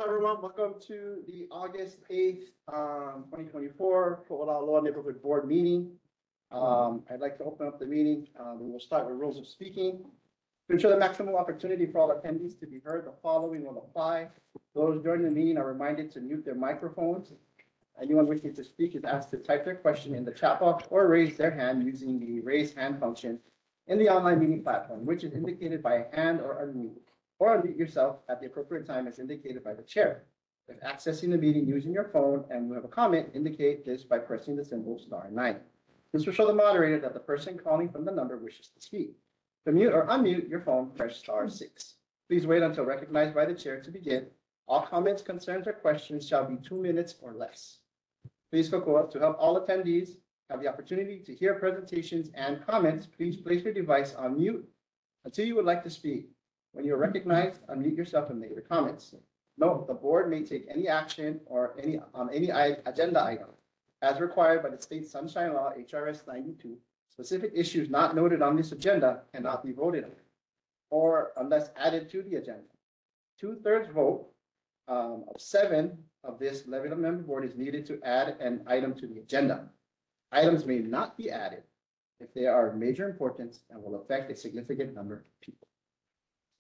Hello, everyone. Welcome to the August 8th, 2024 olauloa Neighborhood Board meeting. I'd like to open up the meeting. We will start with rules of speaking. To ensure the maximum opportunity for all attendees to be heard, the following will apply. Those joining the meeting are reminded to mute their microphones. Anyone wishing to speak is asked to type their question in the chat box or raise their hand using the raise hand function in the online meeting platform, which is indicated by a hand or unmute yourself at the appropriate time as indicated by the chair. If accessing the meeting using your phone and you have a comment, indicate this by pressing the symbol *9. This will show the moderator that the person calling from the number wishes to speak. To mute or unmute your phone, press *6. Please wait until recognized by the chair to begin. All comments, concerns, or questions shall be 2 minutes or less. Please Kokoa, to help all attendees have the opportunity to hear presentations and comments, please place your device on mute until you would like to speak. When you are recognized, unmute yourself and make your comments. Note, the board may take any action or any agenda item as required by the state sunshine law, HRS 92. Specific issues not noted on this agenda cannot be voted on or unless added to the agenda. 2/3 vote of 7 of this 11-member board is needed to add an item to the agenda. Items may not be added if they are of major importance and will affect a significant number of people.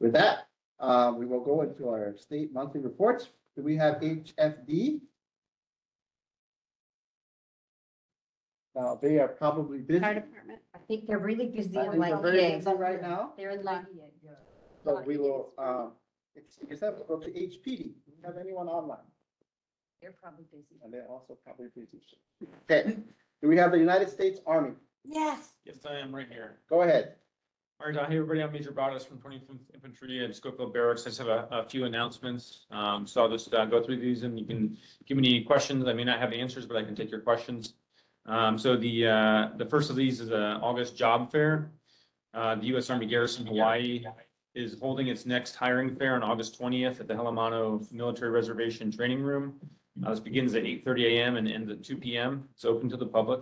With that, we will go into our state monthly reports. Do we have HFD? Now, they are probably busy. Fire department. I think they're really busy I in think they're like very busy right now. They're in like So we will, except we'll go to HPD. Do we have anyone online? they're probably busy. And they're also probably busy. Okay. Do we have the United States Army? Yes. Yes, I am right here. Go ahead. All right, hey everybody, I'm Major Broadus from 25th Infantry at Schofield Barracks. I just have a few announcements. So I'll just go through these and you can give me any questions. I may not have answers, but I can take your questions. So the first of these is an August job fair. The U.S. Army Garrison Hawaii is holding its next hiring fair on August 20th at the Helamano Military Reservation Training Room. This begins at 8:30 a.m. and ends at 2 p.m. It's open to the public.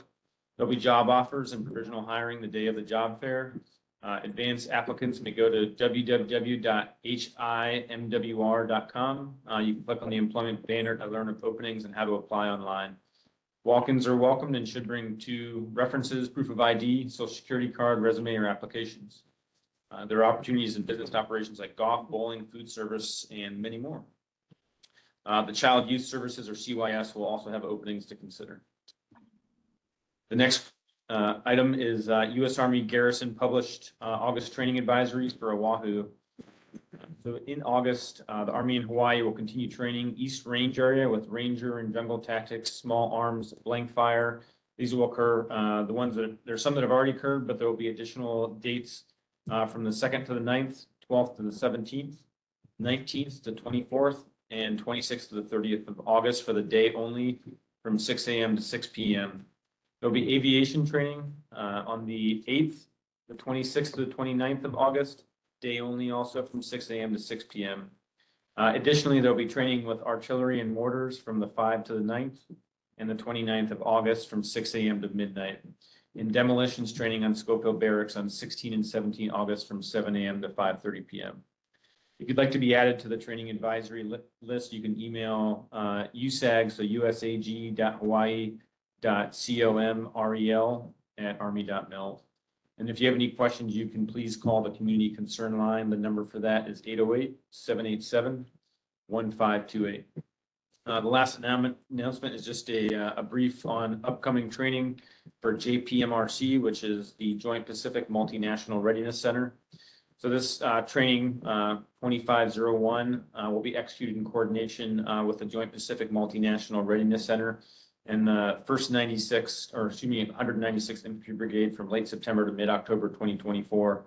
There'll be job offers and provisional hiring the day of the job fair. Advanced applicants may go to www.himwr.com. You can click on the employment banner to learn of openings and how to apply online. Walk-ins are welcomed and should bring 2 references, proof of ID, social security card, resume, or applications. There are opportunities in business operations like golf, bowling, food service, and many more. The Child Youth Services, or CYS, will also have openings to consider. The next item is U.S. Army Garrison published August training advisories for Oahu. So in August, the Army in Hawaii will continue training East Range area with Ranger and Jungle Tactics, Small Arms, Blank Fire. These will occur, there's some that have already occurred, but there will be additional dates from the 2nd to the 9th, 12th to the 17th, 19th to 24th, and 26th to the 30th of August for the day only from 6 a.m. to 6 p.m. There'll be aviation training on the 8th, the 26th to the 29th of August, day only also from 6 a.m. to 6 p.m. Additionally, there'll be training with artillery and mortars from the 5th to the 9th and the 29th of August from 6 a.m. to midnight. And demolitions training on Schofield Barracks on 16 and 17 August from 7 a.m. to 5:30 p.m. If you'd like to be added to the training advisory list, you can email USAG, so usag.hawaii.comrel@army.mil. And if you have any questions, you can please call the community concern line. The number for that is 808-787-1528. The last announcement is just a brief on upcoming training for JPMRC, which is the Joint Pacific Multinational Readiness Center. So this training 2501 will be executed in coordination with the Joint Pacific Multinational Readiness Center and the 196th Infantry Brigade from late September to mid-October 2024.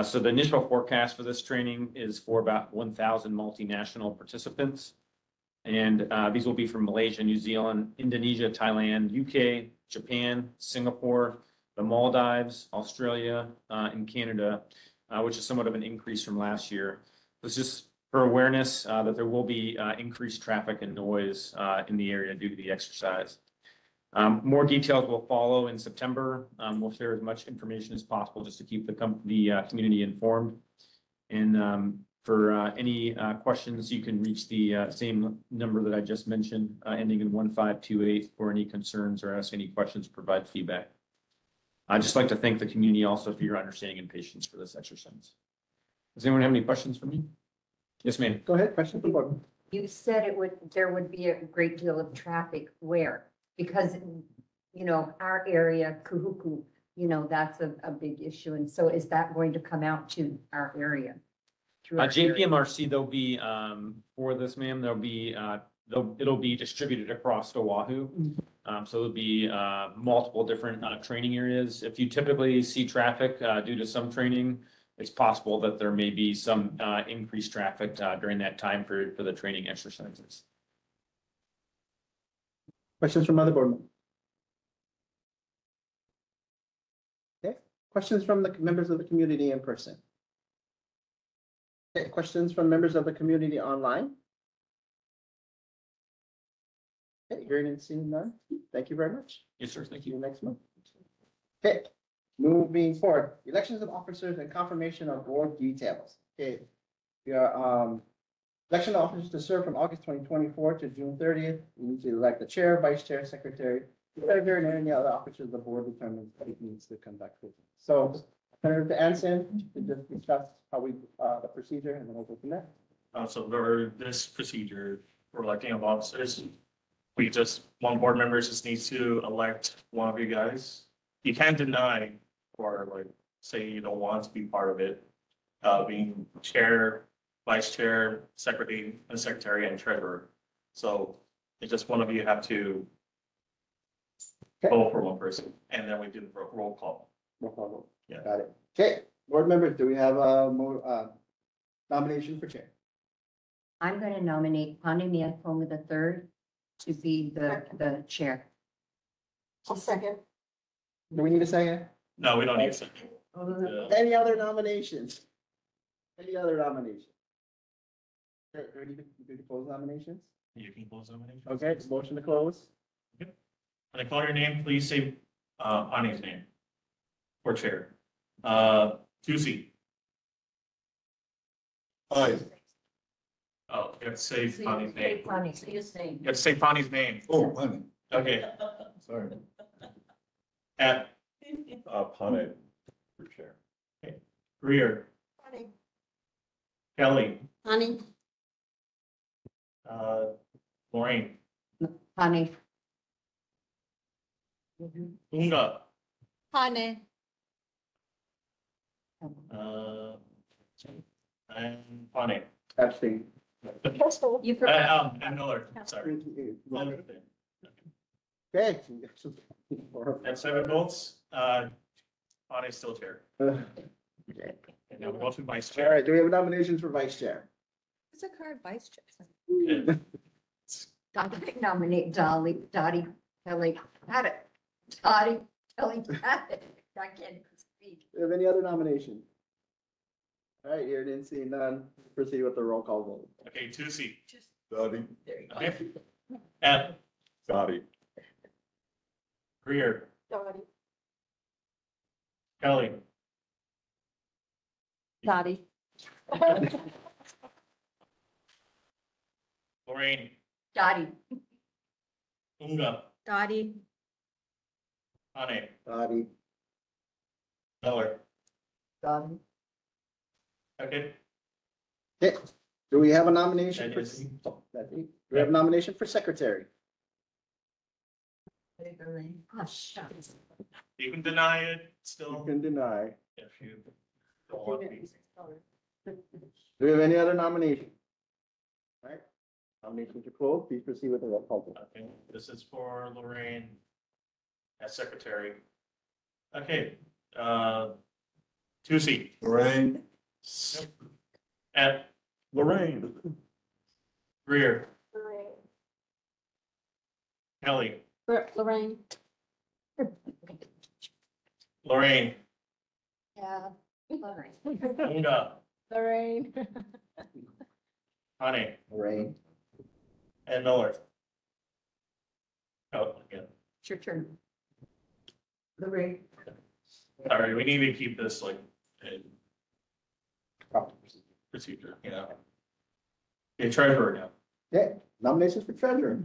So the initial forecast for this training is for about 1,000 multinational participants. And these will be from Malaysia, New Zealand, Indonesia, Thailand, UK, Japan, Singapore, the Maldives, Australia, and Canada, which is somewhat of an increase from last year. This is for awareness that there will be increased traffic and noise in the area due to the exercise. More details will follow in September. We'll share as much information as possible just to keep the community informed. And For any questions, you can reach the same number that I just mentioned, ending in 1528 for any concerns or ask any questions, provide feedback. I'd just like to thank the community also for your understanding and patience for this exercise. Does anyone have any questions for me? Yes, ma'am. Go ahead, question from the board. You said there would be a great deal of traffic where? Because, our area, Kahuku, that's a big issue. And so is that going to come out to our area? Through our area? JPMRC, there'll be, for this, ma'am, there'll be, it'll be distributed across Oahu. So there'll be multiple different training areas. If you typically see traffic due to some training, it's possible that there may be some increased traffic during that time period for the training exercises. Questions from other board members? Okay, questions from the members of the community in person? Okay, questions from members of the community online? Okay, hearing and seeing none. Thank you very much. Yes, sir. Thank See you. you next month. Okay, moving forward, elections of officers and confirmation of board details. Okay. We are, election of officers to serve from August 2024 to June 30th. We need to elect the chair, vice chair, secretary, treasurer, and any other officers the board determines that it needs to conduct business. So, Senator to Anson, to just discuss how we, the procedure, and then we'll go from there. So for this procedure, for electing of officers, one board member just needs to elect one of you guys. You can't deny or say you don't want to be part of it, being chair, vice chair, secretary, and treasurer. So it's just one of you have to Okay. vote for one person, and then we do the roll call. No problem. Yeah. Got it. Okay, board members, do we have a more, nomination for chair? I'm going to nominate Pani Miaponga III to be the chair. I'll second. Do we need a second? No, we don't need to. Any other nominations? Any other nominations? Okay, ready to close nominations? You can close nomination. Okay, motion to close. When I call your name, please say Ani's name for chair. Juicy. Aye. Oh, you have to say Ani's name. Pani, say his name. You have to say Bonnie's name. Oh, honey, Okay. sorry. At Pane for chair. Greer, Honey. Kelly, Honey. Lorraine, Pani. Unga, Honey. and Bonnie. Abstain. You forgot. And Miller, sorry. Okay. At 7 votes, Bonnie's still chair. All And now go to vice chair. right, do we have nominations for vice chair? Who's a current vice chair? Okay. I nominate Dottie Kelly Paddock. Dottie Kelly Paddock. I can't speak. Do we have any other nominations? All right, here didn't see none. Proceed with the roll call vote. Okay, Tusi. Dottie. Okay. At Dottie. Greer, Dottie. Kelly, Dottie. Lorraine, Dottie. Unga, Dottie. Ane, Dottie. Miller. Dottie. Okay. Okay, do we have a nomination? That for- is- Oh, that's it. Do we have a nomination for secretary? Oh, shucks. You can deny it You still can deny. if you don't want to be. Do we have any other nomination? All right, nominations are closed. Please proceed with the roll call vote. Okay, this is for Lorraine as secretary. Okay, Tusi, Lorraine. at Lorraine. Greer, Kelly, Lorraine. Lorraine, Yeah. Unga, Lorraine. Ane, Lorraine. and Miller. Oh, again. It's your turn. Lorraine. All right, we need to keep this like, Proper procedure. procedure, yeah. Okay, treasurer now. Okay, nominations for treasurer.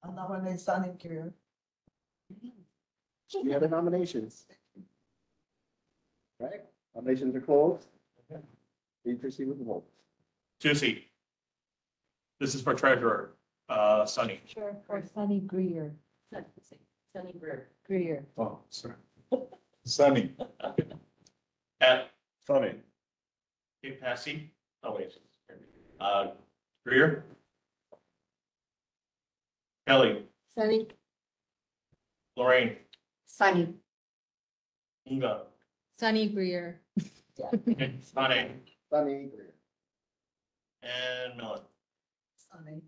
I nominate Sunny Greer. Any other nominations? Right, nominations are closed. Please proceed with the vote. Juicy. This is for treasurer, Sunny. Sure, or Sunny Greer. Sunny Greer. Oh, sorry. Sunny, At Sunny, Cape Passy, oh wait. Greer. Kelly, Sunny. Lorraine, Sunny, Inga, Sunny Greer. Sonny, Sunny Greer. and Millen. Sunny.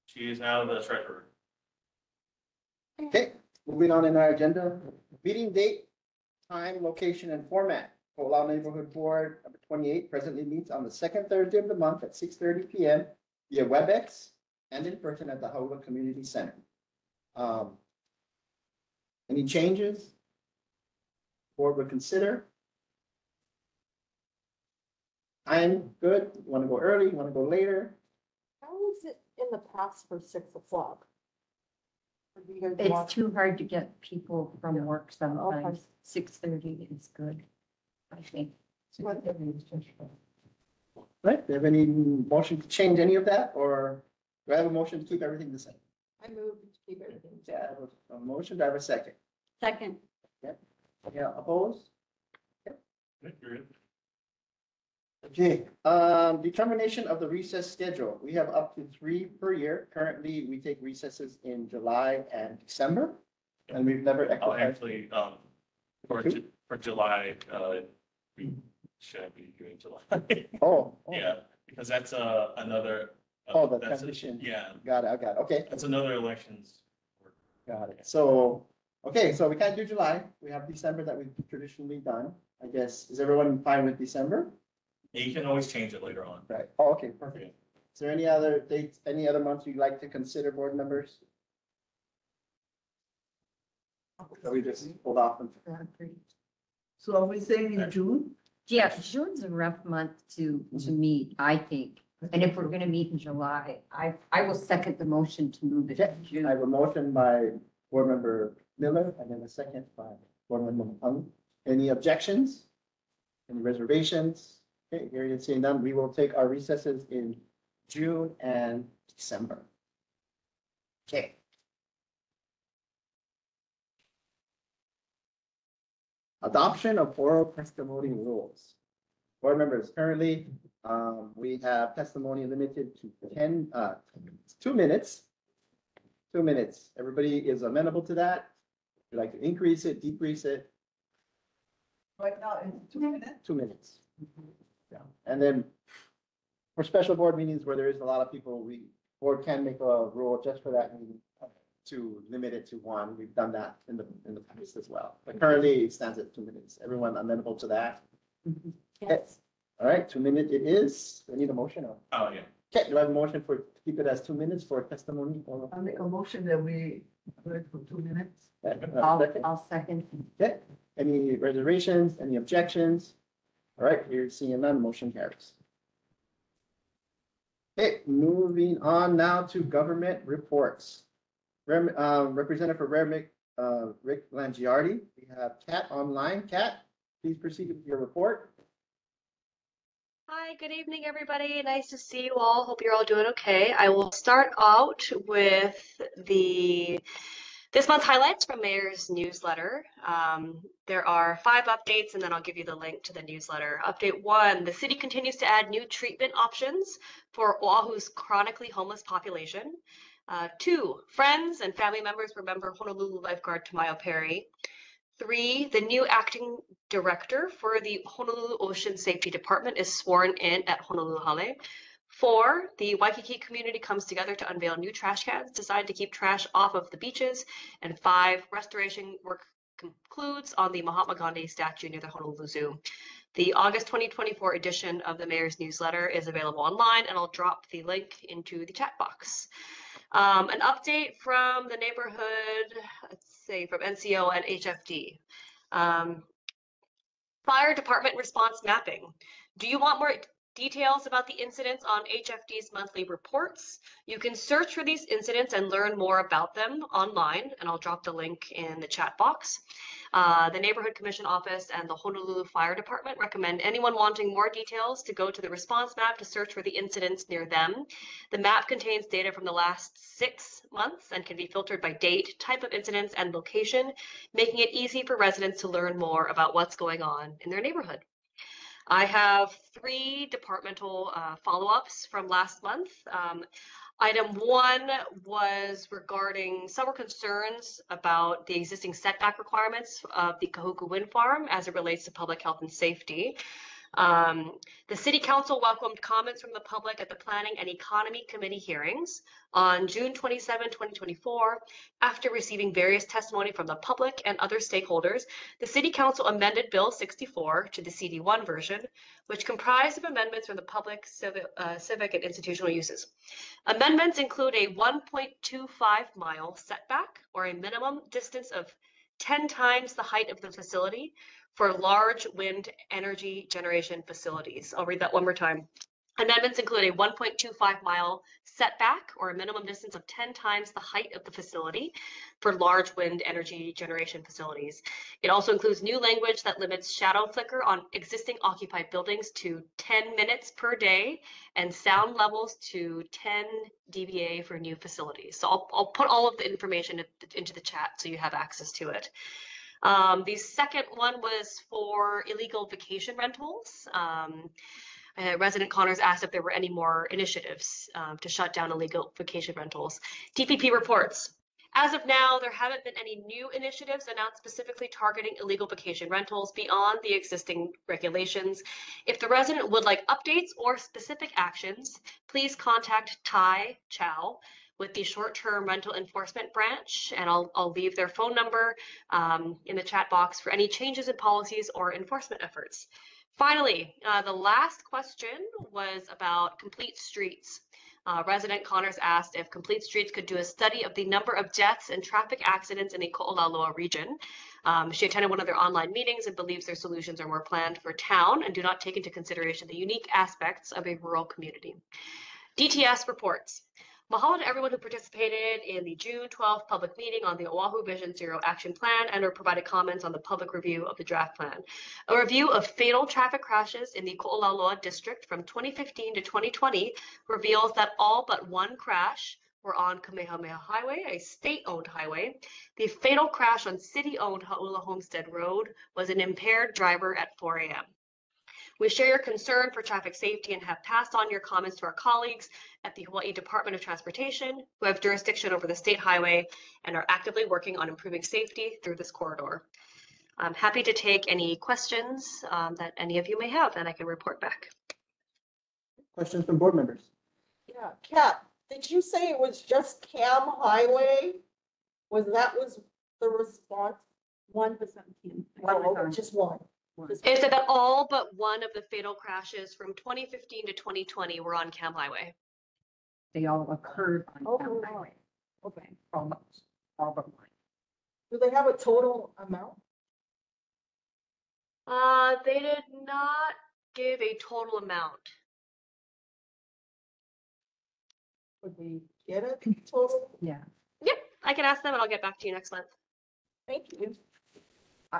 She is now the treasurer. Okay, moving on in our agenda, meeting date, time, location, and format. Olauloa Neighborhood Board number 28 presently meets on the second Thursday of the month at 6:30 PM via WebEx and in person at the Haula Community Center. Any changes? Board would consider? I'm good. You want to go early? You want to go later? How was it in the past for 6 o'clock? Or do you guys it's want- too hard to get people from work Okay. sometimes. 6:30 is good, I think. Right? Do you have any motion to change any of that, or do I have a motion to keep everything the same? I moved to keep everything. Yeah, I have a motion. Do I have a second? Second. Yeah, opposed? Greer. Okay, determination of the recess schedule. We have up to 3 per year. Currently, we take recesses in July and December. And we've never Oh, exercised. actually, for July, we should be doing July. Oh. Yeah, because that's, another. Oh, the that's a- transition. Yeah, Got it, I got it. Okay, that's another elections. got it. So, okay, so we can't do July. We have December that we've traditionally done. I guess, is everyone fine with December? You can always change it later on. Right. Oh, okay, perfect. Is there any other dates, any other months you'd like to consider, board members? Or we just hold off and So are we saying in June? Yeah, June's a rough month to meet, I think. And if we're gonna meet in July, I will second the motion to move it to I June. have a motion by board member Miller and then a second by board member Hung. Any objections? Any reservations? Okay, hearing and seeing none, we will take our recesses in June and December. Okay. Adoption of oral testimony rules. Board members, currently, we have testimony limited to 2 minutes. 2 minutes. Everybody is amenable to that. Would like to increase it, decrease it, Right now, it's 2 minutes. 2 minutes. Yeah, and then for special board meetings where there is a lot of people, board can make a rule just for that meeting to limit it to 1. We've done that in the past as well. But currently it stands at 2 minutes. Everyone amenable to that? Yes. All right, 2 minute it is. I need a motion. Oh, yeah. Okay, do I have a motion to keep it as 2 minutes for testimony? I'll make a motion that we wait for 2 minutes. I'll second. Okay, any reservations, any objections? All right, here seeing none, motion carries. Okay, moving on now to government reports. Representative for Rare Rick Langiardi, we have Kat online. Kat, please proceed with your report. Hi, good evening, everybody. Nice to see you all. Hope you're all doing okay. I will start out with this month's highlights from Mayor's newsletter. There are 5 updates, and then I'll give you the link to the newsletter. Update 1, the city continues to add new treatment options for Oahu's chronically homeless population. 2, friends and family members remember Honolulu lifeguard Tamayo Perry. 3, the new acting director for the Honolulu Ocean Safety Department is sworn in at Honolulu Hale. 4, the Waikiki community comes together to unveil new trash cans designed to keep trash off of the beaches. And 5, restoration work concludes on the Mahatma Gandhi statue near the Honolulu Zoo. The August 2024 edition of the Mayor's newsletter is available online, and I'll drop the link into the chat box. An update from the neighborhood, let's say from NCO and HFD. Fire department response mapping. Do you want more details about the incidents on HFD's monthly reports? You can search for these incidents and learn more about them online, and I'll drop the link in the chat box. The Neighborhood Commission Office and the Honolulu Fire Department recommend anyone wanting more details to go to the response map to search for the incidents near them. The map contains data from the last 6 months and can be filtered by date, type of incidents, and location, making it easy for residents to learn more about what's going on in their neighborhood. I have 3 departmental follow-ups from last month. Item 1 was regarding several concerns about the existing setback requirements of the Kahuku Wind Farm as it relates to public health and safety. The City Council welcomed comments from the public at the Planning and Economy Committee hearings on June 27, 2024. After receiving various testimony from the public and other stakeholders, the City Council amended Bill 64 to the CD1 version, which comprised of amendments from the public, civic, and institutional uses. Amendments include a 1.25-mile setback, or a minimum distance of 10 times the height of the facility, for large wind energy generation facilities. I'll read that one more time. Amendments include a 1.25-mile setback, or a minimum distance of 10 times the height of the facility, for large wind energy generation facilities. It also includes new language that limits shadow flicker on existing occupied buildings to 10 minutes per day and sound levels to 10 dBA for new facilities. So I'll put all of the information into the chat so you have access to it. The second one was for illegal vacation rentals. Resident Connors asked if there were any more initiatives to shut down illegal vacation rentals. DPP reports. As of now, there haven't been any new initiatives announced specifically targeting illegal vacation rentals beyond the existing regulations. If the resident would like updates or specific actions, please contact Tai Chow with the short-term rental enforcement branch, and I'll leave their phone number in the chat box for any changes in policies or enforcement efforts. Finally, the last question was about Complete Streets. Resident Connors asked if Complete Streets could do a study of the number of deaths and traffic accidents in the Olauloa region. She attended one of their online meetings and believes their solutions are more planned for town and do not take into consideration the unique aspects of a rural community. DTS reports. Mahalo to everyone who participated in the June 12th public meeting on the Oahu Vision Zero Action Plan and or provided comments on the public review of the draft plan. A review of fatal traffic crashes in the Olauloa district from 2015 to 2020 reveals that all but one crash were on Kamehameha Highway, a state-owned highway. The fatal crash on city-owned Hauula Homestead Road was an impaired driver at 4 a.m. We share your concern for traffic safety and have passed on your comments to our colleagues at the Hawaii Department of Transportation, who have jurisdiction over the state highway and are actively working on improving safety through this corridor. I'm happy to take any questions that any of you may have, and I can report back. Questions from board members? Yeah, Kat, did you say it was just Cam Highway? Was the response? 1%. Oh, just one. It's that all but one of the fatal crashes from 2015 to 2020 were on Cam Highway. They all occurred on Oh, Town Highway. okay. Almost, all but one. Do they have a total amount? They did not give a total amount. Would we get a total? Yeah. Yep, I can ask them and I'll get back to you next month. Thank you. I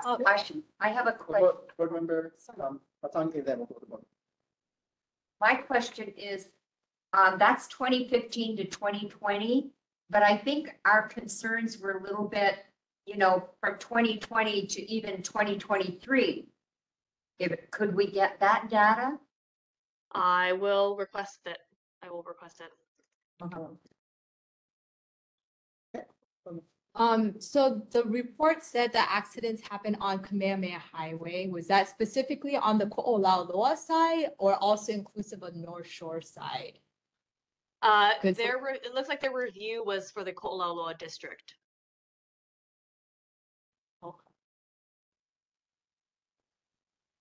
have a question. Board member, Patang, and then we'll go to board. My question is, that's 2015 to 2020, but I think our concerns were a little bit, from 2020 to even 2023. Could we get that data? I will request it. So the report said that accidents happened on Kamehameha Highway. Was that specifically on the Olauloa side or also inclusive of North Shore side? It looks like the review was for the Olauloa district.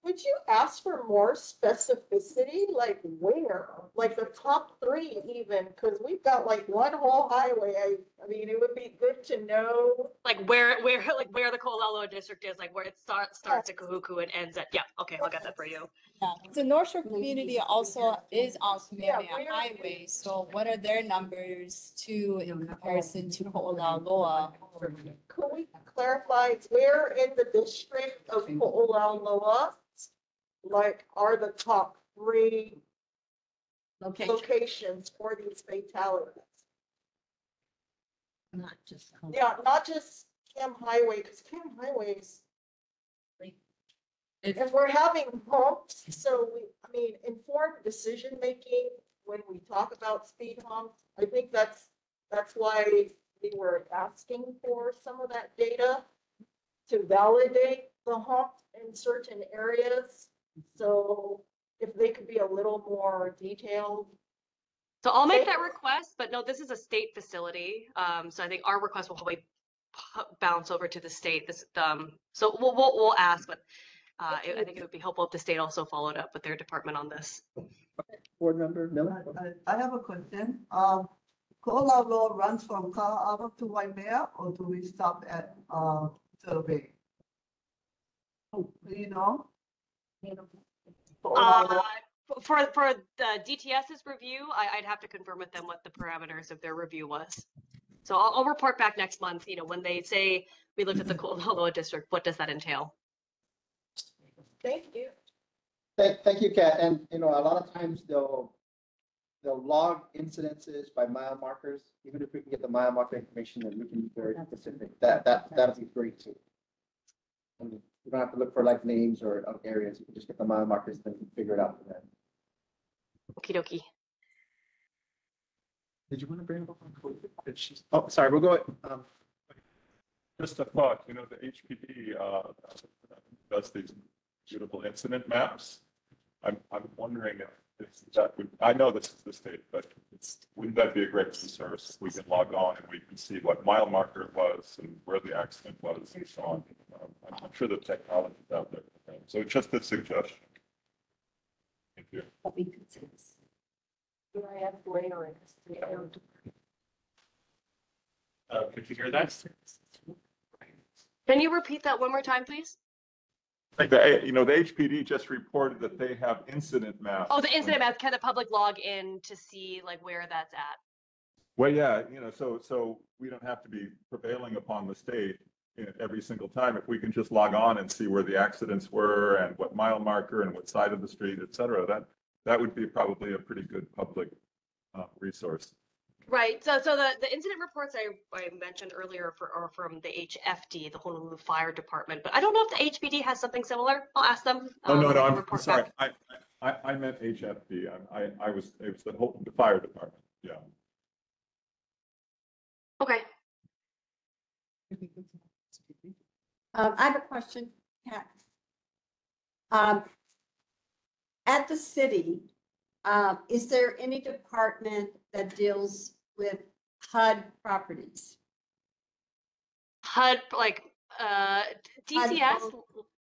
Would you ask for more specificity, like where, like the top three even, because we've got like one whole highway. I mean, it would be good to know. Like where the olauloa district is, like where it starts at Kahuku and ends at, yeah, okay, I'll get that for you. Yeah, the North Shore community also is on Yeah, Kamehameha where Highway, so what are their numbers to in comparison to Ho'olauloa? Could we clarify where in the district of olauloa, like, are the top three Okay. locations for these fatalities? Not just. Yeah, not just Cam Highway, because Cam Highways, and we're having humps, so I mean, informed decision-making when we talk about speed humps, I think that's why we were asking for some of that data to validate the hump in certain areas. So if they could be a little more detailed. So I'll make that request, but no, this is a state facility. So I think our request will probably bounce over to the state. So we'll ask, but I think it would be helpful if the state also followed up with their department on this. Board member Miller? I have a question. Olauloa runs from Ka'ava to Waimea, or do we stop at, Survey? Do you know? For the DTS's review, I'd have to confirm with them what the parameters of their review was. So I'll report back next month, when they say we looked at the olauloa district, what does that entail? Thank you. Thank you, Kat. And, a lot of times they'll log incidences by mile markers. Even if we can get the mile marker information, then we can be very specific. That'll be great too. And you don't have to look for like names or of areas. You can just get the mile markers, then you can figure it out from there. Okie dokie. Did you want to bring it up? Oh, sorry, we'll go. Just a thought, the HPD does these beautiful incident maps. I'm wondering if that would, I know this is the state, but wouldn't that be a great resource? We can log on and we can see what mile marker it was and where the accident was and so on. I'm sure the technology is out there. So it's just a suggestion. Thank you. Could you hear that? Can you repeat that one more time, please? Like the HPD just reported that they have incident maps. Oh, the incident map. Can the public log in to see like where that's at? Well, yeah, so we don't have to be prevailing upon the state every single time. If we can just log on and see where the accidents were and what mile marker and what side of the street, et cetera, that would be probably a pretty good public resource. Right. So the incident reports I mentioned earlier are from the HFD, the Honolulu Fire Department, but I don't know if the HPD has something similar. I'll ask them. No, I'm report sorry. back. I meant HFD. It was the fire department. Yeah. Okay. I have a question, Kat. At the city, is there any department that deals with HUD properties? HUD, like DCS, HUD.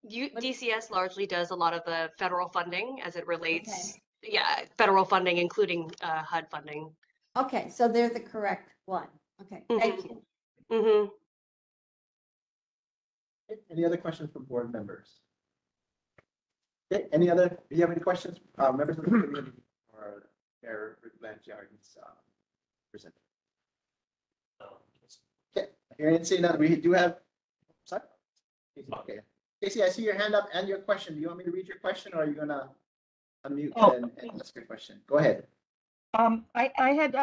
DCS largely does a lot of the federal funding as it relates. Okay. Yeah, federal funding, including HUD funding. Okay, so they're the correct one. Okay, thank you. Mm-hmm. Any other questions from board members? Okay, do you have any questions, members of the community or Mayor Blanchard's present? Okay, here and see that we do have, sorry? Okay. Casey, I see your hand up and your question. Do you want me to read your question or are you gonna unmute and ask your question? Go ahead. I had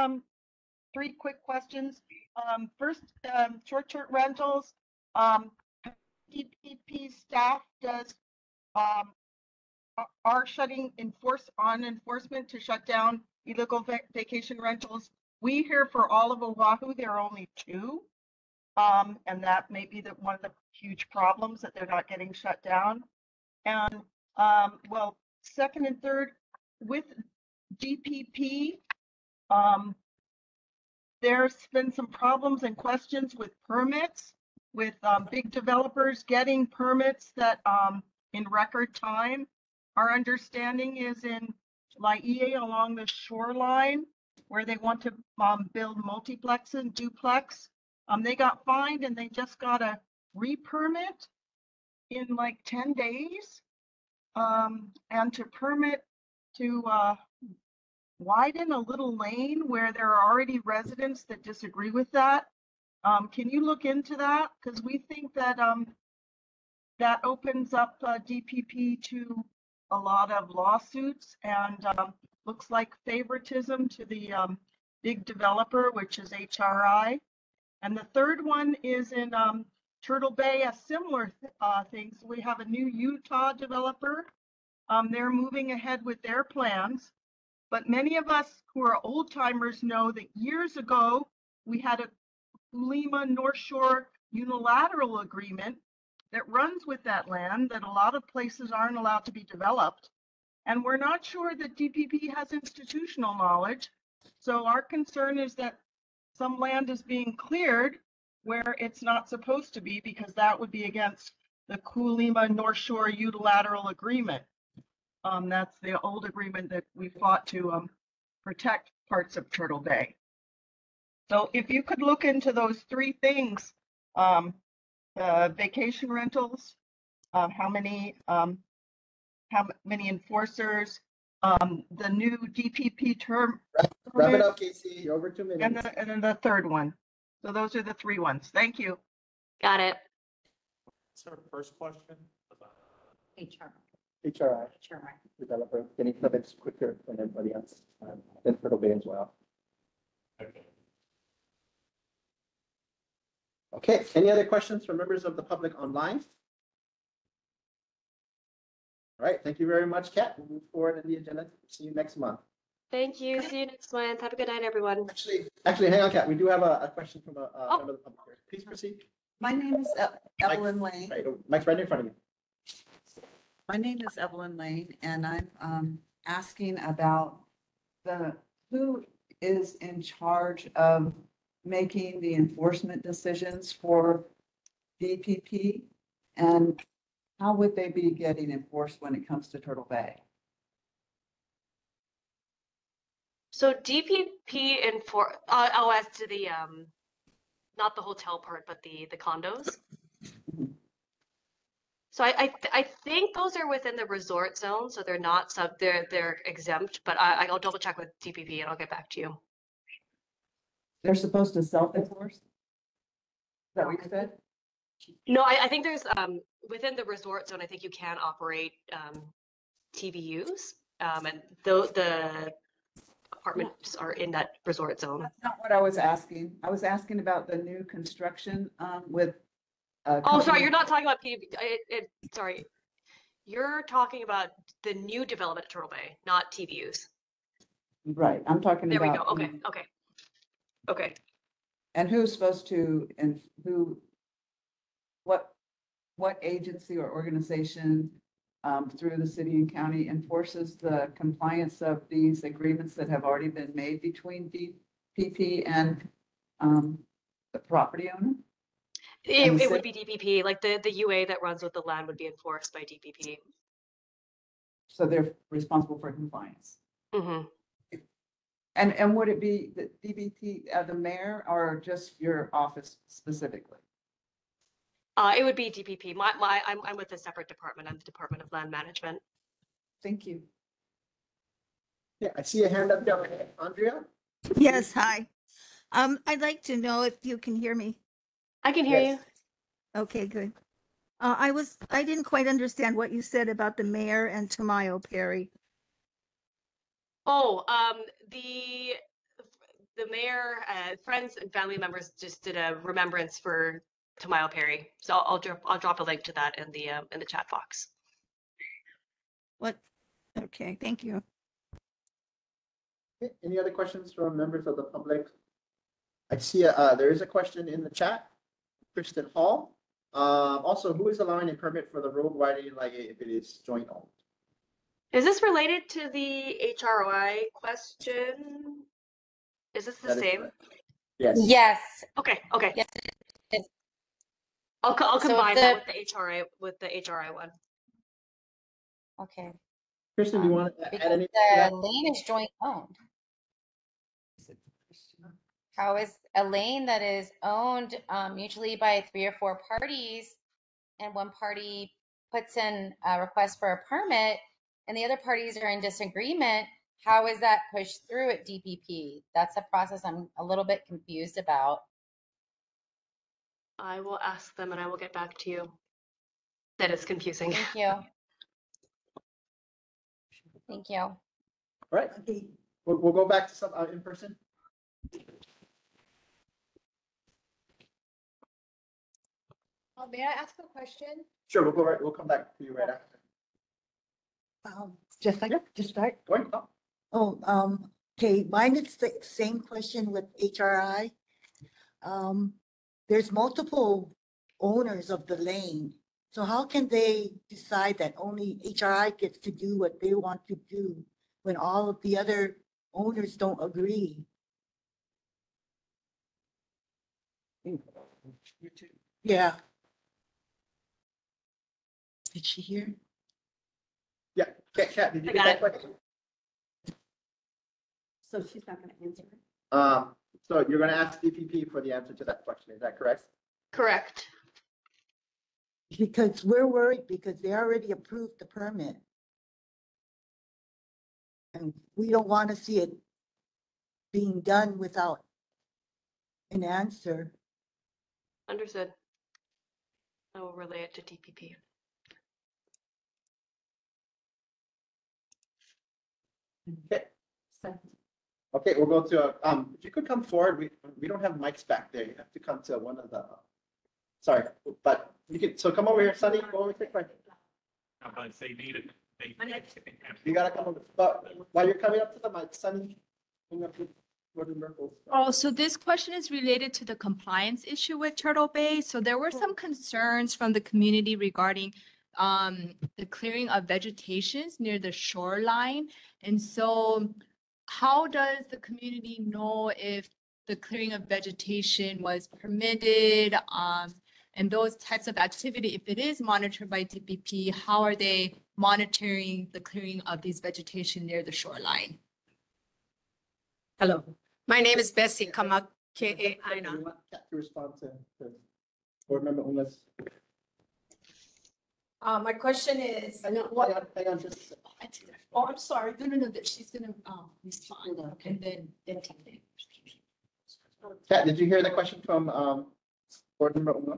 three quick questions. First, short-term rentals. DPP staff are shutting enforcement to shut down illegal vacation rentals. We hear for all of Oahu there are only 2, and that may be one of the huge problems that they're not getting shut down. And well, second and third, with DPP, there's been some problems and questions with permits, with big developers getting permits that in record time. Our understanding is in Laie along the shoreline where they want to build multiplex and duplex. They got fined and they just got a re-permit in like 10 days. And to permit to widen a little lane where there are already residents that disagree with that. Can you look into that? Because we think that that opens up DPP to a lot of lawsuits and looks like favoritism to the big developer, which is HRI. And the third one is in Turtle Bay, a similar thing. So we have a new Utah developer. They're moving ahead with their plans. But many of us who are old timers know that years ago, we had a Lima North Shore unilateral agreement that runs with that land that a lot of places aren't allowed to be developed. And we're not sure that DPP has institutional knowledge. So our concern is that some land is being cleared where it's not supposed to be, because that would be against the Kulima North Shore unilateral agreement. That's the old agreement that we fought to protect parts of Turtle Bay. So if you could look into those three things, vacation rentals, how many enforcers, the new DPP term. Wrap it up, Casey. You're over 2 minutes. And then the third one. So those are the three ones. Thank you. Got it. What's our first question? HR. HRI, developer, getting permits quicker than everybody else, than Turtle Bay as well. Okay. Okay, any other questions from members of the public online? All right, thank you very much, Kat. We'll move forward in the agenda. See you next month. Thank you. See you next month. Have a good night, everyone. Actually, hang on, Kat. We do have a question from a member of the public here. Please proceed. My name is Evelyn Lane. Right, Mike's right in front of you. My name is Evelyn Lane, and I'm asking about who is in charge of making the enforcement decisions for DPP, and how would they be getting enforced when it comes to Turtle Bay? So DPP as to the not the hotel part, but the condos. So I think those are within the resort zone, so they're not they're exempt, but I'll double check with DPP and I'll get back to you. They're supposed to self-enforce? Is that what you said? No, I think there's within the resort zone, I think you can operate TVUs, and the apartments are in that resort zone. That's not what I was asking. I was asking about the new construction with. Oh, sorry, you're not talking about sorry, you're talking about the new development at Turtle Bay, not TVUs. Right, I'm talking There about. we go. Okay. And who's supposed to, and what agency or organization through the city and county enforces the compliance of these agreements that have already been made between DPP and the property owner? It would be DPP, like the UA that runs with the land would be enforced by DPP. So they're responsible for compliance. Mm-hmm. And would it be the DBT, the mayor, or just your office specifically? It would be DPP. I'm with a separate department. I'm the Department of Land Management. Thank you. Yeah, I see a hand up there. Andrea? Yes, hi. I'd like to know if you can hear me. I can hear Yes. you. Okay, good. I didn't quite understand what you said about the mayor and Tamayo Perry. Oh, the mayor, friends and family members just did a remembrance for Tamayo Perry. So I'll drop a link to that in the chat box. What? Okay, thank you. Okay, any other questions from members of the public? I see there is a question in the chat. Kristen Hall. Also, who is allowing a permit for the road widening like if it is joint owned? Is this related to the HROI question? Is this the That is same? correct. Yes. Yes. Okay. Yes, it is. I'll So combine the- that with the HRI one. Okay. Kristen, do you want to add Because anything to that? the lane is joint owned. How is a lane that is owned mutually by 3 or 4 parties, and one party puts in a request for a permit and the other parties are in disagreement, how is that pushed through at DPP? That's a process I'm a little bit confused about. I will ask them and I will get back to you. That is confusing. Thank you. Thank you. All right, we'll go back to some in person. May I ask a question? Sure, we'll come back to you right after. Just like, Yeah. to start. Go ahead. Okay, mine is the same question with HRI. There's multiple owners of the lane. So how can they decide that only HRI gets to do what they want to do when all of the other owners don't agree? Yeah. Did she hear? Yeah, Kat, did you I get got that it. question? So she's not gonna answer it. So you're gonna ask DPP for the answer to that question, is that correct? Correct. Because we're worried because they already approved the permit. And we don't want to see it being done without an answer. Understood. I will relay it to DPP. Okay. Okay, we'll go to, if you could come forward, we don't have mics back there. You have to come to one of the, sorry, but you can, so come over here, Sunny, go over to question. I'm about to say need it. You gotta come over, but while you're coming up to the mic, Sunny. Bring up your- Gordon Merkel. Oh, so this question is related to the compliance issue with Turtle Bay. So there were some concerns from the community regarding the clearing of vegetations near the shoreline. And so how does the community know if the clearing of vegetation was permitted? And those types of activity, if it is monitored by DPP, how are they monitoring the clearing of these vegetation near the shoreline? Hello, my name is Bessie Kamak, You K-A-I-N-A. want Kat to respond to board member Uma's. My question is, Hang on, just a second. oh, I'm sorry. No, that she's gonna respond and then take it. Kat, did you hear the question from board member Uma?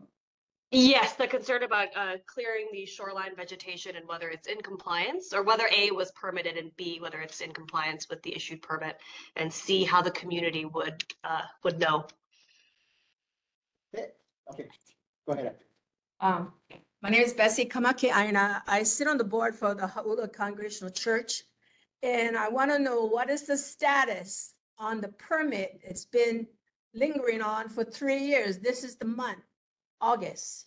Yes, the concern about clearing the shoreline vegetation and whether it's in compliance, or whether A, was permitted, and B, whether it's in compliance with the issued permit, and C, how the community would know. Okay, go ahead. My name is Bessie Kamaki Aina. I sit on the board for the Ha'ula Congregational Church. And I want to know, what is the status on the permit? It's been lingering on for 3 years. This is the month, August.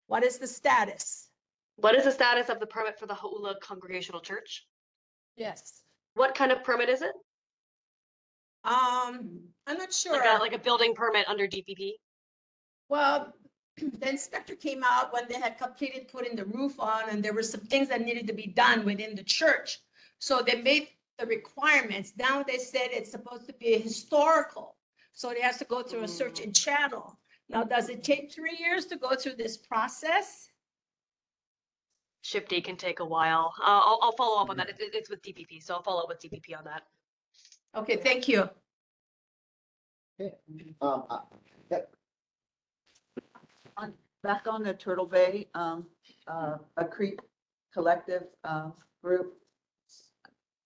What is the status? What is the status of the permit for the Ha'ula Congregational Church? Yes. What kind of permit is it? I'm not sure. Like a building permit under DPP? Well, the inspector came out when they had completed putting the roof on, and there were some things that needed to be done within the church. So they made the requirements. Now they said it's supposed to be historical. So it has to go through a search and channel. Now, does it take 3 years to go through this process? Shifty can take a while. I'll follow up on that. It's with DPP, so I'll follow up with DPP on that. Okay, thank you. Okay. Back on the Turtle Bay, a Creek Collective group.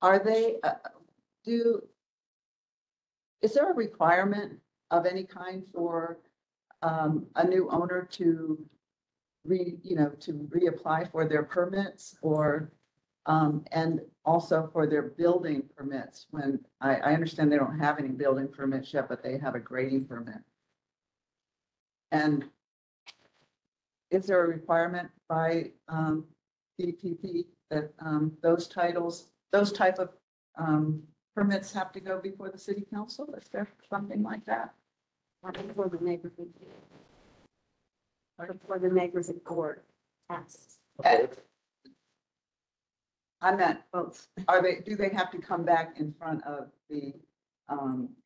Are they, is there a requirement of any kind for a new owner to reapply for their permits, or and also for their building permits? When I understand they don't have any building permits yet, but they have a grading permit. And is there a requirement by DPP that those type of permits have to go before the city council? Is there something like that? Or before the neighborhood. Or before the neighborhood court asks. I meant, do they have to come back in front of the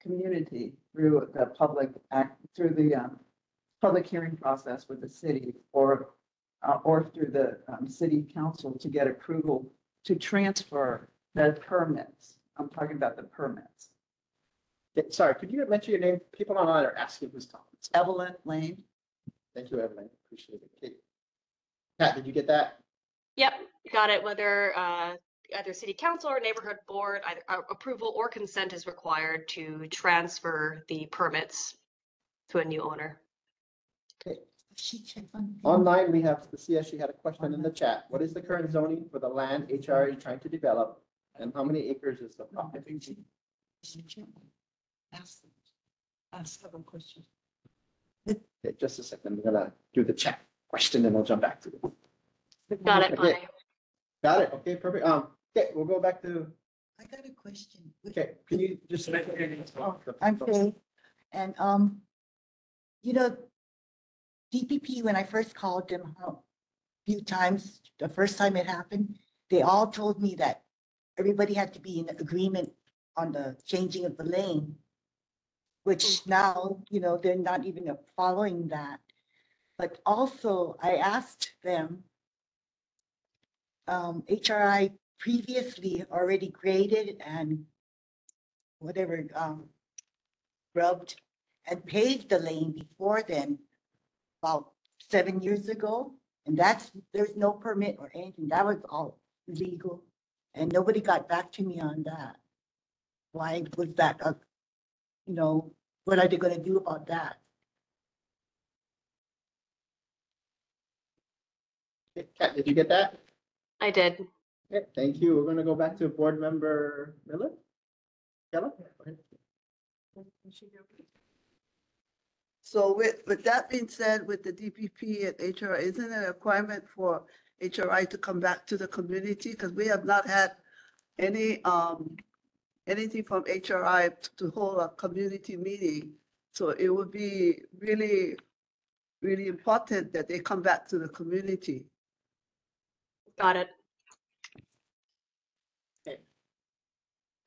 community through the public hearing process with the city or through the city council to get approval to transfer the permits? I'm talking about the permits. Sorry, could you mention your name? People online are asking who's talking. Evelyn Lane. Thank you, Evelyn. Appreciate it. Okay. Pat, did you get that? Yep, got it. Whether either city council or neighborhood board, either approval or consent is required to transfer the permits to a new owner. Online, we have, the CSC had a question in the chat. What is the current zoning for the land HRA is trying to develop? And how many acres is the property? Ask them a question. Okay, just a second. I'm gonna do the chat question and I'll jump back to it. Got it. Okay. Got it. Okay, perfect. Okay, we'll go back to, I got a question. okay, can you just? I'm Faye. And, you know, DPP, when I first called them a few times, the first time it happened, they all told me that everybody had to be in agreement on the changing of the lane, which now, you know, they're not even following that. But also I asked them, HRI previously already graded and whatever, rubbed and paved the lane before then, about 7 years ago. And there's no permit or anything. That was all legal. And nobody got back to me on that. Why was that, you know, what are they gonna do about that? Okay, Kat, did you get that? I did. Okay, thank you. We're gonna go back to board member Miller. Keller? Go ahead. So with that being said, with the DPP and HRI, isn't it a requirement for HRI to come back to the community? Because we have not had any, anything from HRI to hold a community meeting. So it would be really, really important that they come back to the community. Got it. Okay.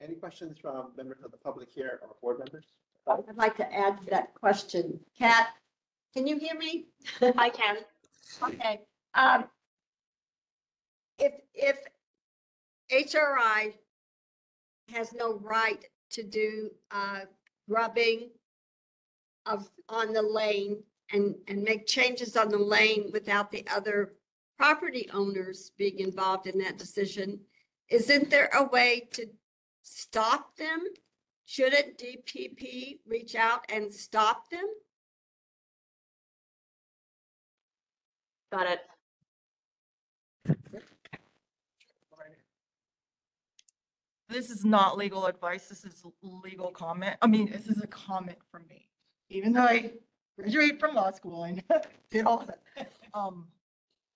Any questions from members of the public here or board members? I'd like to add to that question. Kat, can you hear me? I can. Okay. If HRI has no right to do grubbing on the lane and make changes on the lane without the other property owners being involved in that decision, isn't there a way to stop them? Shouldn't DPP reach out and stop them? Got it. This is not legal advice. This is legal comment. I mean, this is a comment from me. Even though I graduated from law school and did all that.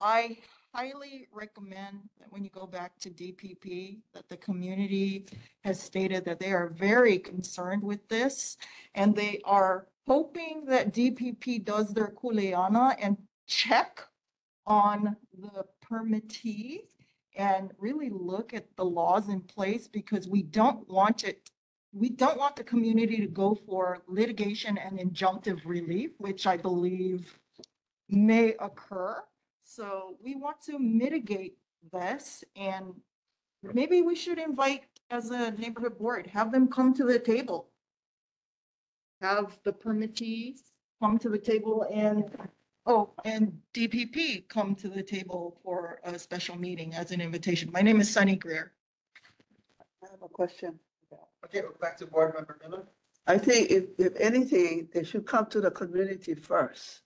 I highly recommend that when you go back to DPP, that the community has stated that they are very concerned with this. And they are hoping that DPP does their kuleana and check on the permittee and really look at the laws in place, because we don't want the community to go for litigation and injunctive relief, which I believe may occur. So we want to mitigate this, and maybe we should invite, as a neighborhood board, have them come to the table. Have the permittees come to the table and DPP come to the table for a special meeting as an invitation. My name is Sunny Greer. I have a question. Okay, we're back to board member Miller. I think if anything, they should come to the community first.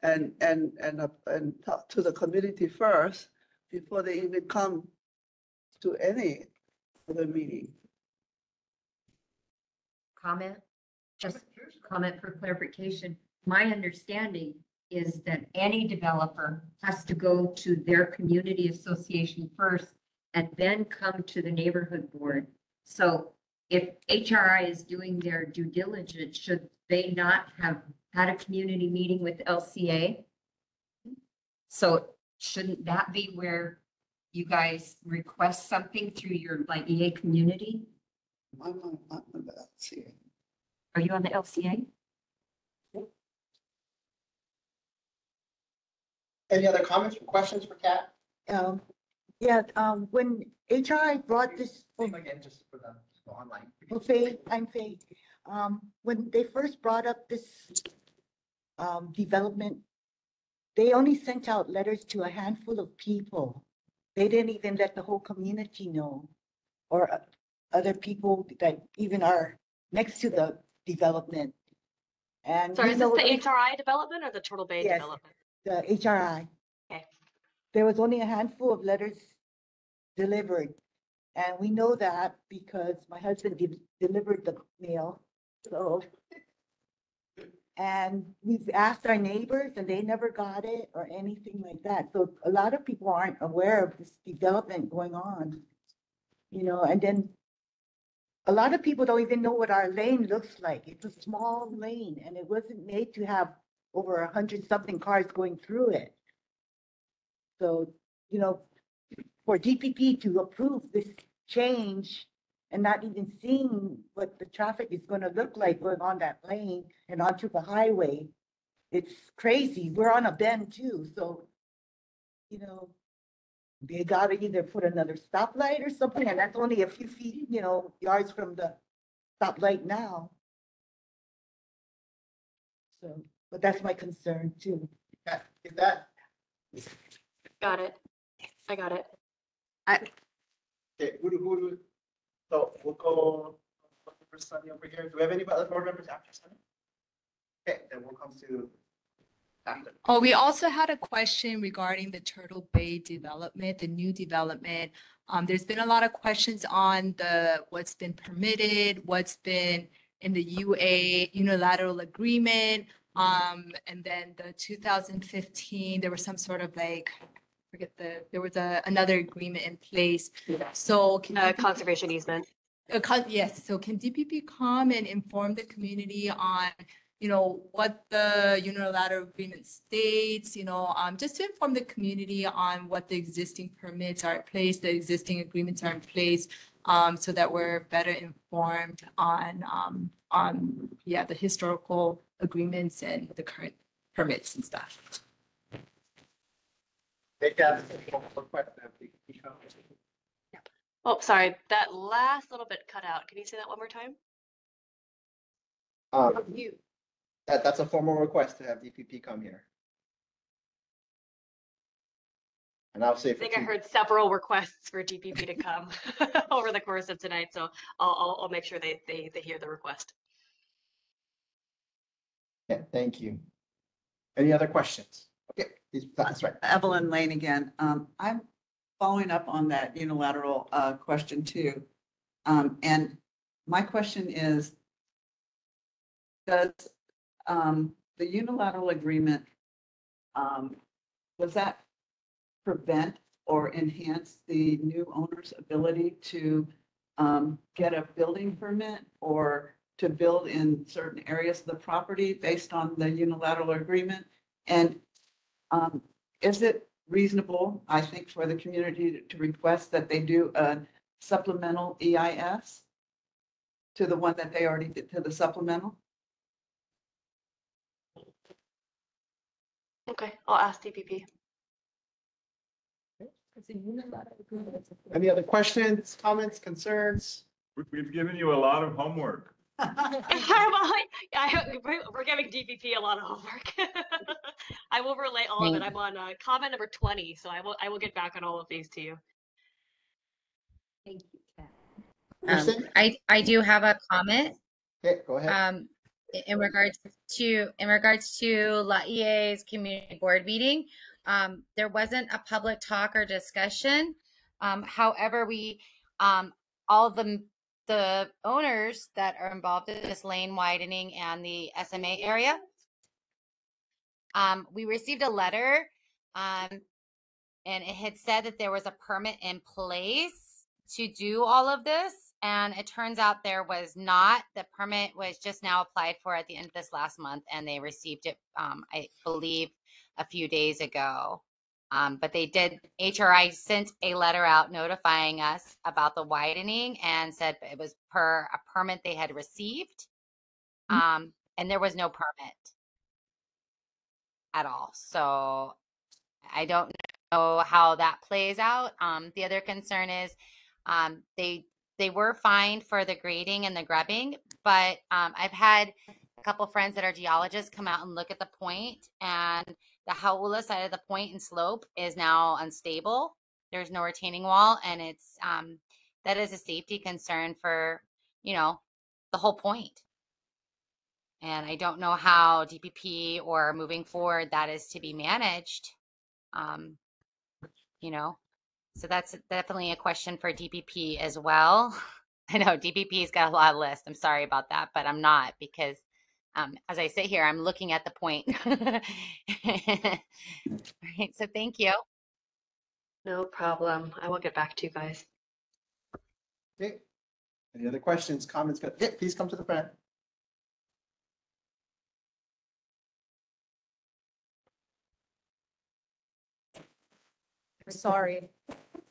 And talk to the community first before they even come to any other meeting. Comment, just comment for clarification. My understanding is that any developer has to go to their community association first and then come to the neighborhood board. So if HRI is doing their due diligence, should they not have had a community meeting with LCA? So shouldn't that be where you guys request something through your like EA community? I'm on the LCA. Are you on the LCA? Any other comments or questions for Kat? Yeah, when HRI brought this, Name again, just for the online. well, Faye, I'm Faye. When they first brought up this development, they only sent out letters to a handful of people. They didn't even let the whole community know, or other people that even are next to the development. And Sorry, we is this know the they- HRI development or the Turtle Bay Yes. development? the HRI. Okay. There was only a handful of letters delivered. And we know that because my husband delivered the mail, so. And we've asked our neighbors and they never got it or anything like that. So a lot of people aren't aware of this development going on. And then a lot of people don't even know what our lane looks like. It's a small lane and it wasn't made to have over 100-something cars going through it. So, for DPP to approve this change and not even seeing what the traffic is going to look like going on that lane and onto the highway, it's crazy. We're on a bend too, so, they gotta either put another stoplight or something, and that's only a few feet, yards from the stoplight now. So, but that's my concern too. Is that, Got it. I got it. okay, so we'll go for Sunny over here. Do we have any other board members after Sunny? Okay, then we'll come to after. Oh, we also had a question regarding the Turtle Bay development, the new development. There's been a lot of questions on what's been permitted, what's been in the unilateral agreement. And then the 2015, there was some sort of there was another agreement in place. So Conservation easement. Yes, so can DPP come and inform the community on, what the unilateral agreement states, just to inform the community on what the existing permits are in place, the existing agreements are in place, so that we're better informed on, the historical agreements and the current permits and stuff. Oh, sorry, that last little bit cut out. Can you say that one more time? That's a formal request to have DPP come here. And I'll say I think I heard several requests for DPP to come over the course of tonight, so I'll make sure they hear the request. Yeah, thank you. Any other questions? Okay, that's right. Evelyn Lane again. I'm following up on that unilateral question too. And my question is, does the unilateral agreement, does that prevent or enhance the new owner's ability to get a building permit or to build in certain areas of the property based on the unilateral agreement? And is it reasonable, I think, for the community to request that they do a supplemental EIS to the one that they already did, to the supplemental? Okay, I'll ask DPP. Any other questions, comments, concerns? We've given you a lot of homework. We're giving DPP a lot of homework. I will relay all of it. I'm on comment number 20, so I will get back on all of these to you. Thank you, I do have a comment. Okay, go ahead. In regards to LAIE's community board meeting, there wasn't a public talk or discussion. However, we all of the owners that are involved in this lane widening and the SMA area, we received a letter, and it had said that there was a permit in place to do all of this. And it turns out there was not. The permit was just now applied for at the end of this last month, and they received it, I believe, a few days ago. But HRI sent a letter out notifying us about the widening and said it was per a permit they had received. And there was no permit at all. So I don't know how that plays out. The other concern is they were fined for the grading and the grubbing, but I've had a couple friends that are geologists come out and look at the point, and the Haula side of the point and slope is now unstable. There's no retaining wall, and it's that is a safety concern for, the whole point. And I don't know how DPP or moving forward that is to be managed. Um, so that's definitely a question for DPP as well. I know DPP's got a lot of lists. I'm sorry about that, but I'm not, because as I sit here, I'm looking at the point. All right, so thank you. No problem. I will get back to you guys. Okay. Any other questions, comments? Yeah, please come to the front. Sorry.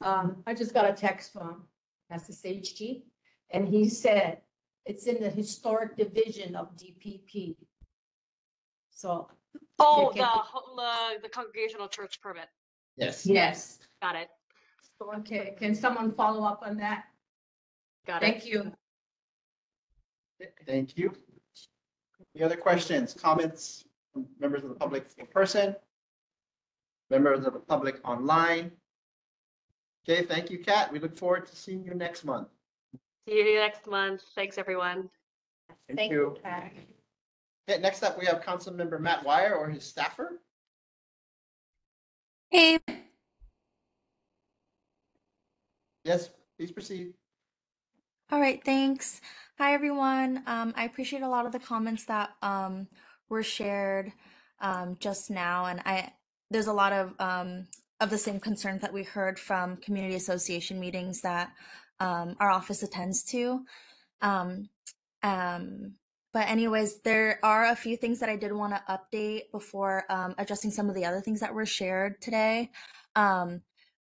I just got a text from SSHG, and he said it's in the historic division of DPP. So. Oh, they can- the congregational church permit. Yes. Yes. Got it. Okay, can someone follow up on that? Got it. Thank you. Thank you. Any other questions, comments from members of the public in person? Members of the public online? Okay, thank you, Kat. We look forward to seeing you next month. See you next month. Thanks, everyone. Thank you. Pat. Okay, next up, we have Councilmember Matt Wire or his staffer. Hey. Yes, please proceed. All right, thanks. Hi, everyone. I appreciate a lot of the comments that were shared just now, and there's a lot of the same concerns that we heard from community association meetings that our office attends to. But anyways, there are a few things that I did want to update before addressing some of the other things that were shared today.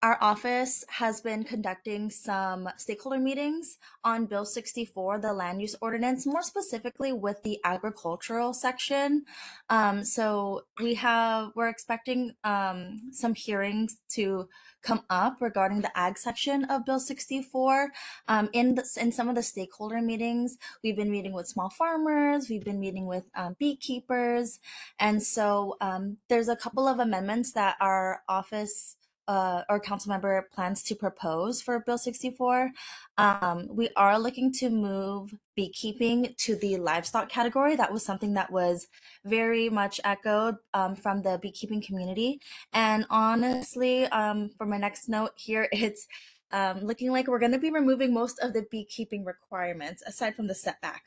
Our office has been conducting some stakeholder meetings on Bill 64, the land use ordinance, more specifically with the agricultural section. So we're expecting some hearings to come up regarding the ag section of Bill 64. In some of the stakeholder meetings, we've been meeting with small farmers, we've been meeting with beekeepers, and so there's a couple of amendments that our office or council member plans to propose for Bill 64. We are looking to move beekeeping to the livestock category. That was something that was very much echoed from the beekeeping community. And honestly, for my next note here, it's looking like we're going to be removing most of the beekeeping requirements aside from the setback.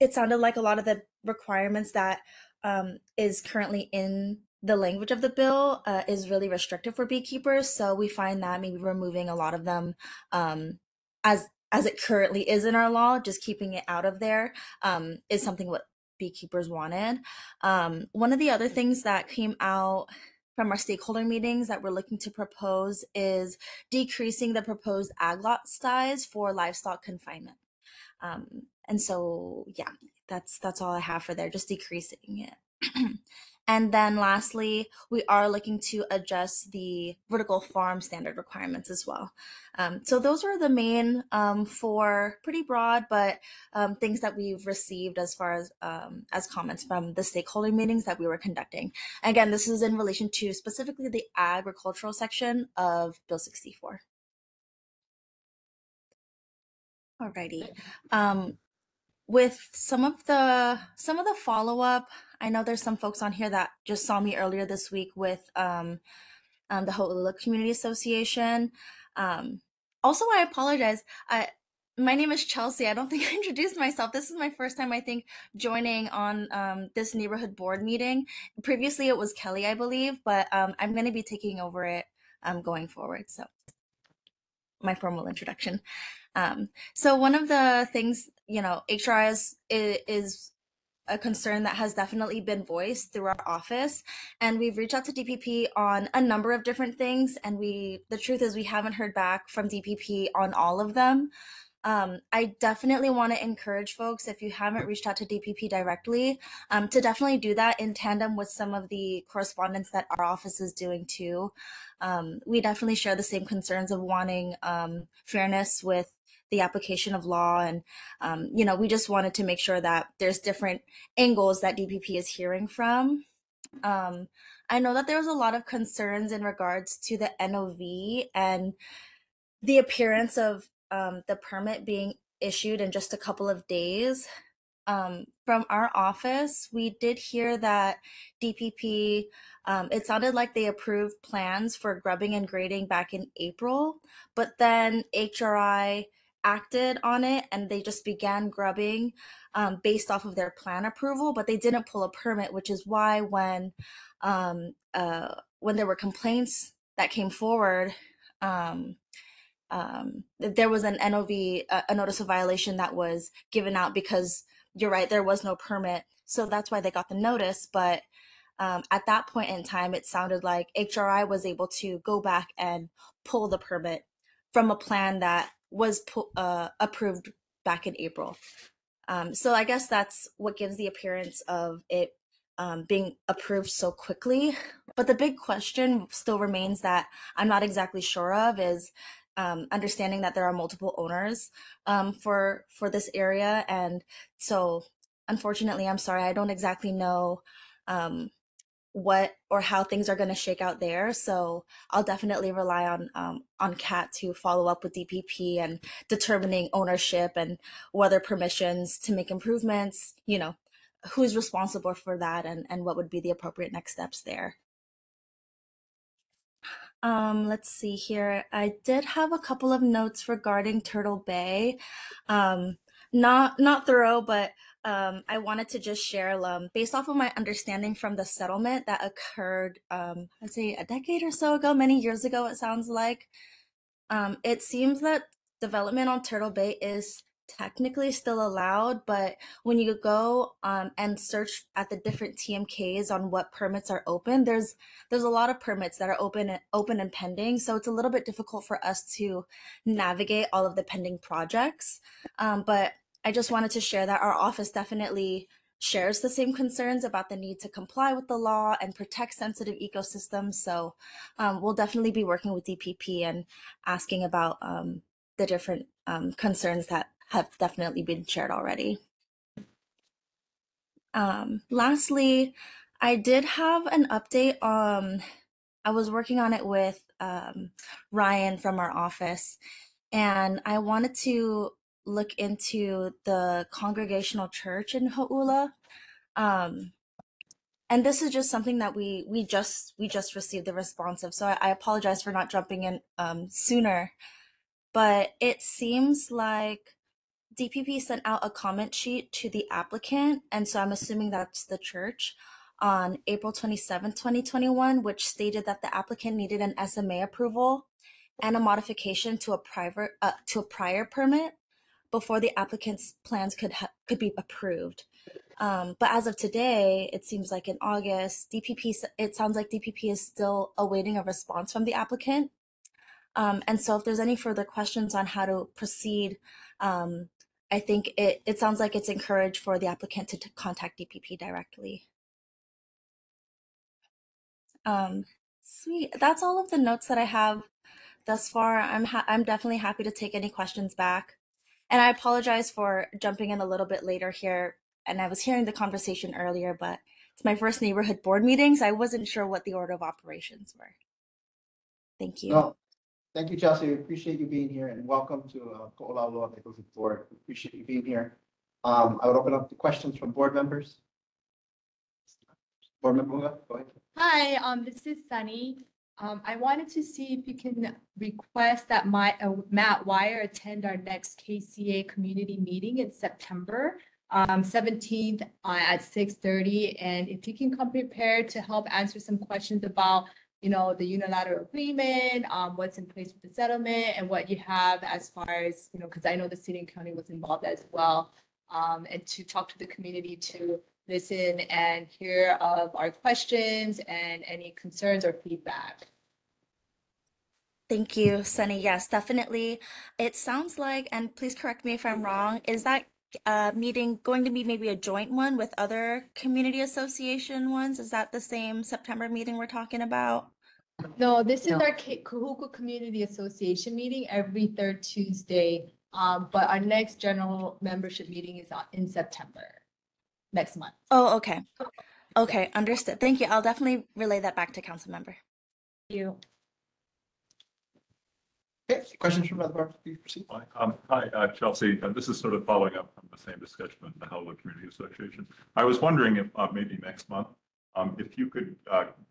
It sounded like a lot of the requirements that is currently in the language of the bill is really restrictive for beekeepers. So we find that maybe removing a lot of them as it currently is in our law, just keeping it out of there is something what beekeepers wanted. One of the other things that came out from our stakeholder meetings that we're looking to propose is decreasing the proposed ag lot size for livestock confinement. And so, yeah, that's all I have for there, just decreasing it. And then lastly, we are looking to adjust the vertical farm standard requirements as well. So those are the main four pretty broad, but things that we've received as far as comments from the stakeholder meetings that we were conducting. Again, this is in relation to specifically the agricultural section of Bill 64. Alrighty. With some of the follow-up, I know there's some folks on here that just saw me earlier this week with the Ho'olauloa Community Association. Also, I apologize. My name is Chelsea. I don't think I introduced myself. This is my first time, I think, joining on this neighborhood board meeting. Previously, it was Kelly, I believe, but I'm going to be taking over it going forward. So my formal introduction. So one of the things, HRI is a concern that has definitely been voiced through our office, and we've reached out to DPP on a number of different things, and the truth is we haven't heard back from DPP on all of them. I definitely want to encourage folks, if you haven't reached out to DPP directly, to definitely do that in tandem with some of the correspondence that our office is doing too. We definitely share the same concerns of wanting fairness with the application of law, and we just wanted to make sure that there's different angles that DPP is hearing from. I know that there was a lot of concerns in regards to the NOV and the appearance of the permit being issued in just a couple of days. From our office, we did hear that DPP, it sounded like they approved plans for grubbing and grading back in April, but then HRI acted on it and they just began grubbing based off of their plan approval, but they didn't pull a permit, which is why when there were complaints that came forward, there was an NOV, a notice of violation that was given out because you're right, there was no permit. So that's why they got the notice. But at that point in time, it sounded like HRI was able to go back and pull the permit from a plan that was approved back in April. So I guess that's what gives the appearance of it being approved so quickly. But the big question still remains that I'm not exactly sure of is understanding that there are multiple owners for this area. And so unfortunately, I'm sorry, I don't exactly know what or how things are going to shake out there. So I'll definitely rely on Kat to follow up with DPP and determining ownership and whether permissions to make improvements, who's responsible for that and what would be the appropriate next steps there. Let's see here. I did have a couple of notes regarding Turtle Bay. Not thorough, but I wanted to just share, based off of my understanding from the settlement that occurred, I'd say a decade or so ago, many years ago, it sounds like. It seems that development on Turtle Bay is technically still allowed, but when you go and search at the different TMKs on what permits are open, there's a lot of permits that are open and pending. So it's a little bit difficult for us to navigate all of the pending projects. But I just wanted to share that our office definitely shares the same concerns about the need to comply with the law and protect sensitive ecosystems. So we'll definitely be working with DPP and asking about the different concerns that have definitely been shared already. Lastly, I did have an update. I was working on it with Ryan from our office, and I wanted to look into the Congregational Church in Hau'ula. And this is just something that we just received the response of. So I apologize for not jumping in sooner, but it seems like DPP sent out a comment sheet to the applicant, and so I'm assuming that's the church, on April 27, 2021, which stated that the applicant needed an SMA approval and a modification to a prior permit before the applicant's plans could be approved. But as of today, it seems like in August, it sounds like DPP is still awaiting a response from the applicant. And so if there's any further questions on how to proceed, I think it sounds like it's encouraged for the applicant to contact DPP directly. Sweet. That's all of the notes that I have thus far. I'm definitely happy to take any questions back. And I apologize for jumping in a little bit later here. And I was hearing the conversation earlier, but it's my first neighborhood board meeting, so I wasn't sure what the order of operations were. Thank you. No, thank you, Chelsea. We appreciate you being here and welcome to olauloa Neighborhood Board. We appreciate you being here. I would open up the questions from board members. Board member Muga, go ahead. Hi, this is Sunny. I wanted to see if you can request that Matt Wire attend our next KCA community meeting in September 17th at 6:30. And if you can come prepared to help answer some questions about, the unilateral agreement, what's in place with the settlement and what you have as far as, because I know the city and county was involved as well. And to talk to the community to listen and hear of our questions and any concerns or feedback. Thank you, Sunny. Yes, definitely. It sounds like, and please correct me if I'm wrong, is that meeting going to be maybe a joint one with other community association ones? Is that the same September meeting we're talking about? No, this is our Kahuku Community Association meeting every third Tuesday. But our next general membership meeting is in September, next month. Oh, okay. Okay, understood. Thank you. I'll definitely relay that back to council member. Thank you. Okay, questions from the board? Please proceed. Hi, Chelsea. This is sort of following up from the same discussion with the Hello Community Association. I was wondering if maybe next month, if you could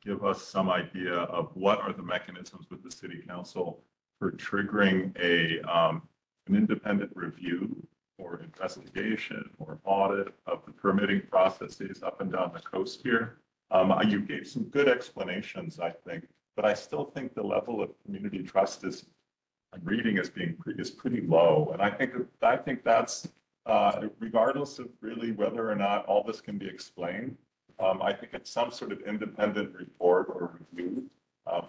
give us some idea of what are the mechanisms with the city council for triggering an independent review or investigation or audit of the permitting processes up and down the coast here. You gave some good explanations, I think, but I still think the level of community trust is reading is pretty low, and I think that's regardless of really whether or not all this can be explained. I think it's some sort of independent report or review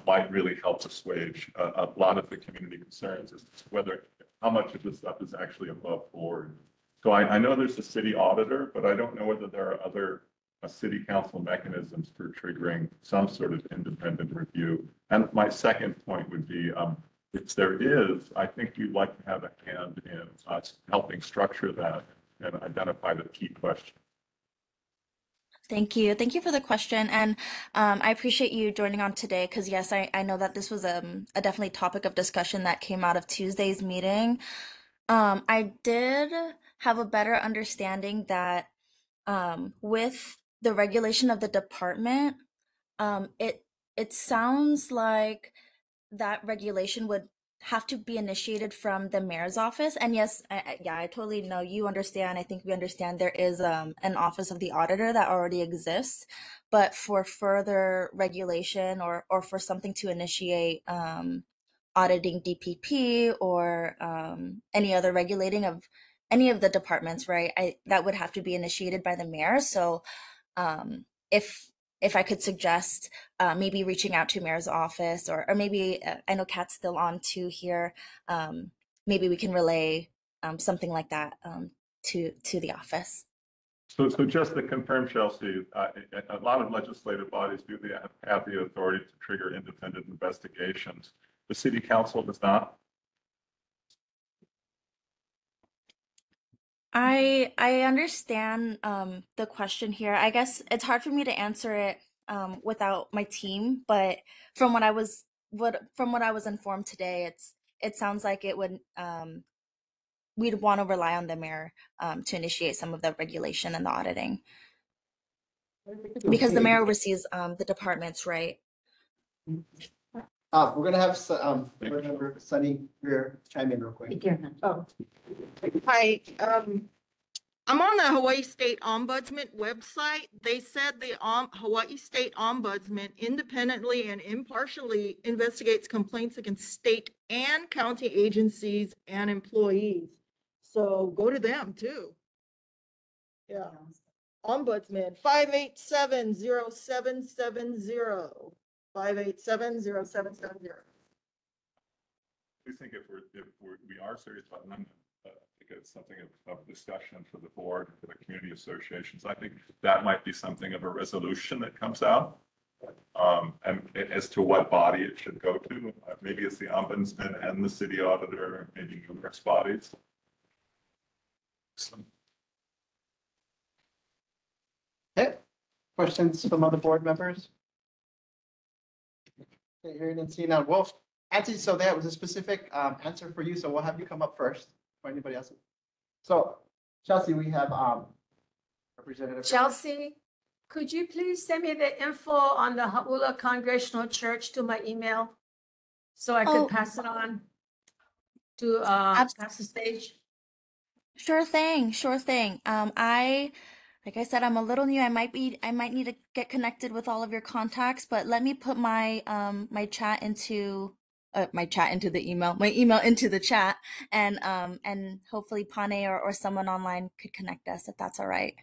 might really help assuage a lot of the community concerns as to whether how much of this stuff is actually above board. So I know there's a city auditor, but I don't know whether there are other city council mechanisms for triggering some sort of independent review. And my second point would be, if there is, I think you'd like to have a hand in helping structure that and identify the key questions. Thank you. Thank you for the question. And I appreciate you joining on today because, yes, I know that this was a definitely topic of discussion that came out of Tuesday's meeting. I did have a better understanding that with the regulation of the department, it sounds like that regulation would have to be initiated from the mayor's office. And yes, I totally know you understand. I think we understand there is an office of the auditor that already exists, but for further regulation or for something to initiate auditing DPP or any other regulating of any of the departments, right? That would have to be initiated by the mayor. So if I could suggest maybe reaching out to mayor's office or maybe I know Kat's still on too here. Maybe we can relay something like that to the office. So just to confirm, Chelsea, a lot of legislative bodies do have the authority to trigger independent investigations. The city council does not. I understand the question here. I guess it's hard for me to answer it without my team, but from what I was informed today, it sounds like it would we'd want to rely on the mayor to initiate some of the regulation and the auditing because the mayor oversees the departments, right? We're gonna have board member Sunny here chime in real quick. Oh. Hi, I'm on the Hawaii State Ombudsman website. They said the Hawaii State Ombudsman independently and impartially investigates complaints against state and county agencies and employees. So go to them too. Yeah. Ombudsman 587-0770. 587-0770. I think if we are serious about amendment, I think it's something of discussion for the board, for the community associations. I think that might be something of a resolution that comes out. And as to what body it should go to, maybe it's the ombudsman and the city auditor, maybe numerous bodies. Okay, questions from other board members? Okay, hearing and seeing none. Well, Nancy, so that was a specific answer for you, so we'll have you come up first for anybody else. So Chelsea, we have Representative. Chelsea, could you please send me the info on the Ha'ula Congregational Church to my email? So I could pass it on to pass the stage? Sure thing, sure thing. Like I said, I'm a little new. I might need to get connected with all of your contacts, but let me put my my chat into the email, my email into the chat, and hopefully Pane or someone online could connect us if that's all right.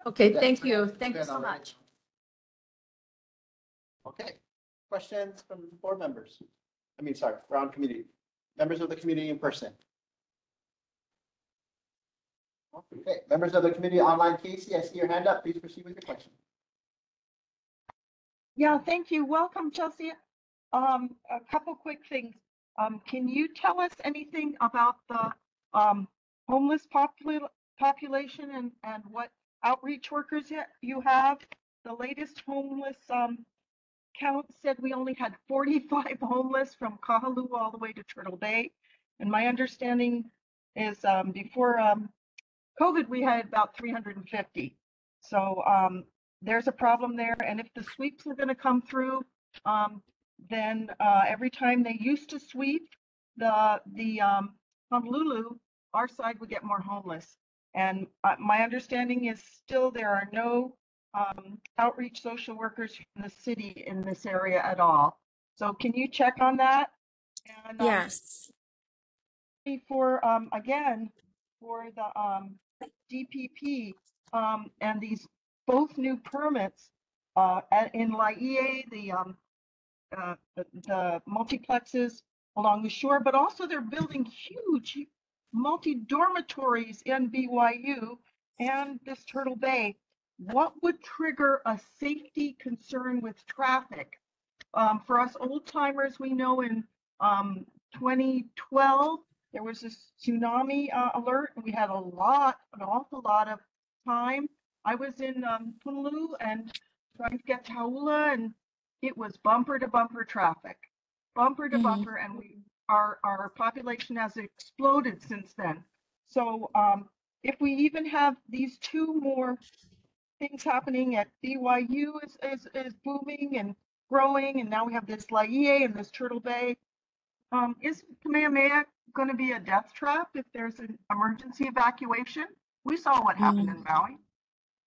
Okay, Yeah. thank you. Thank you Yeah, so no, much. Okay, questions from board members? I mean, sorry, around community, members of the community in person. Okay, members of the community online, Casey, I see your hand up. Please proceed with your question. Yeah, thank you. Welcome, Chelsea. A couple quick things. Can you tell us anything about the homeless population and what outreach workers you have? The latest homeless count said we only had 45 homeless from Kahalua all the way to Turtle Bay. And my understanding is before COVID, we had about 350. So there's a problem there. And if the sweeps are going to come through, then every time they used to sweep the Honolulu, our side would get more homeless. And my understanding is still there are no outreach social workers from the city in this area at all. So can you check on that? And Yes. for again for the DPP and these both new permits in Laie, the multiplexes along the shore, but also they're building huge multi-dormitories in BYU and this Turtle Bay. What would trigger a safety concern with traffic? For us old timers, we know in 2012, there was a tsunami alert, and we had an awful lot of time. I was in Honolulu and trying to get to Haula, and it was bumper to bumper traffic, bumper to bumper, and our population has exploded since then. So if we even have these two more things happening at BYU is booming and growing, and now we have this Laie and this Turtle Bay. Is Kamehameha going to be a death trap if there's an emergency evacuation? We saw what happened in Maui.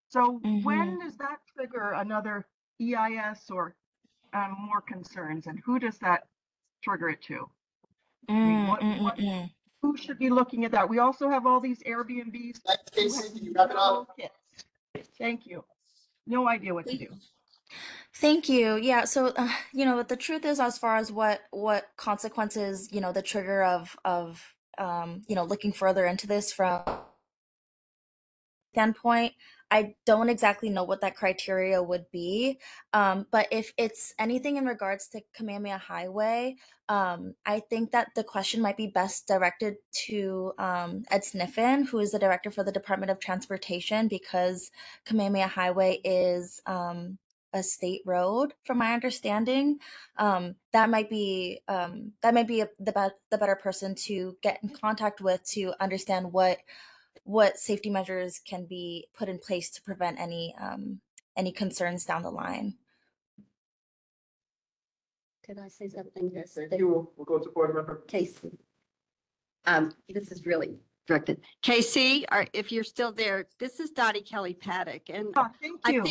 So when does that trigger another EIS or more concerns, and who does that trigger it to? I mean, who should be looking at that? We also have all these Airbnbs. Casey, can you wrap it up? Thank you. No idea what to do. Thank you. Yeah. So, the truth is, as far as what consequences, the trigger of looking further into this from standpoint, I don't exactly know what that criteria would be. But if it's anything in regards to Kamehameha Highway, I think that the question might be best directed to Ed Sniffen, who is the director for the Department of Transportation, because Kamehameha Highway is a state road, from my understanding. That might be the better person to get in contact with to understand what safety measures can be put in place to prevent any concerns down the line. Could I say something? Yes. Thank you. We'll go to board member Casey. This is really directed. Casey, if you're still there, this is Dottie Kelly Paddock. And thank you.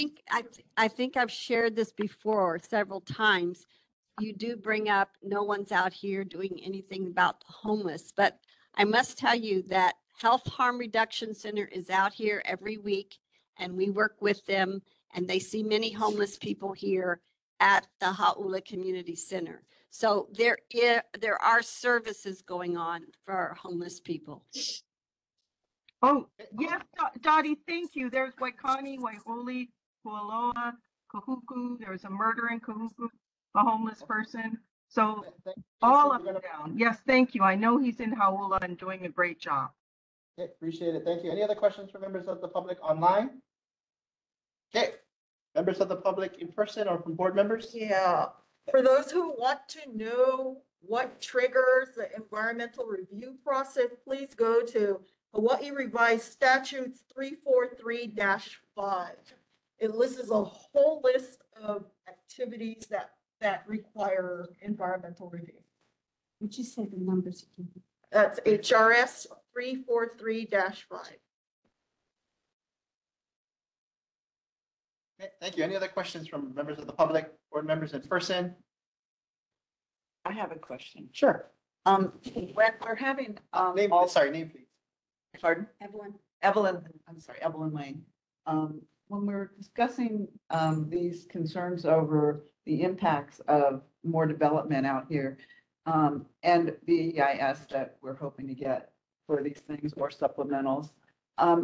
I think I've shared this before several times. You do bring up no one's out here doing anything about the homeless, but I must tell you that Health Harm Reduction Center is out here every week, and we work with them, and they see many homeless people here at the Hau'ula Community Center. So there are services going on for our homeless people. Oh, yes, Dottie, thank you. There's Waikani, Waiholi, Kualoa, Kahuku. There was a murder in Kahuku, a homeless person. So all of them down. Yes, thank you. I know he's in Haula and doing a great job. Okay, appreciate it. Thank you. Any other questions for members of the public online? Okay, members of the public in person or from board members? Yeah, for those who want to know what triggers the environmental review process, please go to Hawaii Revised Statutes 343-5. It lists a whole list of activities that require environmental review. Would you say the numbers again? That's HRS 343-5. Okay, thank you. Any other questions from members of the public, board members in person? I have a question. Sure. When we're having, Name, sorry, name please. pardon? Evelyn. Evelyn, I'm sorry, Evelyn Lane. when we're discussing these concerns over the impacts of more development out here, and the EIS that we're hoping to get for these things or supplementals,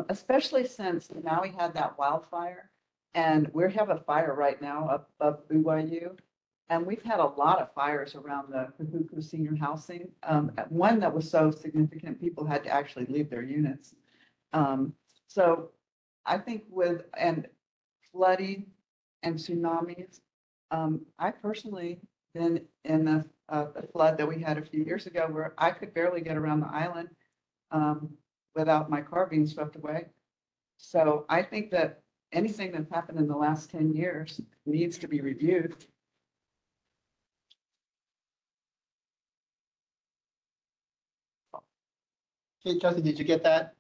especially since now we had that wildfire, and we have a fire right now up BYU. And we've had a lot of fires around the Kahuku senior housing. One that was so significant, people had to actually leave their units. So I think and flooding and tsunamis, I personally been in the flood that we had a few years ago where I could barely get around the island without my car being swept away. So I think that anything that's happened in the last 10 years needs to be reviewed. Okay, Chelsea, did you get that?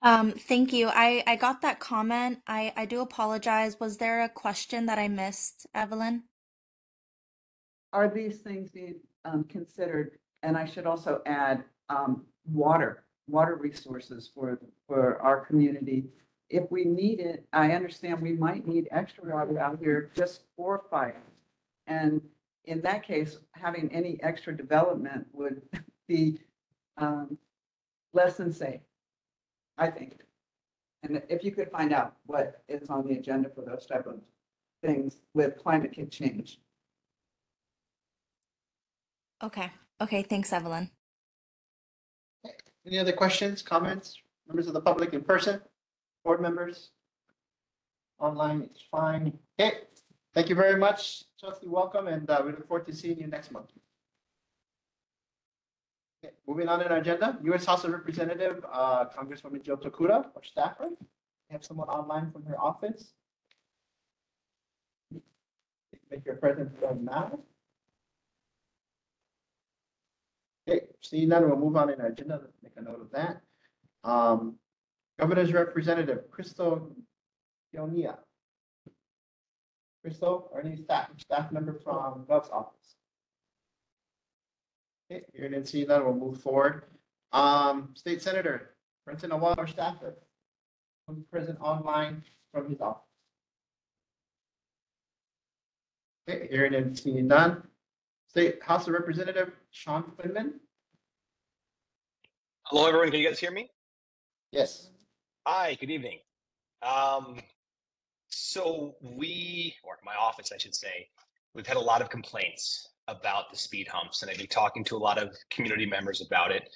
Thank you. I got that comment. I do apologize. Was there a question that I missed, Evelyn? Are these things being considered? And I should also add water resources for our community. If we need it, I understand we might need extra water out here just for fire. And in that case, having any extra development would be less than safe, I think. And if you could find out what is on the agenda for those type of things with climate change. Okay. Okay. Thanks, Evelyn. Any other questions, comments, members of the public in person, board members? Online, it's fine. Okay, thank you very much, Chelsea, welcome, and we look forward to seeing you next month. Okay, moving on in our agenda, U.S. House of Representative, Congresswoman Jill Tokuda, our staffer. We have someone online from her office. Make your presence known now. Okay, seeing none, we'll move on in our agenda. Let's make a note of that. Governor's Representative, Crystal Ionia. Crystal, or any staff member from Gov's office? Okay, here and seeing none, we'll move forward. State Senator, Brenton Awad, our staffer, present online from his office. Okay, hearing and seeing none. State House of Representative Sean Quinlan. Hello, everyone. Can you guys hear me? Yes. Hi, good evening. So or my office, I should say, we've had a lot of complaints about the speed humps, and I've been talking to a lot of community members about it.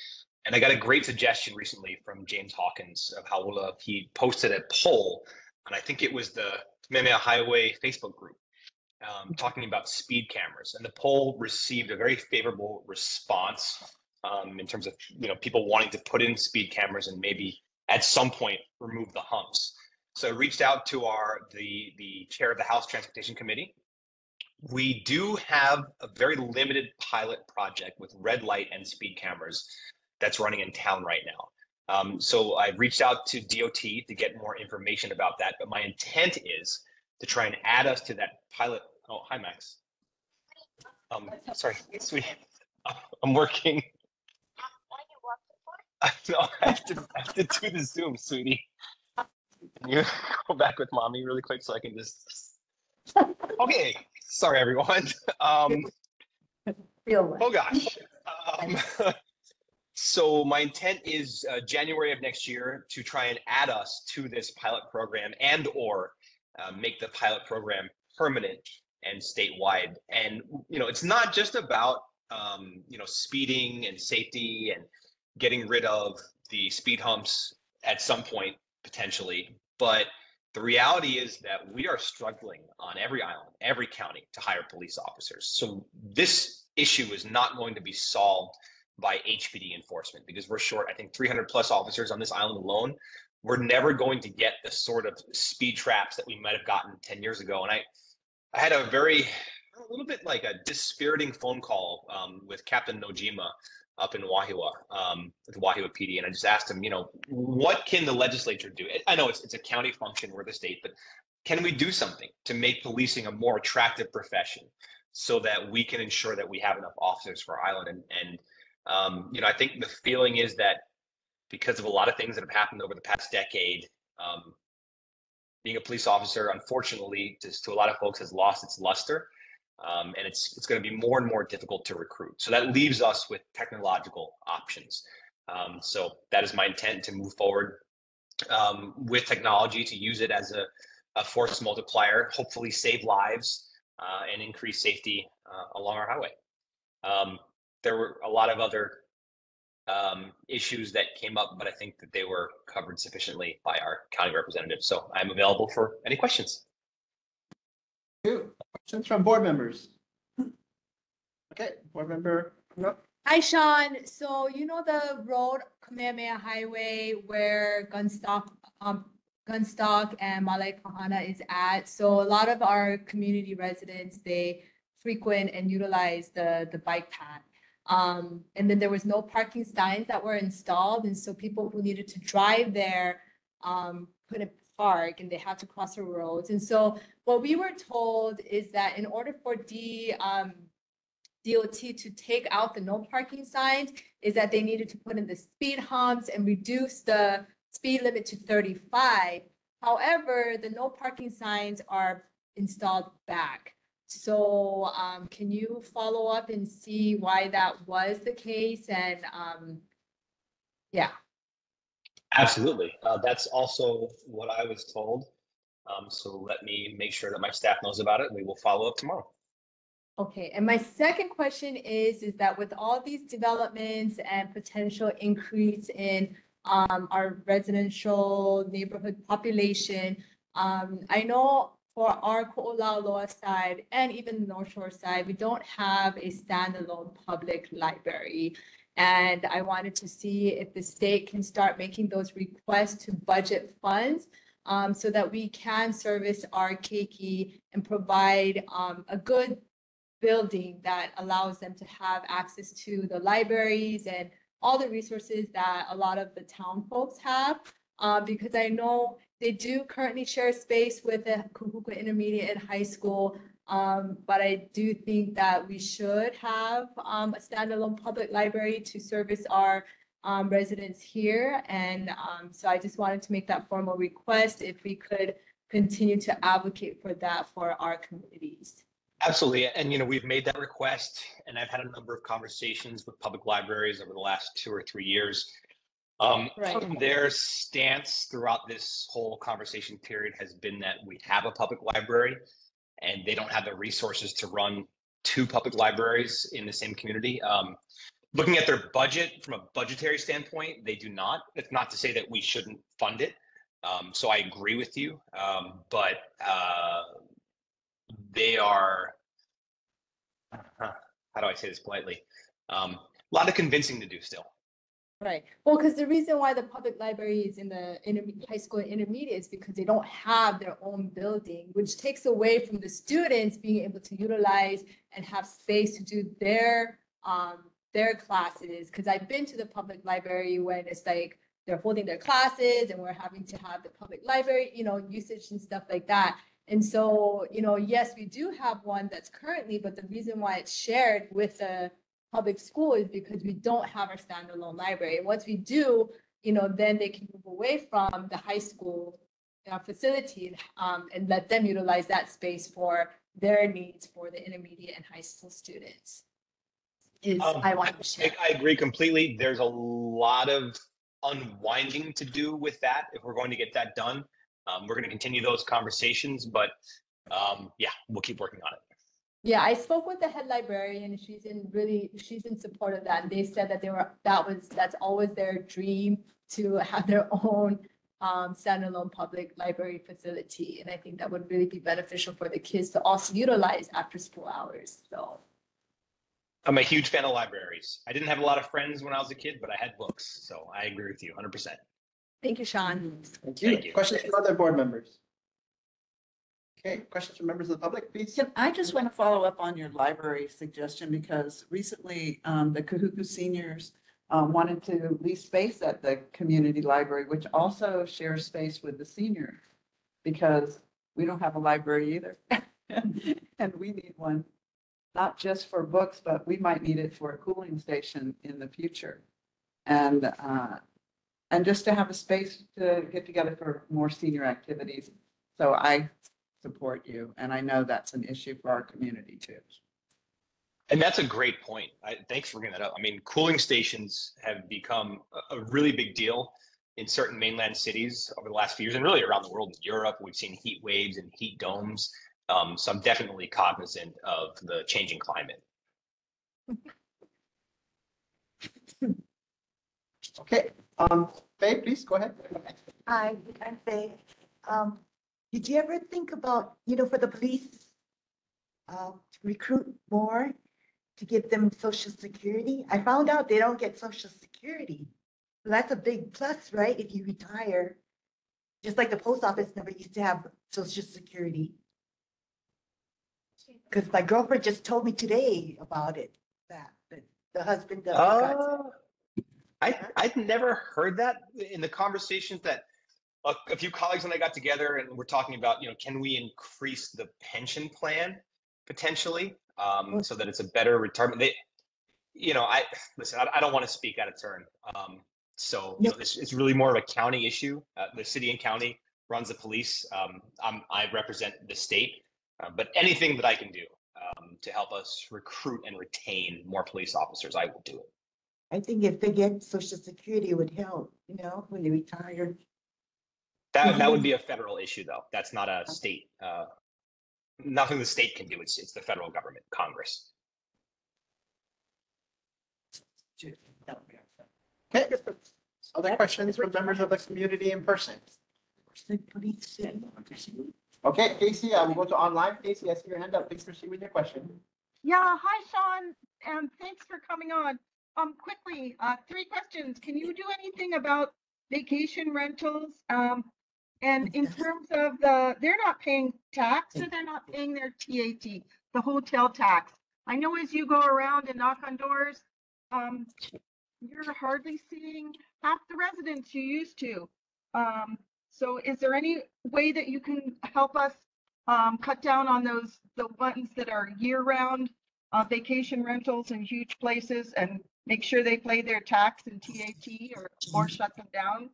And I got a great suggestion recently from James Hawkins of Haula. He posted a poll, and I think it was the Kamehameha Highway Facebook group, talking about speed cameras. And the poll received a very favorable response in terms of people wanting to put in speed cameras and maybe at some point remove the humps. So I reached out to the chair of the House Transportation Committee. We do have a very limited pilot project with red light and speed cameras that's running in town right now. So I reached out to DOT to get more information about that. But my intent is to try and add us to that pilot. Oh, hi, Max. Sorry, sweetie. I'm working. No, I have to do the Zoom, sweetie. Can you go back with mommy really quick so I can just. Okay, sorry everyone. Oh gosh. So my intent is January of next year to try and add us to this pilot program and/or make the pilot program permanent and statewide. And it's not just about speeding and safety and getting rid of the speed humps at some point potentially, but the reality is that we are struggling on every island, every county to hire police officers. So this issue is not going to be solved by HPD enforcement because we're short, I think, 300 plus officers on this island alone. We're never going to get the sort of speed traps that we might have gotten 10 years ago. And I had a little bit like a dispiriting phone call with Captain Nojima up in Wahiawa, with Wahiawa PD. And I just asked him, what can the legislature do? I know it's a county function, we're the state, but can we do something to make policing a more attractive profession so that we can ensure that we have enough officers for our island? And I think the feeling is that because of a lot of things that have happened over the past decade, being a police officer, unfortunately, just to a lot of folks, has lost its luster. And it's going to be more and more difficult to recruit. So that leaves us with technological options. So that is my intent to move forward with technology, to use it as a force multiplier, hopefully save lives and increase safety along our highway. There were a lot of other issues that came up, but I think that they were covered sufficiently by our county representative. So I'm available for any questions. Questions from board members? Okay, board member. No. Hi, Sean. So you know the road, Kamehameha Highway, where Gunstock and Malay Kahana is at. So a lot of our community residents, they frequent and utilize the bike path. And then there was no parking signs that were installed. And so people who needed to drive there couldn't park and they had to cross the roads. And so what we were told is that in order for DOT to take out the no parking signs, is that they needed to put in the speed humps and reduce the speed limit to 35. However, the no parking signs are installed back. So can you follow up and see why that was the case? And yeah. Absolutely. That's also what I was told. So let me make sure that my staff knows about it. We will follow up tomorrow. Okay, and my second question is that with all these developments and potential increase in our residential neighborhood population, I know for our olauloa side and even the North Shore side, we don't have a standalone public library. And I wanted to see if the state can start making those requests to budget funds so that we can service our keiki and provide a good building that allows them to have access to the libraries and all the resources that a lot of the town folks have. Because I know they do currently share space with the Kahuku Intermediate and High School. But I do think that we should have a standalone public library to service our residents here. And so I just wanted to make that formal request if we could continue to advocate for that for our communities. Absolutely. And, we've made that request, and I've had a number of conversations with public libraries over the last 2 or 3 years. Right. Their stance throughout this whole conversation period has been that we have a public library and they don't have the resources to run 2 public libraries in the same community. Looking at their budget from a budgetary standpoint, they do not. It's not to say that we shouldn't fund it. So I agree with you. But they are, how do I say this politely? A lot of convincing to do still. Right. Well, because the reason why the public library is in the high school and intermediate is because they don't have their own building, which takes away from the students being able to utilize and have space to do their classes. Because I've been to the public library when it's like they're holding their classes and we're having to have the public library, usage and stuff like that. And so, yes, we do have one that's currently, but the reason why it's shared with the public school is because we don't have our standalone library. And once we do, then they can move away from the high school facility and let them utilize that space for their needs for the intermediate and high school students. I want to share. I agree completely. There's a lot of unwinding to do with that if we're going to get that done. We're going to continue those conversations, but yeah, we'll keep working on it. Yeah, I spoke with the head librarian and she's in support of that. And they said that that's always their dream to have their own standalone public library facility. And I think that would really be beneficial for the kids to also utilize after school hours. So I'm a huge fan of libraries. I didn't have a lot of friends when I was a kid, but I had books. So I agree with you 100%. Thank you, Sean. Thank you. Thank you. Questions from other board members? Okay, questions from members of the public, please? I just want to follow up on your library suggestion because recently the Kahuku seniors wanted to lease space at the community library, which also shares space with the senior because we don't have a library either. And we need one, not just for books, but we might need it for a cooling station in the future. And just to have a space to get together for more senior activities. So I support you, and I know that's an issue for our community too. And that's a great point. Thanks for bringing that up. I mean, cooling stations have become a really big deal in certain mainland cities over the last few years, and really around the world. In Europe, we've seen heat waves and heat domes. So I'm definitely cognizant of the changing climate. Okay, Faye, please go ahead. Hi, I'm Faye. Did you ever think about, for the police, to recruit more, to give them social security? I found out they don't get social security. So that's a big plus, right? If you retire, just like the post office never used to have social security. Because my girlfriend just told me today about it, that the husband got. I'd never heard that in the conversations that a few colleagues and I got together, and we're talking about, can we increase the pension plan potentially, so that it's a better retirement? I don't want to speak out of turn. It's really more of a county issue. The city and county runs the police. I represent the state, but anything that I can do to help us recruit and retain more police officers, I will do it. I think if they get social security, it would help, when they retire. That would be a federal issue, though. That's not a state. Nothing the state can do. It's the federal government, Congress. Okay, other questions from members of the community in person? Okay, Casey, I will go to online. Casey, I see your hand up. Please proceed with your question. Yeah, hi, Sean, and thanks for coming on. Quickly, 3 questions. Can you do anything about vacation rentals? And in terms of they're not paying tax, or they're not paying their TAT, the hotel tax. I know as you go around and knock on doors, you're hardly seeing half the residents you used to. So is there any way that you can help us cut down on the ones that are year-round vacation rentals in huge places, and make sure they pay their tax and TAT, or shut them down?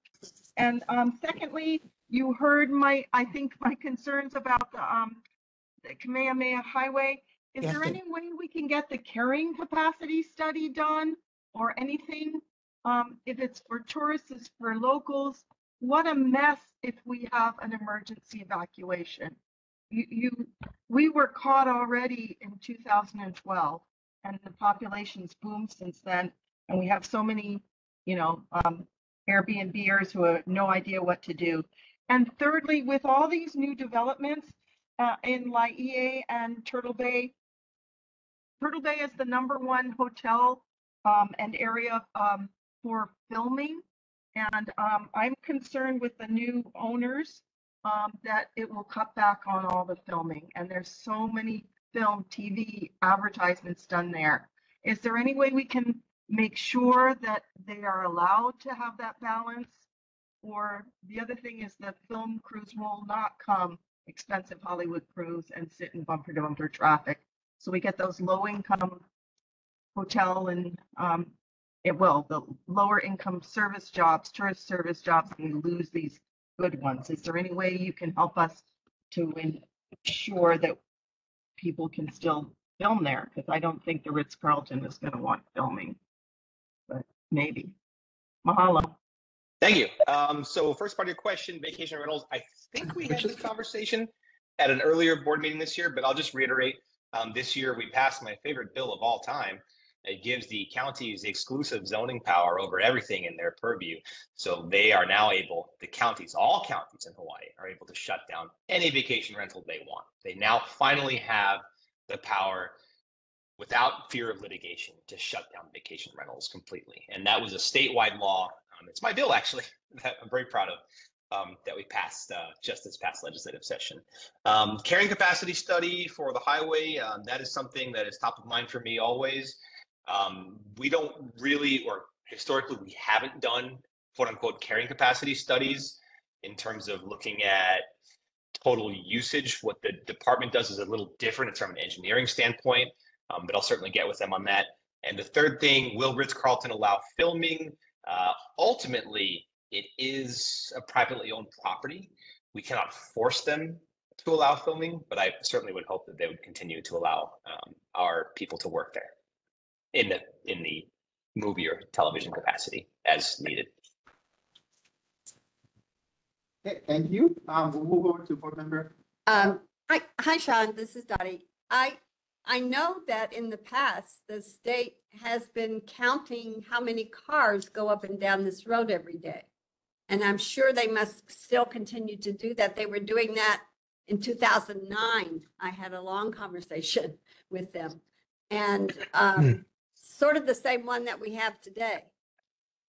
And secondly, you heard my concerns about the Kamehameha Highway. Is there any way we can get the carrying capacity study done, or anything? If it's for tourists, it's for locals. What a mess if we have an emergency evacuation. We were caught already in 2012, and the population's boomed since then. And we have so many, Airbnbers who have no idea what to do. And thirdly, with all these new developments in Laie and Turtle Bay is the #1 hotel and area for filming. And I'm concerned with the new owners that it will cut back on all the filming. And there's so many film, TV advertisements done there. Is there any way we can make sure that they are allowed to have that balance? Or the other thing is that film crews will not come, expensive Hollywood crews, and sit in bumper to bumper traffic. So we get those low income hotel and the lower income service jobs, tourist service jobs, and we lose these good ones. Is there any way you can help us to ensure that people can still film there? Because I don't think the Ritz-Carlton is going to want filming, but maybe. Mahalo. Thank you. So first part of your question, vacation rentals. I think we had this conversation at an earlier board meeting this year, but I'll just reiterate. This year we passed my favorite bill of all time. It gives the counties exclusive zoning power over everything in their purview. So they are now able, all counties in Hawaii are able to shut down any vacation rental they want. They now finally have the power, without fear of litigation, to shut down vacation rentals completely. And that was a statewide law. It's my bill, actually, that I'm very proud of, that we passed just this past legislative session. Carrying capacity study for the highway, that is something that is top of mind for me always. We don't really, or historically, we haven't done quote unquote carrying capacity studies in terms of looking at total usage. What the department does is a little different from an engineering standpoint, but I'll certainly get with them on that. And the third thing, will Ritz-Carlton allow filming? Ultimately, it is a privately owned property. We cannot force them to allow filming, but I certainly would hope that they would continue to allow our people to work there in the movie or television capacity as needed. Okay, thank you. We'll move over to board member. Hi, Sean, this is Dottie. I know that in the past, the state has been counting how many cars go up and down this road every day. And I'm sure they must still continue to do that. They were doing that in 2009. I had a long conversation with them. And sort of the same one that we have today.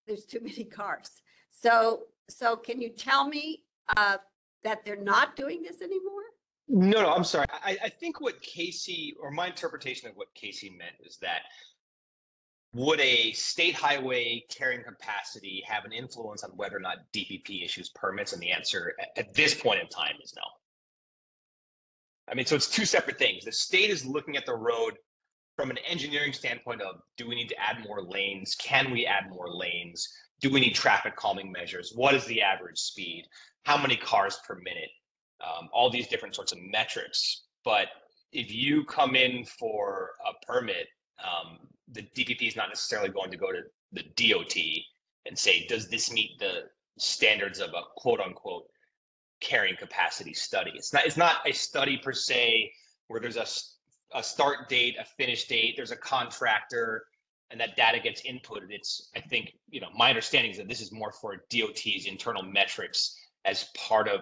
There's too many cars. So can you tell me that they're not doing this anymore? No, I'm sorry. I think what Casey, or my interpretation of what Casey meant is that would a state highway carrying capacity have an influence on whether or not DPP issues permits? And the answer at this point in time is no. I mean, so it's two separate things. The state is looking at the road from an engineering standpoint of, do we need to add more lanes? Can we add more lanes? Do we need traffic calming measures? What is the average speed? How many cars per minute? All these different sorts of metrics. But if you come in for a permit, the DPP is not necessarily going to go to the DOT and say, does this meet the standards of a quote unquote carrying capacity study? It's not a study per se where there's a start date, a finish date, there's a contractor, and that data gets inputted. It's, I think, my understanding is that this is more for DOT's internal metrics as part of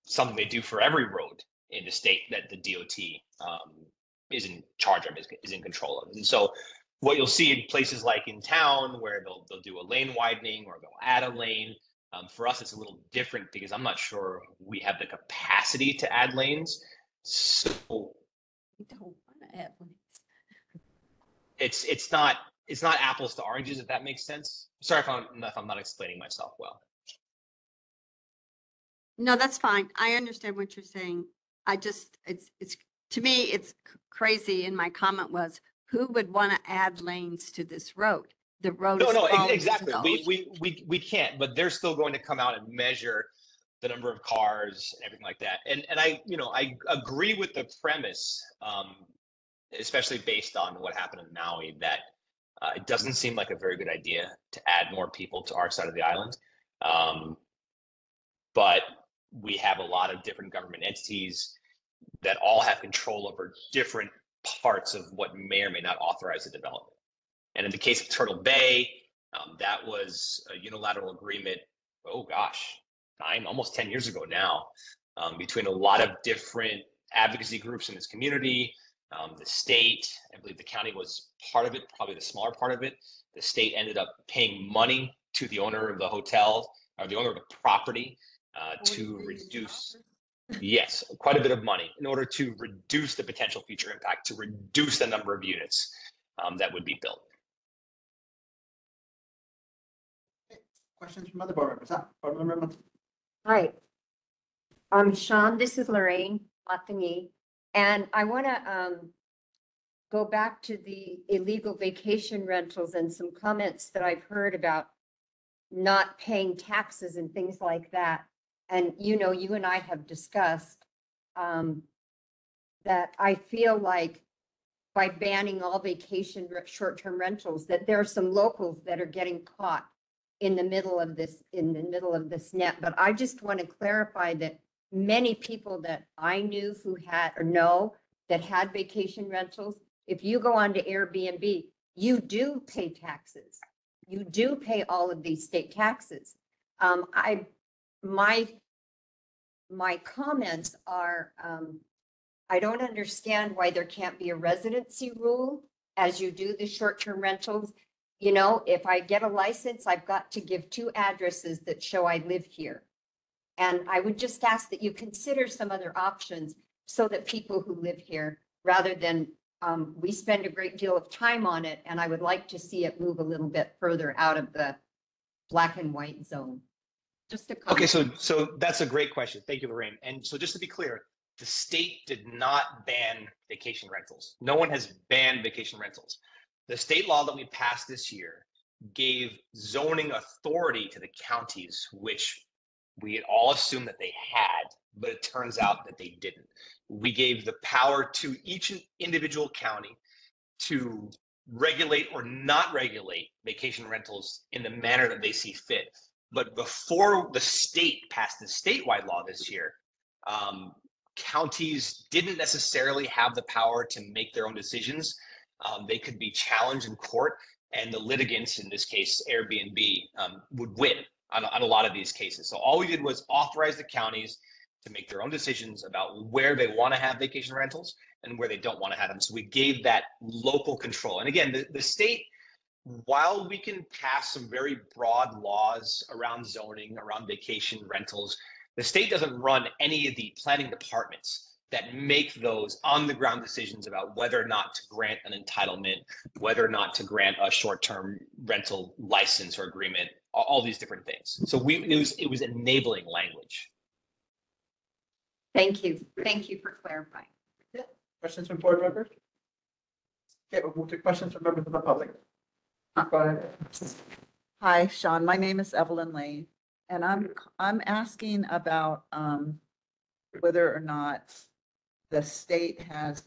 something they do for every road in the state that the DOT is in charge of, is in control of. And so what you'll see in places like in town where they'll do a lane widening or they'll add a lane. For us, it's a little different because I'm not sure we have the capacity to add lanes. So We don't want to add lanes. it's not apples to oranges, if that makes sense. Sorry if I'm not explaining myself well. No, that's fine. I understand what you're saying. it's to me, it's crazy. And my comment was, who would want to add lanes to this road? The road is falling Exactly. into the ocean. We can't, but they're still going to come out and measure the number of cars and everything like that. And I agree with the premise, especially based on what happened in Maui, that it doesn't seem like a very good idea to add more people to our side of the island. But we have a lot of different government entities that all have control over different parts of what may or may not authorize the development. And in the case of Turtle Bay, that was a unilateral agreement, almost 10 years ago now, between a lot of different advocacy groups in this community, the state. I believe the county was part of it, probably the smaller part of it. The state ended up paying money to the owner of the hotel, or the owner of the property, to reduce, yes, quite a bit of money in order to reduce the potential future impact, to reduce the number of units that would be built. Questions from other board members? Board member. Hi. Sean, this is Lorraine Montagny, and I want to go back to the illegal vacation rentals and some comments that I've heard about not paying taxes and things like that. And, you and I have discussed that I feel like by banning all vacation short-term rentals, that there are some locals that are getting caught in the middle of this net. But I just want to clarify that many people that I knew who had or know that had vacation rentals, if you go on to Airbnb, you do pay taxes. You do pay all of these state taxes. My comments are, I don't understand why there can't be a residency rule as you do the short-term rentals. If I get a license, I've got to give 2 addresses that show I live here. And I would just ask that you consider some other options so that people who live here, rather than we spend a great deal of time on it, and I would like to see it move a little bit further out of the black and white zone. Just a comment. Okay, so that's a great question. Thank you, Lorraine. And so just to be clear, the state did not ban vacation rentals. No one has banned vacation rentals. The state law that we passed this year gave zoning authority to the counties, which We had all assumed that they had, but it turns out that they didn't. We gave the power to each individual county to regulate or not regulate vacation rentals in the manner that they see fit. But before the state passed the statewide law this year, counties didn't necessarily have the power to make their own decisions. They could be challenged in court, and the litigants, in this case Airbnb, would win on a lot of these cases. So all we did was authorize the counties to make their own decisions about where they want to have vacation rentals and where they don't want to have them. So we gave that local control. And again, the state, while we can pass some very broad laws around zoning, around vacation rentals, the state doesn't run any of the planning departments that make those on the ground decisions about whether or not to grant an entitlement, whether or not to grant a short-term rental license or agreement, all these different things. So it was enabling language. Thank you. Thank you for clarifying. Questions from board members? Okay, we'll move to questions from members of the public. Go ahead. Hi, Sean. My name is Evelyn Lane, and I'm asking about whether or not the state has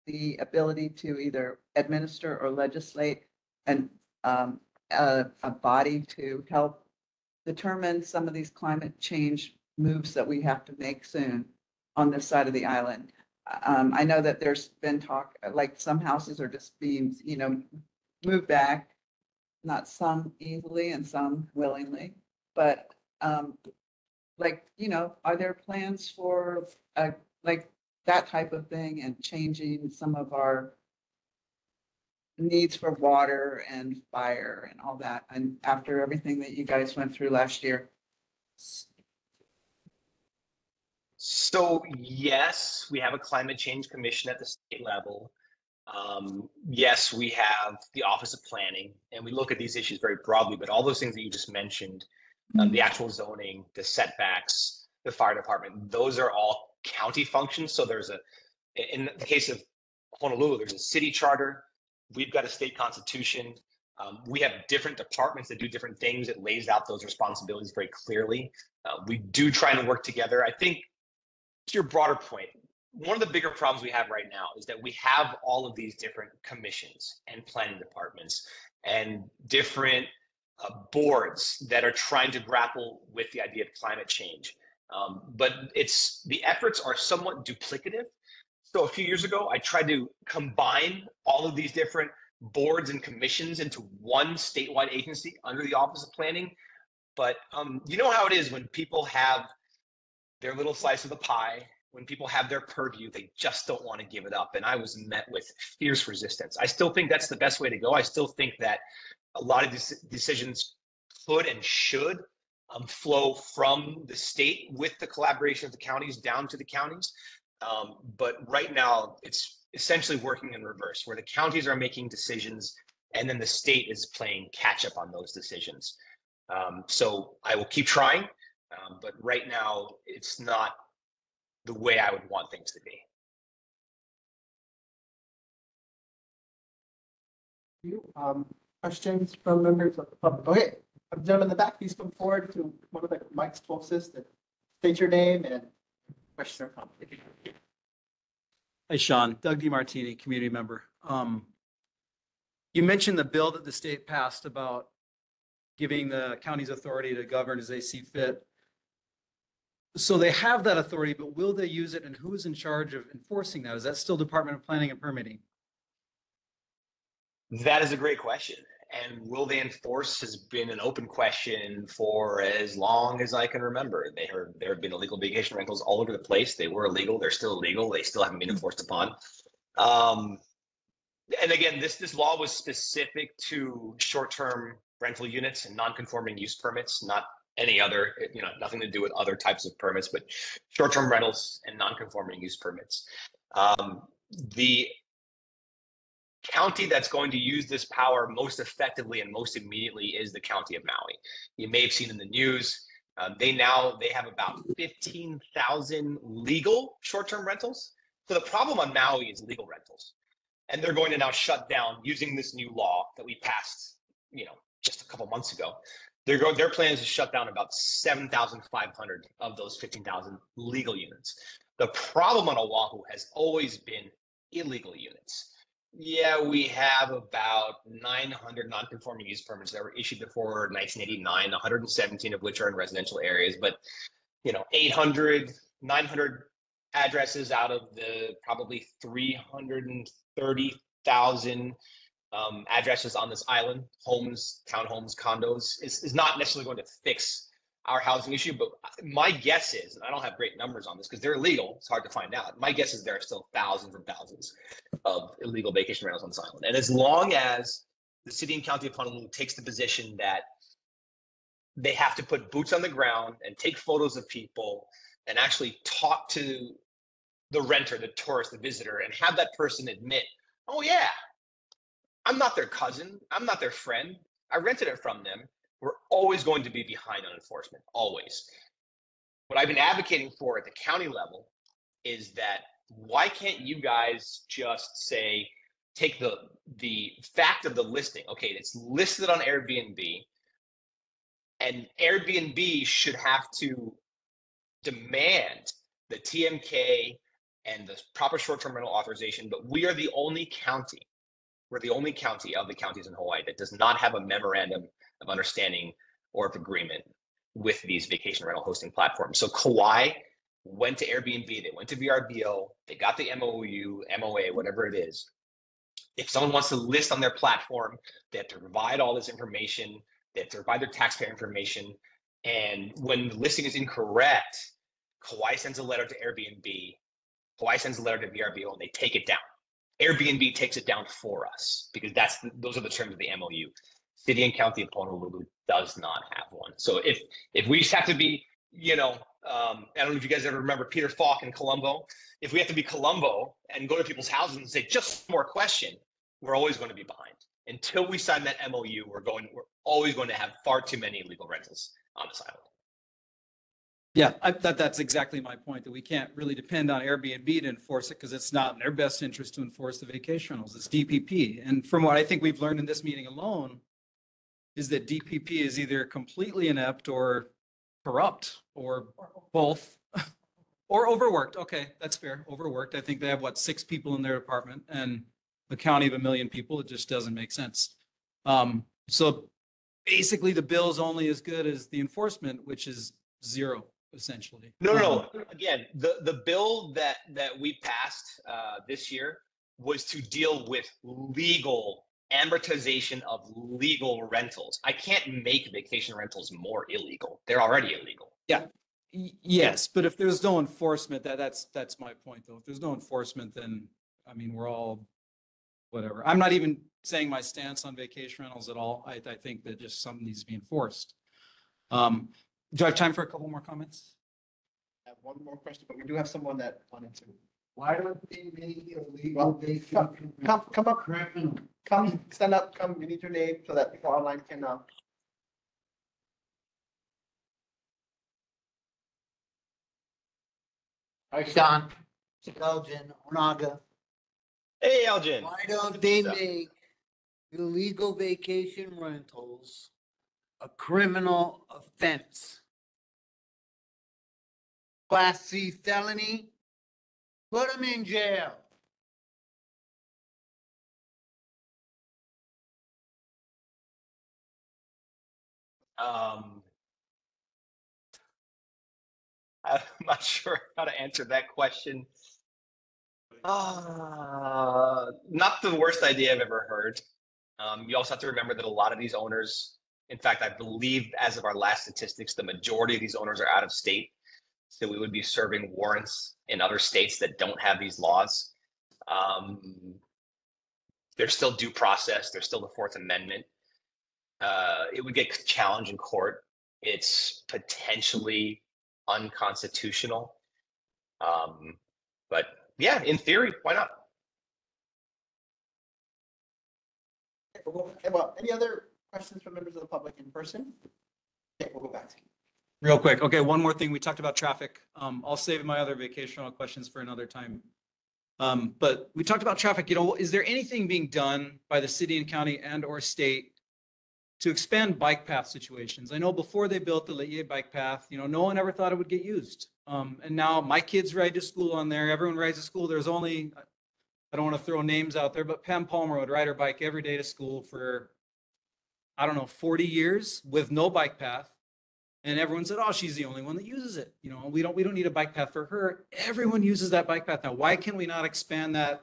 the ability to either administer or legislate and a body to help determine some of these climate change moves that we have to make soon on this side of the island. I know that there's been talk, like some houses are just being, moved back, not some easily and some willingly, but are there plans for like that type of thing and changing some of our needs for water and fire and all that, and after everything that you guys went through last year? So yes, we have a climate change commission at the state level. Yes, we have the Office of Planning, and we look at these issues very broadly, but all those things that you just mentioned, the actual zoning, the setbacks, the fire department, those are all county functions. So in the case of Honolulu, there's a city charter. We've got a state constitution. We have different departments that do different things. It lays out those responsibilities very clearly. We do try and work together. I think, to your broader point, one of the bigger problems we have right now is that we have all of these different commissions and planning departments and different boards that are trying to grapple with the idea of climate change. But the efforts are somewhat duplicative. So a few years ago, I tried to combine all of these different boards and commissions into one statewide agency under the Office of Planning. But you know how it is when people have their little slice of the pie, when people have their purview, they just don't want to give it up. And I was met with fierce resistance. I still think that's the best way to go. I still think that a lot of these decisions could and should flow from the state with the collaboration of the counties down to the counties. But right now, it's essentially working in reverse, where the counties are making decisions and then the state is playing catch up on those decisions. So I will keep trying, but right now it's not the way I would want things to be. Questions from members of the public? Okay, gentleman in the back, please come forward to one of the mics closest and state your name and question or comment. Hi, Sean. Doug DiMartini, community member. You mentioned the bill that the state passed about giving the counties authority to govern as they see fit. So they have that authority, but will they use it, and who is in charge of enforcing that? Is that still Department of Planning and Permitting? That is a great question. And will they enforce has been an open question for as long as I can remember. There have been illegal vacation rentals all over the place. They were illegal. They're still illegal. They still haven't been enforced upon. And again, this law was specific to short-term rental units and non-conforming use permits, not any other, nothing to do with other types of permits, but short-term rentals and non-conforming use permits. The county that's going to use this power most effectively and most immediately is the county of Maui. You may have seen in the news, they have about 15,000 legal short-term rentals. So the problem on Maui is legal rentals. And they're going to now shut down using this new law that we passed, just a couple months ago. Their plan is to shut down about 7,500 of those 15,000 legal units. The problem on Oahu has always been illegal units. Yeah, we have about 900 non-conforming use permits that were issued before 1989, 117 of which are in residential areas, but 800, 900 addresses out of the probably 330,000 addresses on this island, homes, townhomes, condos, is not necessarily going to fix our housing issue. But my guess is, and I don't have great numbers on this because they're illegal, it's hard to find out. My guess is there are still thousands and thousands of illegal vacation rentals on this island. And as long as the city and county of Honolulu takes the position that they have to put boots on the ground and take photos of people and actually talk to the renter, the tourist, the visitor, and have that person admit, oh yeah, I'm not their cousin, I'm not their friend, I rented it from them, we're always going to be behind on enforcement, always. What I've been advocating for at the county level is that why can't you guys just say, take the fact of the listing, okay, it's listed on Airbnb, and Airbnb should have to demand the TMK and the proper short-term rental authorization, but we are the only county. We're the only county of the counties in Hawaii that does not have a memorandum of understanding or of agreement with these vacation rental hosting platforms. So Kauai went to Airbnb, they went to VRBO, they got the MOU, MOA, whatever it is. If someone wants to list on their platform, they have to provide all this information, they have to provide their taxpayer information. And when the listing is incorrect, Kauai sends a letter to Airbnb, Kauai sends a letter to VRBO, and they take it down. Airbnb takes it down for us because those are the terms of the MOU. City and County of Honolulu does not have one. So if we just have to be, I don't know if you guys ever remember Peter Falk in Colombo. If we have to be Colombo and go to people's houses and say just more question, we're always going to be behind. Until we sign that MOU, we're always going to have far too many illegal rentals on this island. Yeah, that's exactly my point, that we can't really depend on Airbnb to enforce it because it's not in their best interest to enforce the vacation rentals. It's DPP. And from what I think we've learned in this meeting alone is that DPP is either completely inept or corrupt or both or overworked. Okay, that's fair. Overworked. I think they have, 6 people in their department and a county of 1 million people. It just doesn't make sense. So basically the bill is only as good as the enforcement, which is zero. Essentially. No. Again, the bill that we passed this year was to deal with legal amortization of legal rentals. I can't make vacation rentals more illegal. They're already illegal. Yeah. Yes, but if there's no enforcement, that's my point though. If there's no enforcement, then I mean we're all whatever. I'm not even saying my stance on vacation rentals at all. I think that just something needs to be enforced. Do I have time for a couple more comments? I have one more question, but we do have someone that wanted to. Why don't they make illegal vacation? Come up, stand up, come, we need your name so that people online can, Hi, Sean. Elgin, Onaga. Hey, Elgin. Why don't they make illegal vacation rentals a criminal offense? Class C felony, put them in jail. I'm not sure how to answer that question. Not the worst idea I've ever heard. You also have to remember that a lot of these owners, in fact, I believe as of our last statistics, the majority of these owners are out of state. So we would be serving warrants in other states that don't have these laws. There's still due process. There's still the Fourth Amendment. It would get challenged in court. It's potentially unconstitutional. But yeah, in theory, why not? Well, any other questions from members of the public in person? Okay, we'll go back to you. Real quick. Okay, one more thing. We talked about traffic. I'll save my other vacation rental questions for another time. But we talked about traffic. Is there anything being done by the city and county and or state to expand bike path situations. I know before they built the Le'ie bike path, no one ever thought it would get used. And now my kids ride to school on there. Everyone rides to school. There's only, I don't want to throw names out there, but Pam Palmer would ride her bike every day to school for, I don't know, 40 years with no bike path. And everyone said, oh, she's the only one that uses it. We don't need a bike path for her. Everyone uses that bike path now. Why can we not expand that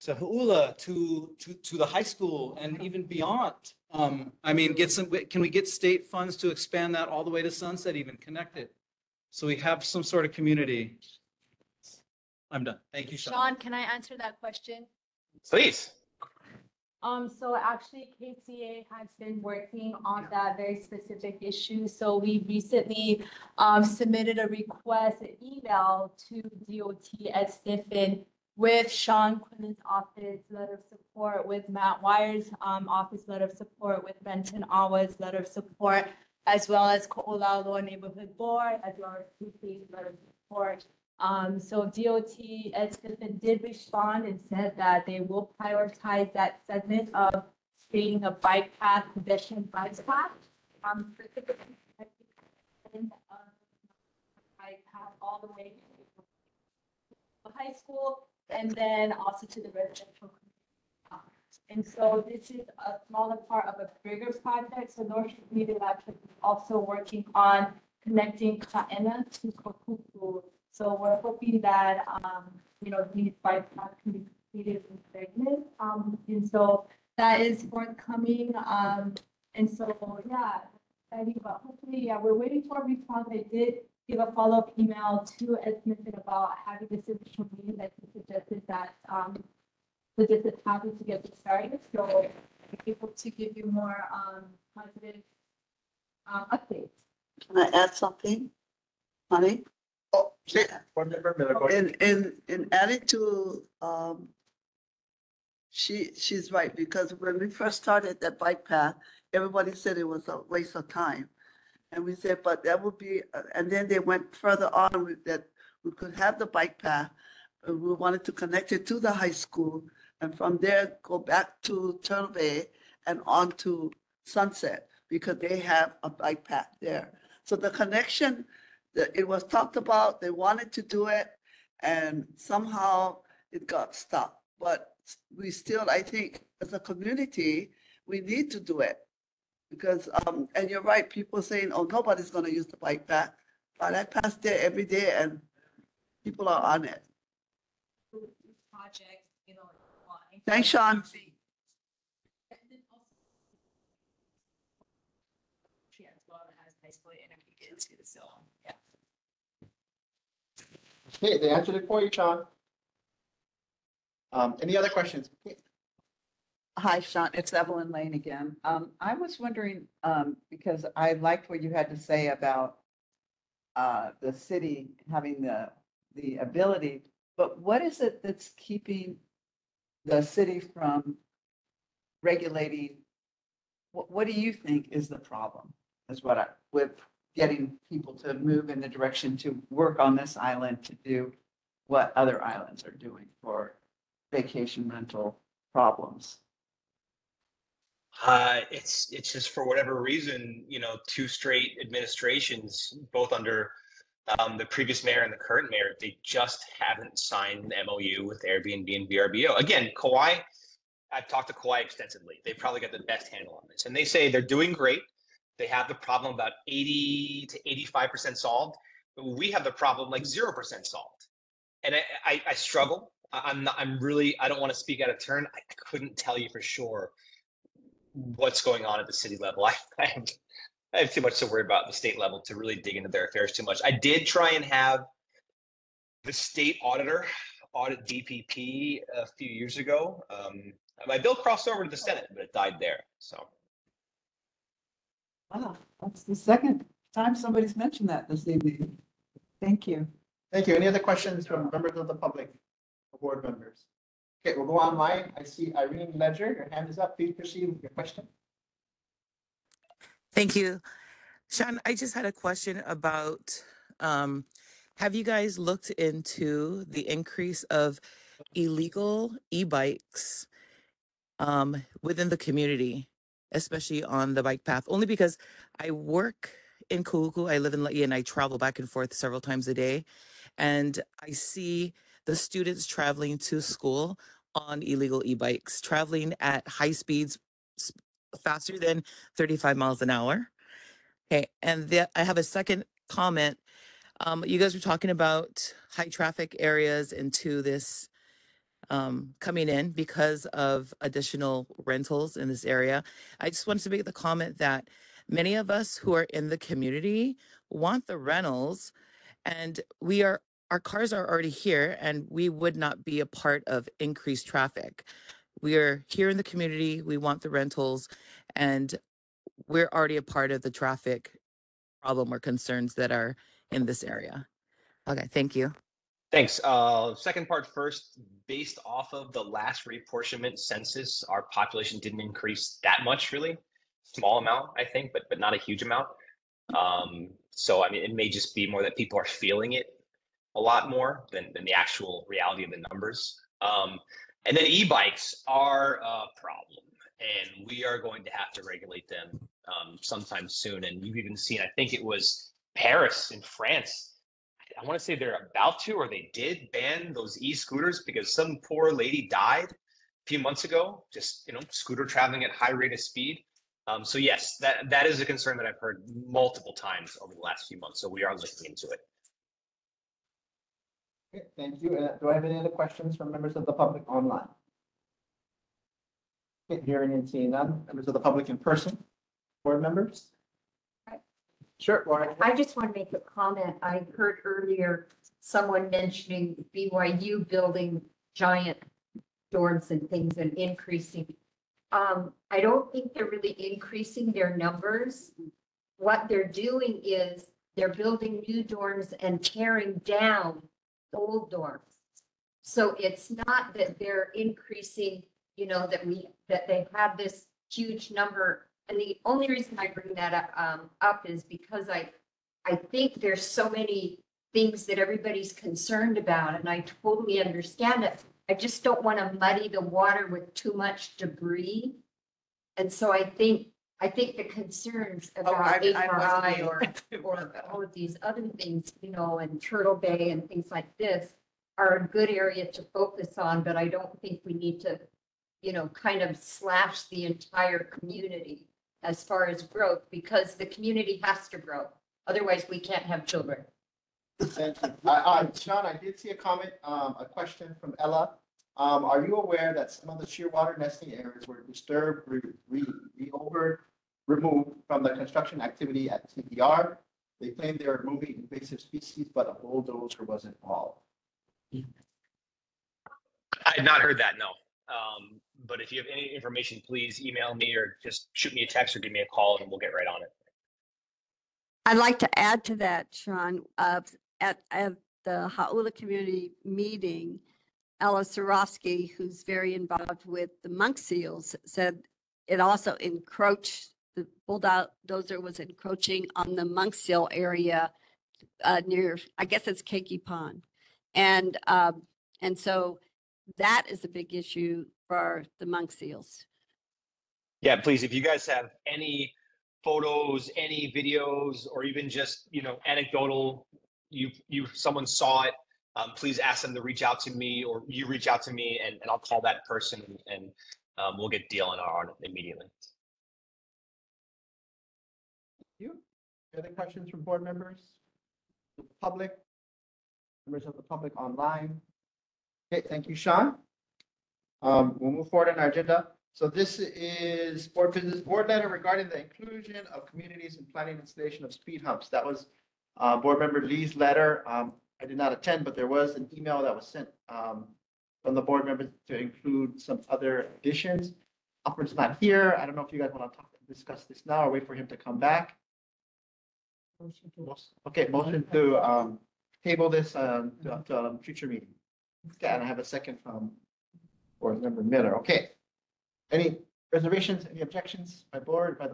to Ha'ula, to the high school and even beyond? I mean, can we get state funds to expand that all the way to Sunset, even connect it? So we have some sort of community. I'm done. Thank you, Sean. Sean, can I answer that question? Please. So actually KCA has been working on that very specific issue. So we recently submitted a request, an email to DOT at Sniffen with Sean Quinn's office letter of support, with Matt Wire's office letter of support, with Benton Awa's letter of support, as well as Olauloa Neighborhood Board, as well as KCA's letter of support. So DOT at Sniffen did respond and said that they will prioritize that segment of creating a bike path, pedestrian bike path. Specifically, bike path all the way to high school and then also to the residential. And so this is a smaller part of a bigger project. So North Community Electric is also working on connecting Ka'ena to Kokuku. So we're hoping that, these bike paths can be completed in segments. And so that is forthcoming. And so, yeah, exciting, but hopefully, yeah, we're waiting for a response. I did give a follow-up email to Ed Smith about having this initial meeting that he suggested that, suggested happy to get this started. So I'm able to give you more, positive, updates. Can I add something, honey? Oh, Board Member Miller, go ahead. In adding to, she's right, because when we first started that bike path, everybody said it was a waste of time. And we said, but that would be, and then they went further on with that we could have the bike path. We wanted to connect it to the high school and from there go back to Turtle Bay and on to Sunset because they have a bike path there. So the connection, it was talked about, they wanted to do it and somehow it got stopped. But we still, I think, as a community, we need to do it. Because, and you're right, people saying, oh, nobody's gonna use the bike path. But I pass there every day and people are on it. Project, Thanks, Sean. So, yeah. Okay, they answered it for you, Sean. Any other questions? Hi, Sean, it's Evelyn Lane again. I was wondering, because I liked what you had to say about the city having the ability, but what is it that's keeping the city from regulating? What do you think is the problem? Is with getting people to move in the direction to work on this island to do what other islands are doing for vacation rental problems? It's just for whatever reason, two straight administrations, both under the previous mayor and the current mayor, they just haven't signed an MOU with Airbnb and VRBO. Again, Kauai, I've talked to Kauai extensively. They probably got the best handle on this. And they say they're doing great. They have the problem about 80 to 85% solved. But we have the problem like 0% solved. And I struggle. I don't want to speak out of turn. I couldn't tell you for sure what's going on at the city level. I have too much to worry about at the state level to really dig into their affairs too much. I did try and have the state auditor audit DPP a few years ago. My bill crossed over to the Senate, but it died there. So. Wow, that's the second time somebody's mentioned that this evening. Thank you. Thank you. Any other questions from members of the public or board members? Okay, we'll go online. I see Irene Ledger, your hand is up. Please proceed with your question. Thank you. Sean, I just had a question about, have you guys looked into the increase of illegal e-bikes within the community? especially on the bike path, only because I work in Kahuku. I live in La'i and I travel back and forth several times a day. And I see the students traveling to school on illegal e-bikes, traveling at high speeds, faster than 35 miles an hour. Okay, and I have a second comment. You guys were talking about high traffic areas into this coming in because of additional rentals in this area. I just wanted to make the comment that many of us who are in the community want the rentals, and our cars are already here, and we would not be a part of increased traffic. We are here in the community, we want the rentals, and we're already a part of the traffic problem or concerns that are in this area. Okay, thank you. Thanks. Second part first, based off of the last reapportionment census, our population didn't increase that much, really. Small amount, I think, but not a huge amount. So I mean, it may just be more that people are feeling it a lot more than the actual reality of the numbers. And then e-bikes are a problem, and we are going to have to regulate them sometime soon. And you've even seen, I think it was Paris in France, I want to say they're about to, or they did ban those e-scooters because some poor lady died a few months ago, just, scooter traveling at high rate of speed. So yes, that is a concern that I've heard multiple times over the last few months. So we are looking into it. Okay, thank you. Do I have any other questions from members of the public online? Okay, hearing and seeing none. Members of the public in person, board members? Sure, Lauren. I just want to make a comment. I heard earlier someone mentioning BYU building giant dorms and things and increasing. I don't think they're really increasing their numbers. What they're doing is they're building new dorms and tearing down old dorms. So it's not that they're increasing, that they have this huge number. And the only reason I bring that up is because I think there's so many things that everybody's concerned about, and I totally understand it. I just don't want to muddy the water with too much debris. And so I think the concerns about HRI or all of these other things, and Turtle Bay and things like this are a good area to focus on, but I don't think we need to, kind of slash the entire community as far as growth, because the community has to grow. Otherwise, we can't have children. Thank you. Sean, I did see a comment, a question from Ella. Are you aware that some of the shearwater nesting areas were disturbed, removed from the construction activity at TPR? They claimed they were removing invasive species, but a bulldozer was involved. I had not heard that, no. But if you have any information, please email me or just shoot me a text or give me a call and we'll get right on it. I'd like to add to that, Sean, at the Hau'ula community meeting, Ella Sarosky, who's very involved with the monk seals, said it also encroached, the bulldozer was encroaching on the monk seal area near, I guess it's Keiki Pond. And so that is a big issue for the monk seals. Yeah, please, if you guys have any photos, any videos, or even just, anecdotal, someone saw it, please ask them to reach out to me, or you reach out to me, and I'll call that person and we'll get dealing on it immediately. Thank you. Any other questions from board members? Public? Members of the public online? Okay, thank you, Sean. We'll move forward on our agenda. So this is board business, board letter regarding the inclusion of communities in planning installation of speed humps. That was board member Lee's letter. I did not attend, but there was an email that was sent from the board members to include some other additions. Alfred's not here. I don't know if you guys want to discuss this now or wait for him to come back. Okay, motion to table this to a future meeting. Okay, and I have a second from board member Miller. Okay. Any reservations, any objections by the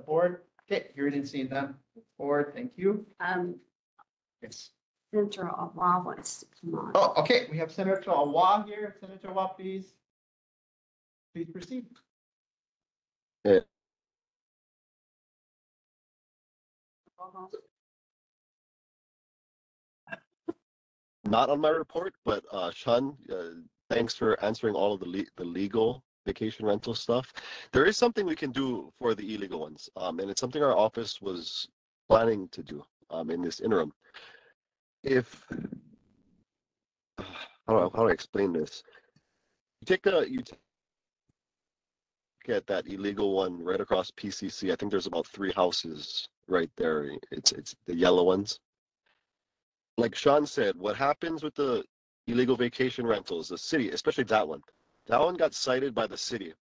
board? Okay, hearing and seeing none. Board, thank you. Yes. Senator Awa wants to come on. Oh, okay, we have Senator Awa here. Senator Awa, please proceed. Not on my report, but Sean, thanks for answering all of the legal vacation rental stuff. There is something we can do for the illegal ones, and it's something our office was planning to do in this interim. If how do I explain this? You take at that illegal one right across PCC. I think there's about 3 houses right there. It's the yellow ones. Like Sean said, what happens with the illegal vacation rentals, the city, especially that one got cited by the city.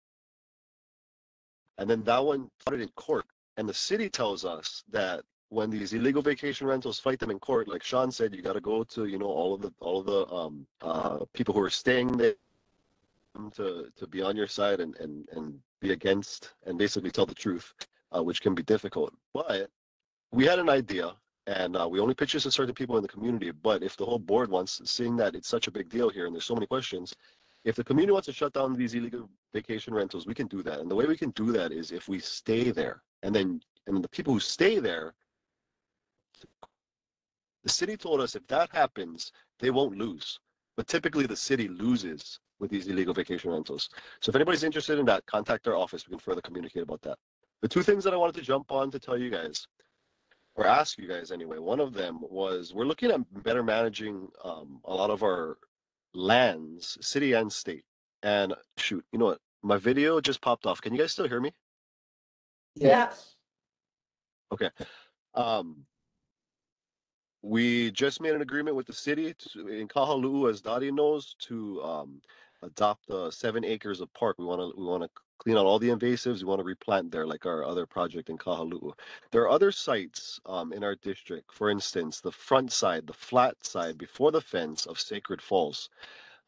And then that one fought it in court. And the city tells us that when these illegal vacation rentals fight them in court, like Sean said, you got to go to, all of the people who are staying there to be on your side and be against and basically tell the truth, which can be difficult. But we had an idea, and we only pitched this to certain people in the community. But if the whole board wants, seeing that it's such a big deal here and there's so many questions, if the community wants to shut down these illegal vacation rentals, we can do that. And the way we can do that is if we stay there, and the people who stay there, the city told us if that happens, they won't lose. But typically the city loses with these illegal vacation rentals. So if anybody's interested in that, contact our office. We can further communicate about that. The 2 things that I wanted to jump on to tell you guys, or ask you guys anyway, one of them was we're looking at better managing a lot of our lands, city and state. And shoot, you know what? My video just popped off. Can you guys still hear me? Yes. Okay. We just made an agreement with the city in Kahaluu, as Dottie knows, to adopt 7 acres of park. We want to clean out all the invasives. We want to replant there, like our other project in Kahaluu. There are other sites in our district. For instance, the front side, the flat side before the fence of Sacred Falls.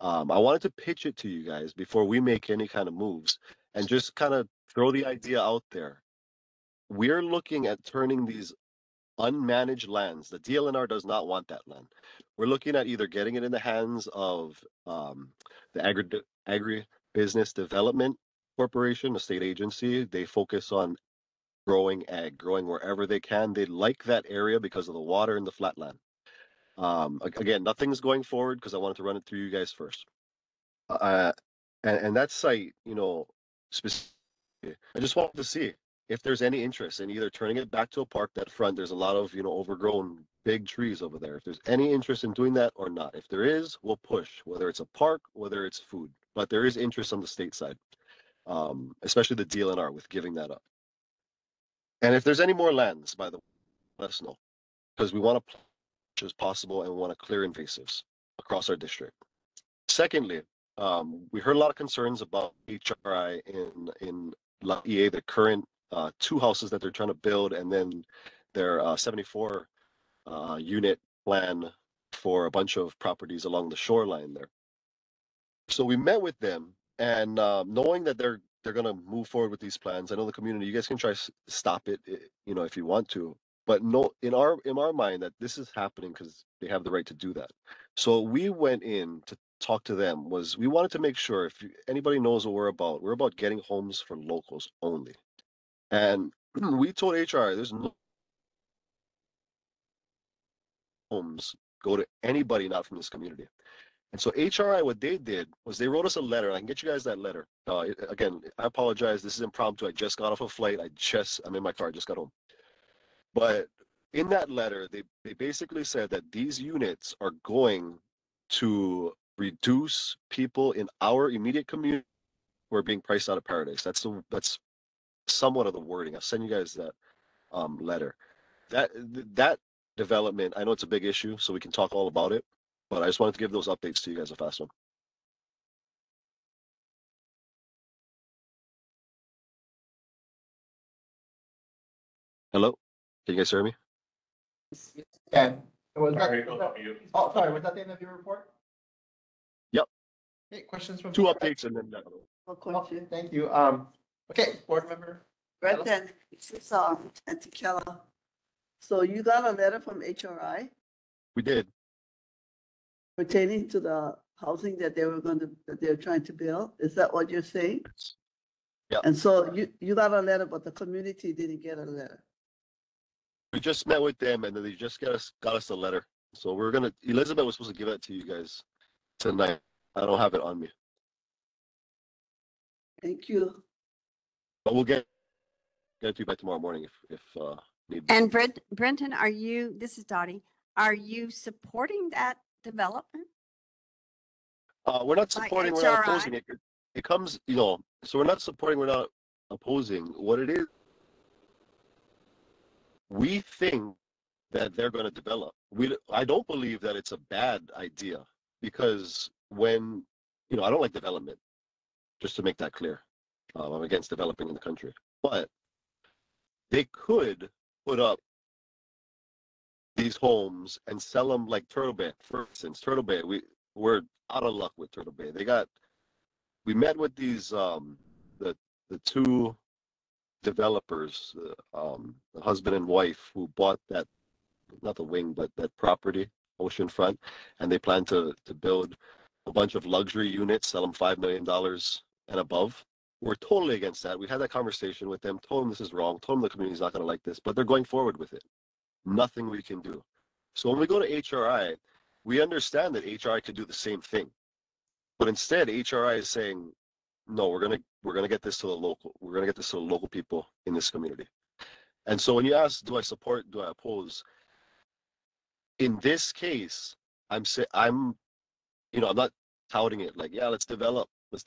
I wanted to pitch it to you guys before we make any kind of moves, and just kind of throw the idea out there. We're looking at turning these unmanaged lands. The DLNR does not want that land. We're looking at either getting it in the hands of the Agribusiness Development Corporation, a state agency. They focus on growing wherever they can. They like that area because of the water and the flatland. Again, nothing's going forward because I wanted to run it through you guys first. And that site, specifically, I just wanted to see if there's any interest in either turning it back to a park. That front, there's a lot of, overgrown big trees over there. If there's any interest in doing that or not. If there is, we'll push, whether it's a park, whether it's food. But there is interest on the state side, especially the DLNR with giving that up. And if there's any more lands, by the way, let us know, because we want to plant as much as possible and we want to clear invasives across our district. Secondly, we heard a lot of concerns about HRI in La EA, the current 2 houses that they're trying to build, and then their 74 unit plan for a bunch of properties along the shoreline there. So we met with them, and knowing that they're going to move forward with these plans, I know the community, you guys can try to stop it, if you want to, but no, in our mind that this is happening because they have the right to do that. So we went in to talk to them. We wanted to make sure if anybody knows what we're about getting homes for locals only. And we told HR there's no homes go to anybody not from this community. And so HRI, what they did was they wrote us a letter. I can get you guys that letter. Again, I apologize. This is impromptu. I just got off a flight. I'm in my car. I just got home. But in that letter, they basically said that these units are going to reduce people in our immediate community who are being priced out of paradise. That's somewhat of the wording. I'll send you guys that letter. That development, I know it's a big issue, so we can talk all about it. But I just wanted to give those updates to you guys a fast one. Hello? Can you guys hear me? Okay. Was that, Sorry, was that, oh, sorry, was that the end of your report? Yep. Okay, questions from? 2 updates and then Okay, thank you. Okay, board member. Brendan, this is Auntie Kella. So you got a letter from HRI we did. pertaining to the housing that they're trying to build? Is that what you're saying? Yeah. And so you got a letter, but the community didn't get a letter. We just met with them and then they just got us a letter. So Elizabeth was supposed to give that to you guys tonight. I don't have it on me. Thank you. But we'll get it to you by tomorrow morning if need be. And Brenton, this is Dottie, are you supporting that development? We're not By supporting, we're not HRI? opposing it. It comes, so we're not supporting, we're not opposing. What it is, we think that they're going to develop. I don't believe that it's a bad idea because when, I don't like development, just to make that clear. I'm against developing in the country. But they could put up these homes and sell them like Turtle Bay. For instance, Turtle Bay, we're out of luck with Turtle Bay. We met with these the two developers, the husband and wife who bought that, not the wing, but that property, oceanfront, and they plan to build a bunch of luxury units, sell them $5 million and above. We're totally against that. We had that conversation with them, told them this is wrong, told them the community's not going to like this, but they're going forward with it. Nothing we can do. So when we go to HRI, we understand that HRI could do the same thing. But instead, HRI is saying, no, we're gonna get this to the local people in this community. And so when you ask, do I support, do I oppose? In this case, I'm not touting it like, yeah, let's develop. But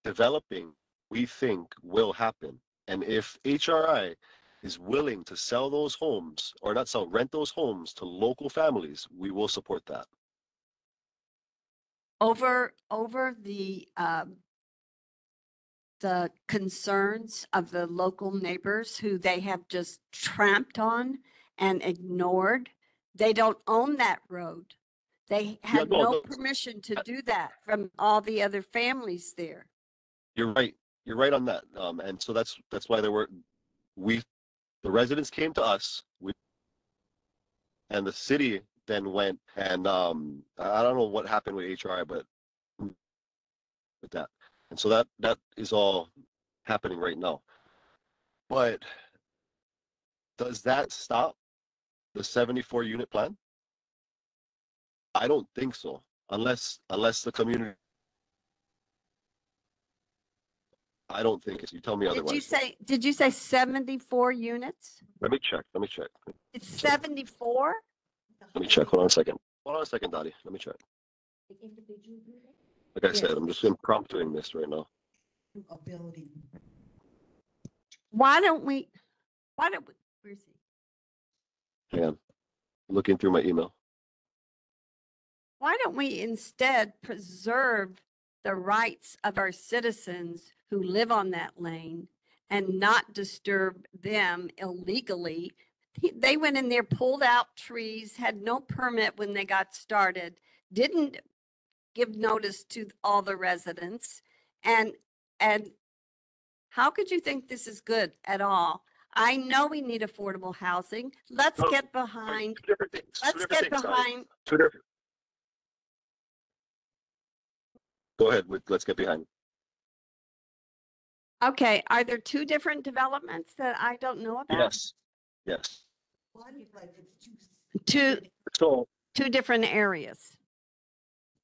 developing, we think will happen. And if HRI is willing to sell those homes, or not sell, rent those homes to local families, we will support that. Over the concerns of the local neighbors who they have just tramped on and ignored. They don't own that road. They had no permission to do that from all the other families there. You're right. You're right on that. And so that's why the residents came to us, and the city then went and I don't know what happened with HRI, but with that. And so that is all happening right now. But does that stop the 74 unit plan? I don't think so, unless the community. I don't think it's. You tell me otherwise. Did you say 74 units? Let me check. It's 74? Let me check. Hold on a second, Dottie. Let me check. Like I said, I'm just impromptuing this right now. A building. Why don't we, where's he? Hang on. Looking through my email. Why don't we instead preserve the rights of our citizens who live on that lane and not disturb them illegally? They went in there, pulled out trees, had no permit when they got started, didn't give notice to all the residents. And how could you think this is good at all? I know we need affordable housing. Let's get behind. Go ahead with let's get behind. Okay, are there two different developments that I don't know about? Yes. Two different areas.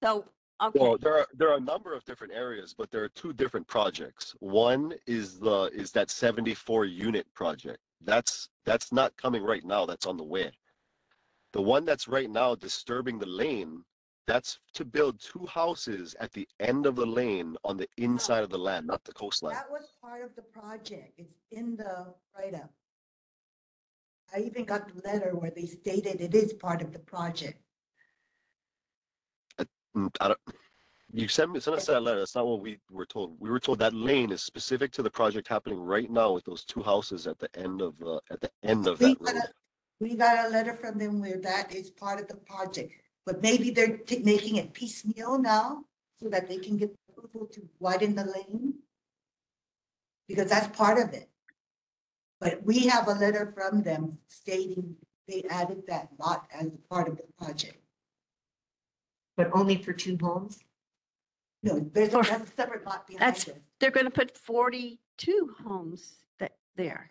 So, okay. Well, there are a number of different areas, but there are two different projects. One is that 74 unit project. That's not coming right now. That's on the way. The one that's right now disturbing the lane, that's to build two houses at the end of the lane on the inside of the land, not the coastline. That was part of the project. It's in the write-up. I even got the letter where they stated it is part of the project. You sent us that letter. That's not what we were told. We were told that lane is specific to the project happening right now with those two houses at the end of that road. We got a letter from them where that is part of the project, but maybe they're making it piecemeal now so that they can get approval to widen the lane, because that's part of it. But we have a letter from them stating they added that lot as part of the project. But only for two homes? No, there's a separate lot behind it. They're going to put 42 homes there.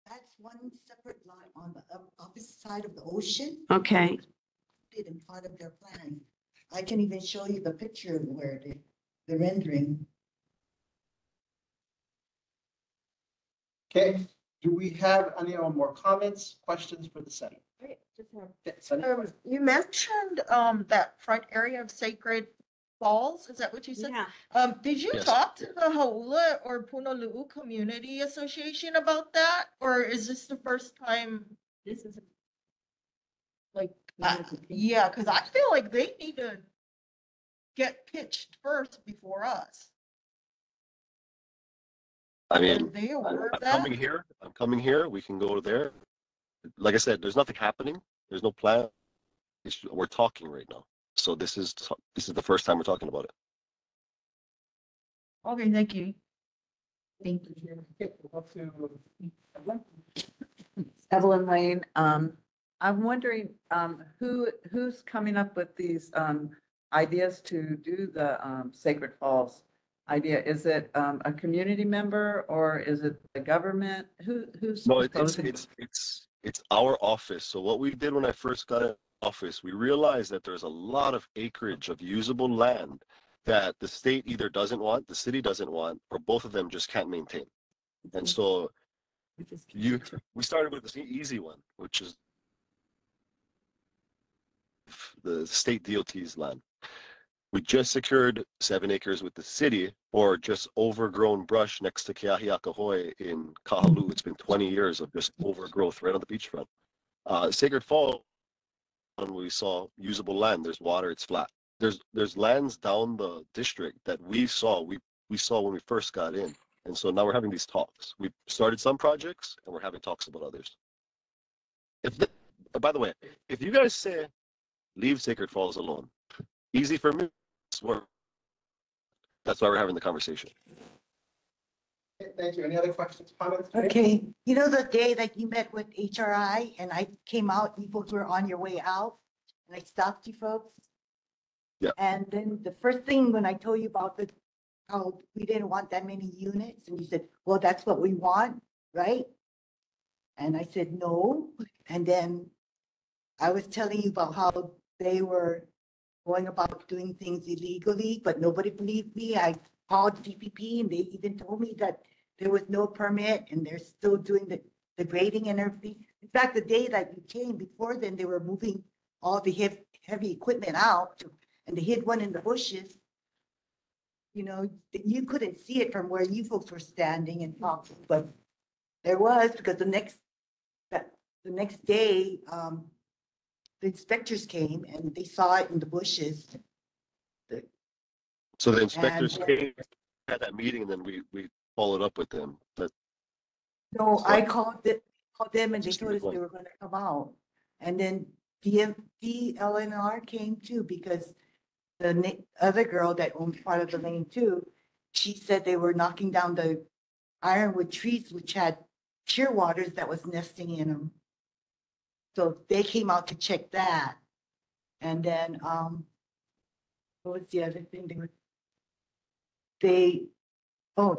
That's one separate lot on the opposite side of the ocean. Okay. Did in part of their plan. I can even show you the picture of where the rendering. Okay, do we have any more comments, questions for the Senate? I just have- Okay, Senate? You mentioned, that front area of Sacred Falls, is that what you said? Yeah. Did you Yes. talk to the Haula or Punalu'u Community Association about that? Or is this the first time? This is. Like, yeah, because I feel like they need to get pitched first before us. I Are mean, they aware of I'm that? coming here. I'm coming here. We can go there. Like I said, there's nothing happening. There's no plan. We're talking right now. So this is the first time we're talking about it. Okay, thank you. Thank you. Okay, we'll go to Evelyn Lane, I'm wondering, who's coming up with these, ideas to do the, Sacred Falls idea? Is it, a community member or is it the government? Who's No, proposing? it's our office. So what we did when I first got in office, we realized that there's a lot of acreage of usable land that the state either doesn't want, the city doesn't want, or both of them just can't maintain. And so we started with this easy one, which is the state DOT's land. We just secured 7 acres with the city or just overgrown brush next to Keahiakahoe in Kahalu. It's been 20 years of just overgrowth right on the beachfront. Sacred Falls, when we saw usable land, there's water, it's flat. There's lands down the district that we saw when we first got in. And so now we're having these talks. We've started some projects and we're having talks about others. By the way, if you guys say leave Sacred Falls alone, easy for me. That's why we're having the conversation. Okay, thank you. Any other questions, comments? Okay, you know the day that you met with HRI and I came out, you folks were on your way out and I stopped you folks? Yeah. And then the first thing when I told you about how we didn't want that many units and you said, well, that's what we want, right? And I said, no. And then I was telling you about how they were going about doing things illegally, but nobody believed me. I called DPP and they even told me that there was no permit and they're still doing the grading and everything. In fact, the day that you came before then, they were moving all the heavy equipment out and they hid one in the bushes. You know, you couldn't see it from where you folks were standing and talking, but there was, because the next day, the inspectors came and they saw it in the bushes. So the inspectors And- came, had that meeting, and then we followed up with them. But No, So- I called them and they Just told us one. they were gonna come out. And then DLNR came too, because the other girl that owned part of the lane too, she said they were knocking down the ironwood trees, which had shearwaters that was nesting in them. So they came out to check that. And then, what was the other thing the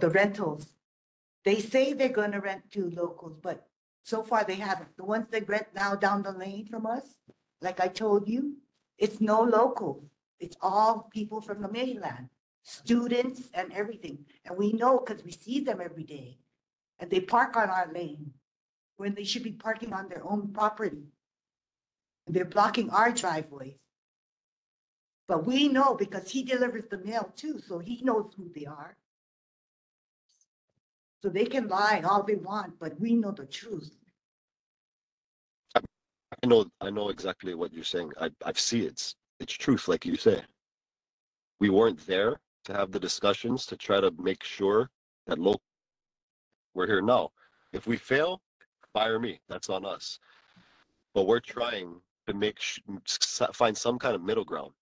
rentals. They say they're gonna rent to locals, but so far they haven't. The ones that rent now down the lane from us, like I told you, it's no locals. It's all people from the mainland, students and everything. And we know because we see them every day. And they park on our lane when they should be parking on their own property. And they're blocking our driveways. But we know because he delivers the mail too, so he knows who they are. So they can lie all they want, but we know the truth. I know exactly what you're saying. I've seen it. It's truth, like you say. We weren't there to have the discussions to try to make sure that we're here now. If we fail, fire me. That's on us. But we're trying to find some kind of middle ground.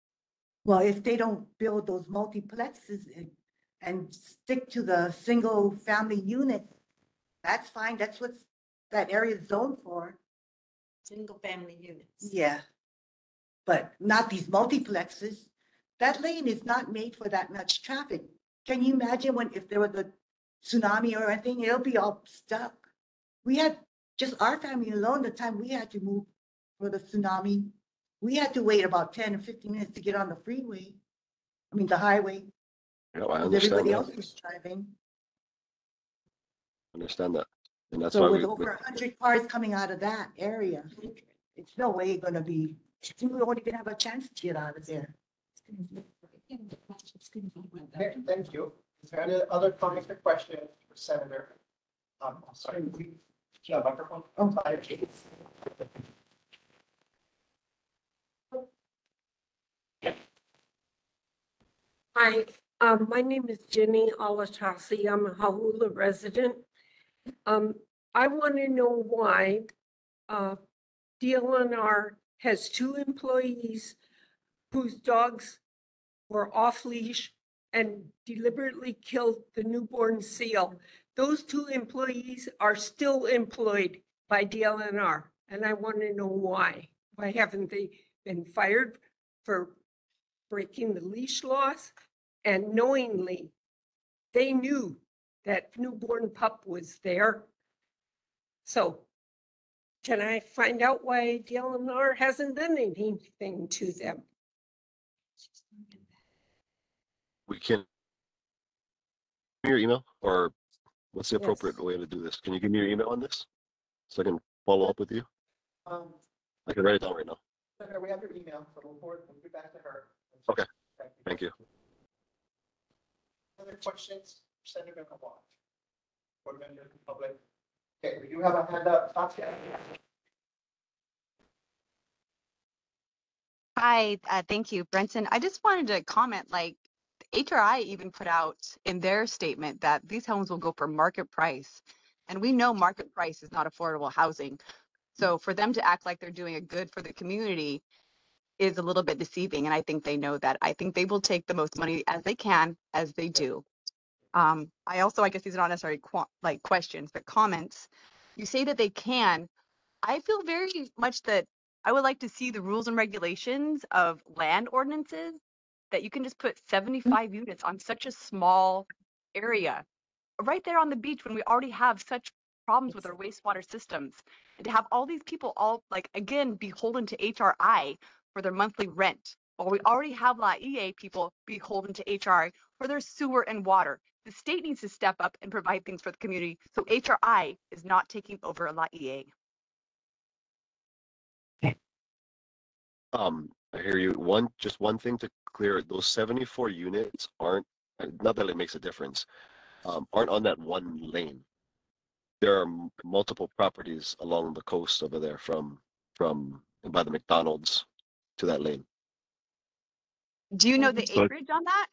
Well, if they don't build those multiplexes and stick to the single family unit, that's fine. That's what that area is zoned for. Single family units. Yeah. But not these multiplexes. That lane is not made for that much traffic. Can you imagine if there was a tsunami or anything, it'll be all stuck. We had Just our family alone, the time we had to move for the tsunami, we had to wait about 10 or 15 minutes to get on the freeway. I mean, the highway, You know, I because understand everybody that. else was driving. Understand that. And that's So why with we, over 100 cars coming out of that area, it's no way gonna be, we won't even have a chance to get out of there. Okay, thank you. Is there any other comments or questions for Senator? Sorry, yeah, microphone. Oh, sorry. Hi, my name is Jenny Alatasi. I'm a Hahula resident. I want to know why DLNR has 2 employees whose dogs were off leash and deliberately killed the newborn seal. Those 2 employees are still employed by DLNR, and I want to know why. Why haven't they been fired for breaking the leash laws? And knowingly, they knew that newborn pup was there. So can I find out why DLNR hasn't done anything to them? we can, your email, or what's the Yes. appropriate way to do this? Can you give me your email on this? So I can follow up with you? I can write it down right now. Senator, we have your email, so we'll get back to her. Okay, thank you. Other questions, Senator Kabal? Board members, public? Okay, we do have a hand up. Saskia. Hi, thank you, Brenton. I just wanted to comment, like, HRI even put out in their statement that these homes will go for market price. And we know market price is not affordable housing. So for them to act like they're doing a good for the community is a little bit deceiving. And I think they know that. I think they will take the most money as they can, as they do. I also, I guess these are not necessarily like questions, but comments. You say that they can. I feel very much that I would like to see the rules and regulations of land ordinances that you can just put 75 units on such a small area right there on the beach when we already have such problems with our wastewater systems. And to have all these people all like, again, beholden to HRI for their monthly rent, or we already have LAIA people beholden to HRI for their sewer and water. The state needs to step up and provide things for the community so HRI is not taking over a LAIA. I hear you. Just one thing to clear, those 74 units aren't, not that it makes a difference, aren't on that one lane. There are multiple properties along the coast over there from by the McDonald's to that lane. Do you know the So acreage on that?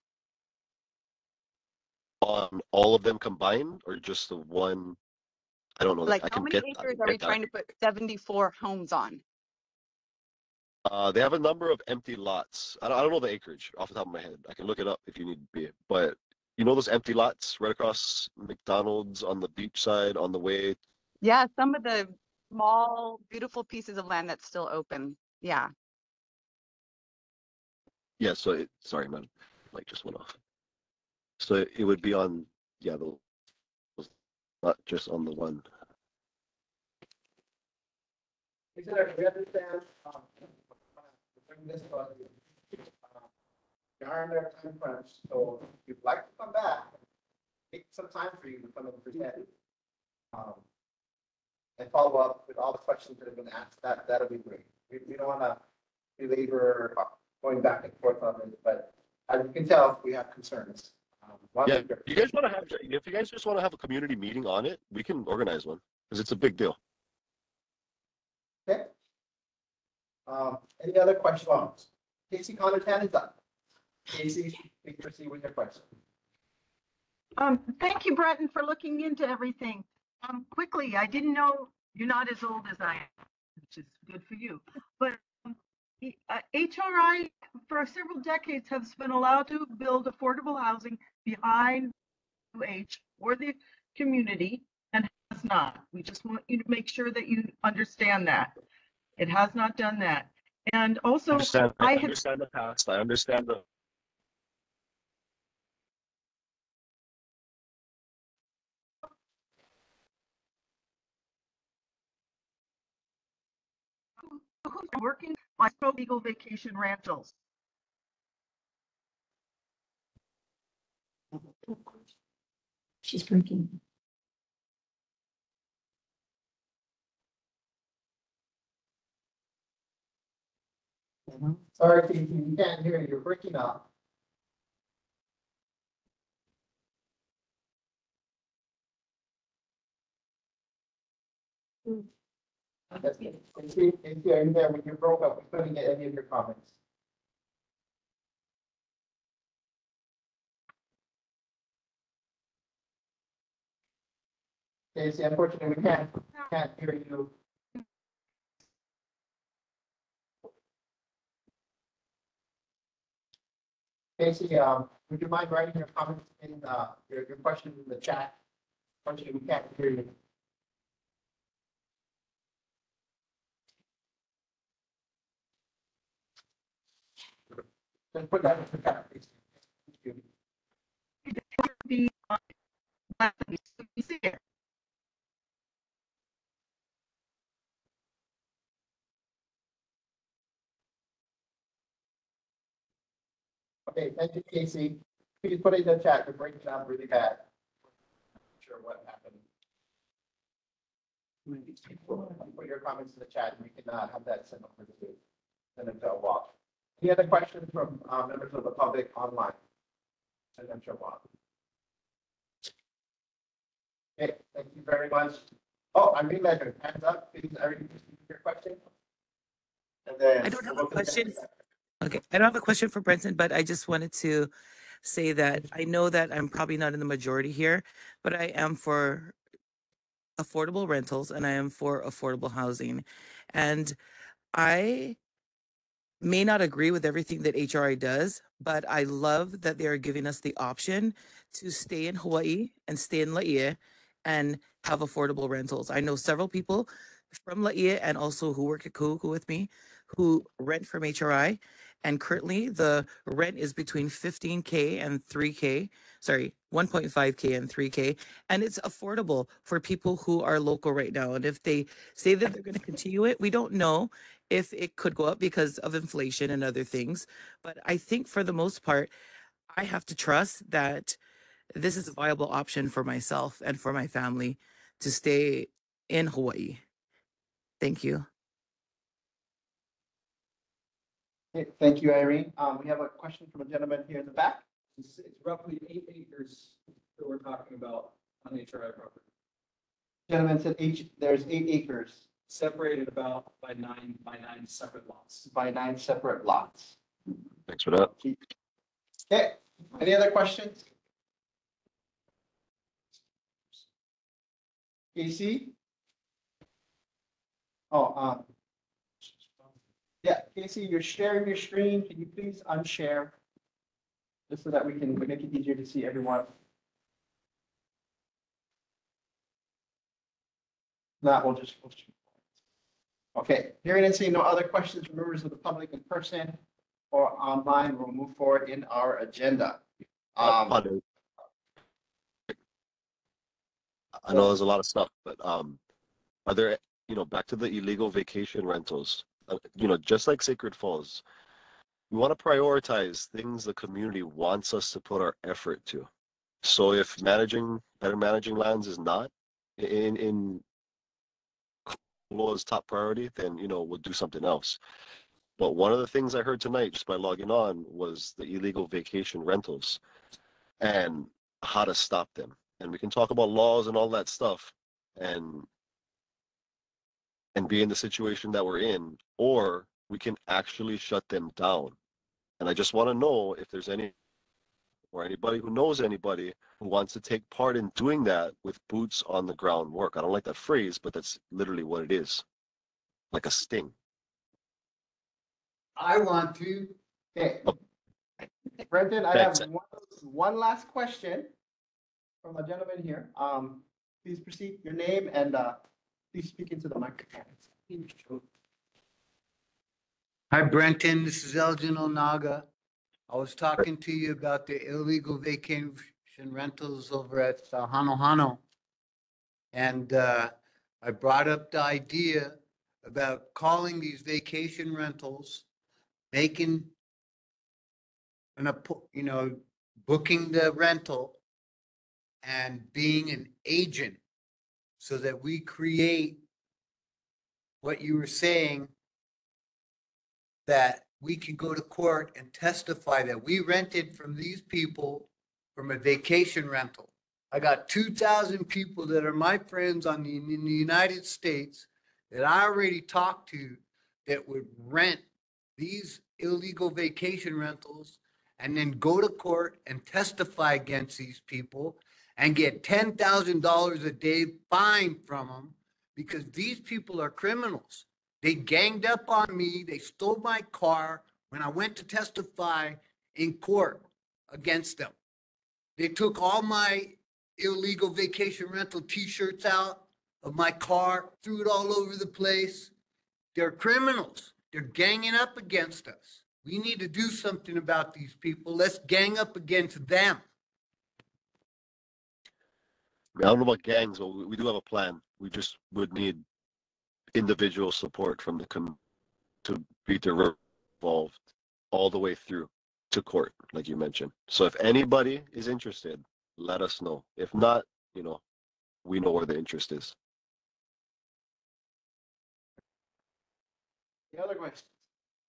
on all of them combined or just the one? I don't know. Like, I how can many get acres are we that. trying to put 74 homes on? They have a number of empty lots. I don't know the acreage off the top of my head. I can look it up if you need to be. But you know those empty lots right across McDonald's on the beach side on the way? Yeah, some of the small, beautiful pieces of land that's still open. Yeah. Yeah. So sorry, man. Like just went off. So it would be on, yeah, those, not just on the one. We understand, bring this to us. We are in their time crunch, so if you'd like to come back, take some time for you to come and present. And follow up with all the questions that have been asked, that'll be great. We don't want to belabor going back and forth on it, but as you can tell, we have concerns. Yeah, you guys want to have, if you guys just want to have a community meeting on it, we can organize one because it's a big deal. Okay. Any other questions? Casey Connerton is up. Casey, please proceed with your question. Thank you, Breton, for looking into everything. Quickly, I didn't know you're not as old as I am, which is good for you. But HRI for several decades has been allowed to build affordable housing behind UH or the community and has not. We just want you to make sure that you understand that. It has not done that. And also, I understand the past. I understand the. working by illegal vacation rentals. She's drinking. Sorry, Casey, we can't hear you. You're breaking up. Casey, are you there? When you broke up, we couldn't get any of your comments. Casey, unfortunately, we can't hear you. Casey, would you mind writing your comments in, your question in the chat? Unfortunately, we can't hear you. Just put that in the chat, please. Thank you. Okay, thank you, Casey. Please put it in the chat. You're breaking up really bad. Not sure what happened. Put your comments in the chat and we can have that sent over to Senator Watt. Any other questions from members of the public online? Senator Watt. Okay, thank you very much. Oh, Irene Ledger, hands up, please, Irene, your question. And then I don't have a question. Okay, I don't have a question for Brenton, but I just wanted to say that I know that I'm probably not in the majority here, but I am for affordable rentals and I am for affordable housing. And I may not agree with everything that HRI does, but I love that they are giving us the option to stay in Hawaii and stay in Laie and have affordable rentals. I know several people from Laie and also who work at Kahuku with me who rent from HRI. And currently the rent is between 15K and 3K, sorry, 1.5K and 3K. And it's affordable for people who are local right now. And if they say that they're going to continue it, we don't know if it could go up because of inflation and other things. But I think for the most part, I have to trust that this is a viable option for myself and for my family to stay in Hawaii. Thank you. Okay, thank you, Irene. We have a question from a gentleman here in the back. It's roughly 8 acres that we're talking about on HRI property, Gentleman said there's 8 acres separated about by nine separate lots. by 9 separate lots. Thanks for that. Okay, any other questions? Casey? Oh, yeah, Casey, you're sharing your screen. Can you please unshare? Just so that we can make it easier to see everyone. That will just. Okay, hearing and seeing no other questions from members of the public in person or online, we'll move forward in our agenda. I know there's a lot of stuff, but are there, back to the illegal vacation rentals, just like Sacred Falls, we want to prioritize things the community wants us to put our effort to. So if better managing lands is not in Law's top priority, then, we'll do something else. But one of the things I heard tonight just by logging on was the illegal vacation rentals and how to stop them. And we can talk about laws and all that stuff and be in the situation that we're in, or we can actually shut them down. And I just want to know if there's anybody who knows anybody who wants to take part in doing that with boots on the ground work. I don't like that phrase, but that's literally what it is. Like a sting. I want to. Okay. Brendan, I have one last question from a gentleman here. Please proceed, your name and please speak into the microphone. Hi, Brenton. This is Elgin Onaga. I was talking to you about the illegal vacation rentals over at Hano Hano. And I brought up the idea about calling these vacation rentals, making booking the rental and being an agent so that we create what you were saying, that we can go to court and testify that we rented from these people from a vacation rental. I got 2,000 people that are my friends in the United States that I already talked to that would rent these illegal vacation rentals and then go to court and testify against these people and get $10,000 a day fine from them because these people are criminals. They ganged up on me. They stole my car when I went to testify in court against them. They took all my illegal vacation rental t-shirts out of my car, threw it all over the place. They're criminals. They're ganging up against us. We need to do something about these people. Let's gang up against them. I don't know about gangs, but we do have a plan. We just would need individual support from the to be involved all the way through to court, like you mentioned. So if anybody is interested, let us know. If not, we know where the interest is. The other questions,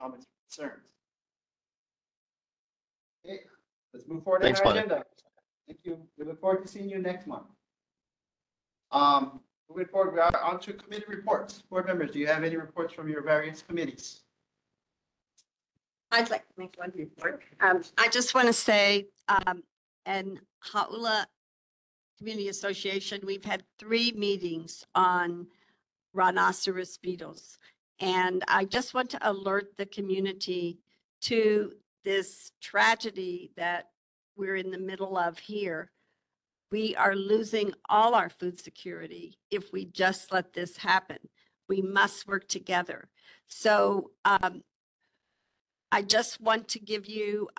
comments, concerns? Okay, let's move forward in Thanks, our Mike. agenda. Thank you. We look forward to seeing you next month. Moving forward, we are on to committee reports. Board members, do you have any reports from your various committees? I'd like to make one report. I just want to say, and Hau'ula Community Association, we've had 3 meetings on rhinoceros beetles. And I just want to alert the community to this tragedy that we're in the middle of here. We are losing all our food security if we just let this happen. We must work together. So I just want to give you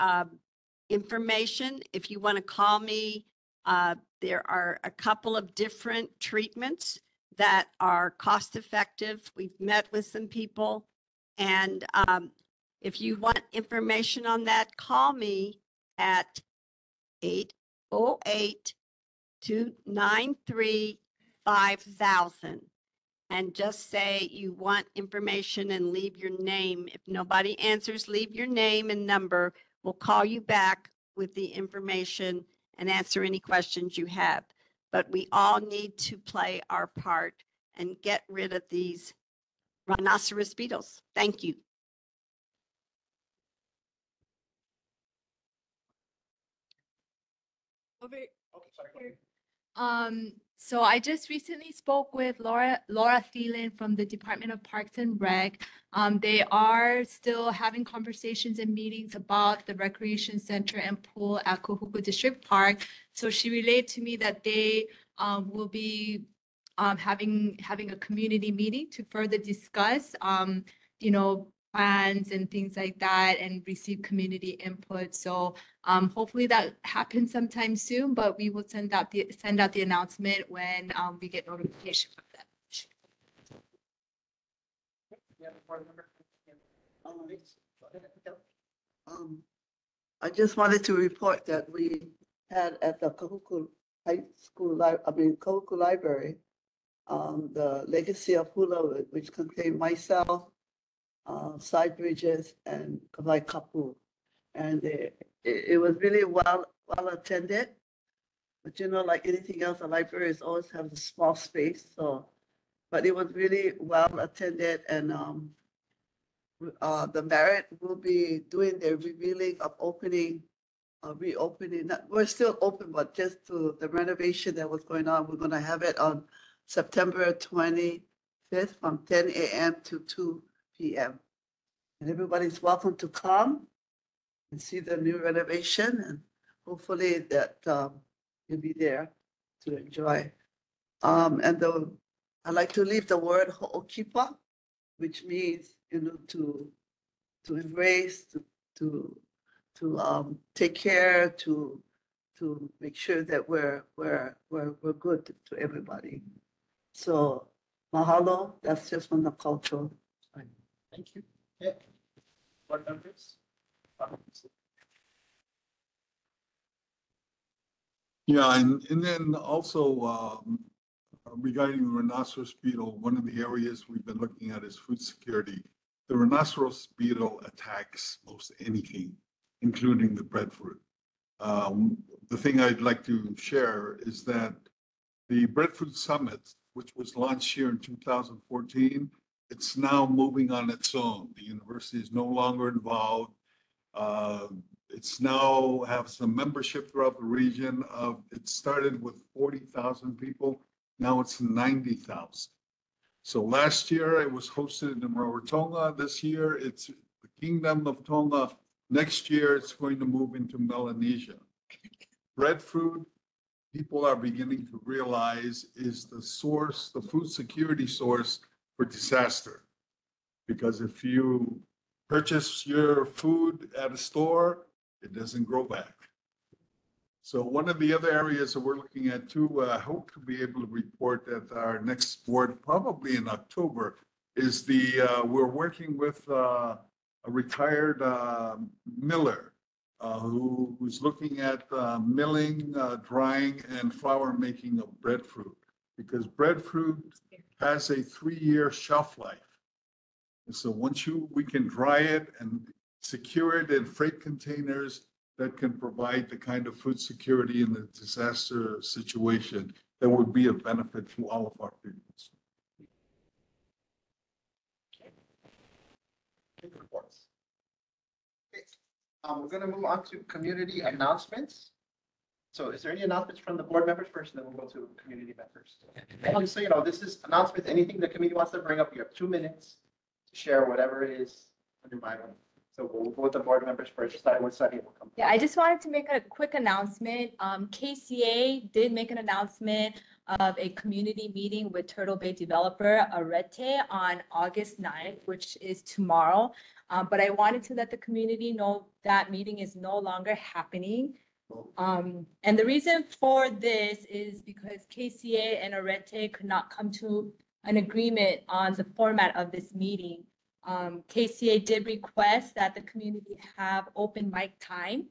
information. If you want to call me, there are a couple of different treatments that are cost effective. We've met with some people. And if you want information on that, call me at 808-293-5000 and just say you want information and leave your name. If nobody answers, leave your name and number. We'll call you back with the information and answer any questions you have. But we all need to play our part and get rid of these rhinoceros beetles. Thank you. Over. So I just recently spoke with Laura Thielen from the Department of Parks and Rec. They are still having conversations and meetings about the recreation center and pool at Kahuku District Park. So she relayed to me that they will be having a community meeting to further discuss plans and things like that and receive community input. So hopefully that happens sometime soon, but we will send out the announcement when we get notification from them. I just wanted to report that we had at the Kahuku High School, Kahuku Library, the Legacy of Hula, which contained myself, Side Bridges, and Kawai Kapu. And it was really well attended. But like anything else, the libraries always have a small space. But it was really well attended, and the Merit will be doing their revealing of reopening. We're still open, but just to the renovation that was going on, we're going to have it on September 25th from 10 a.m. to 2 p.m. And everybody's welcome to come and see the new renovation, and hopefully that you'll be there to enjoy. And I like to leave the word ho'okipa, which means to embrace, to take care, to make sure that we're good to everybody. So Mahalo, that's just from the culture. Thank you. Yeah. Board members? Yeah, and then also regarding the rhinoceros beetle, one of the areas we've been looking at is food security. The rhinoceros beetle attacks most anything, including the breadfruit. The thing I'd like to share is that the Breadfruit Summit, which was launched here in 2014, it's now moving on its own. The university is no longer involved. It's now have some membership throughout the region of, it started with 40,000 people. Now it's 90,000. So last year it was hosted in Rarotonga. This year it's the Kingdom of Tonga. Next year it's going to move into Melanesia. Breadfruit, people are beginning to realize, is the source, the food security source for disaster. Because if you purchase your food at a store, it doesn't grow back. So one of the other areas that we're looking at too, I hope to be able to report at our next board, probably in October, is we're working with a retired miller who's looking at milling, drying, and flour making of breadfruit. Because breadfruit has a 3-year shelf life. And so once we can dry it and secure it in freight containers that can provide the kind of food security in a disaster situation that would be of benefit to all of our people. Reports. Okay. We're going to move on to community announcements. So is there any announcements from the board members first, and then we'll go to community members? And just so you know, this is announcements, anything the committee wants to bring up, you have 2 minutes to share whatever it is on your mind. So we'll go with the board members first, starting with Sunny. We'll come. Yeah, I just wanted to make a quick announcement. KCA did make an announcement of a community meeting with Turtle Bay developer Arete on August 9th, which is tomorrow. But I wanted to let the community know that meeting is no longer happening. And the reason for this is because KCA and Arete could not come to an agreement on the format of this meeting. KCA did request that the community have open mic time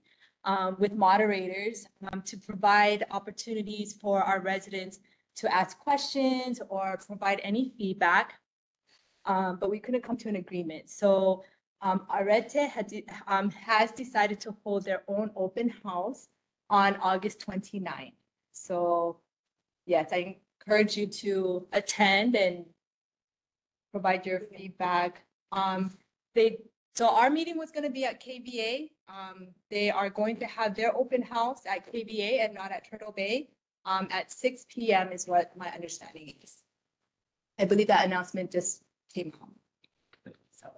with moderators to provide opportunities for our residents to ask questions or provide any feedback, but we couldn't come to an agreement. So Arete has decided to hold their own open house on August 29th. So yes, I encourage you to attend and provide your feedback. So our meeting was going to be at KBA. They are going to have their open house at KBA and not at Turtle Bay at 6 p.m. is what my understanding is. I believe that announcement just came home. So.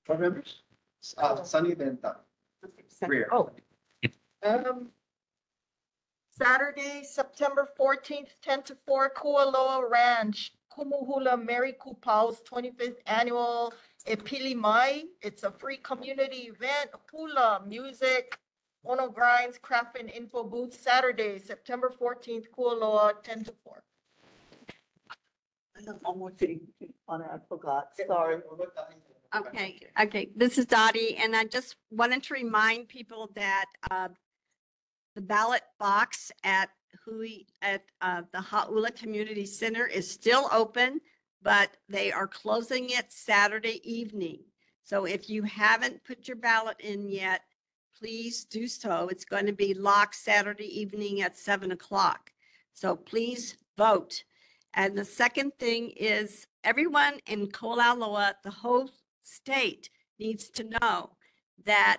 Board members? Sunny, then Rear. Oh. Saturday, September 14th, 10 to 4, Kualoa Ranch, Kumuhula Mary Kupau's 25th annual Epili Mai. It's a free community event, hula, music, ono grinds, craft and info booth, Saturday, September 14th, Kualoa, 10 to 4. I have one more thing on it, I forgot, sorry. Okay. This is Dottie, and I just wanted to remind people that the ballot box at the Hau'ula Community Center is still open, but they are closing it Saturday evening. So if you haven't put your ballot in yet, please do so. It's going to be locked Saturday evening at 7 o'clock. So please vote. And the second thing is everyone in Olauloa, the whole state, needs to know that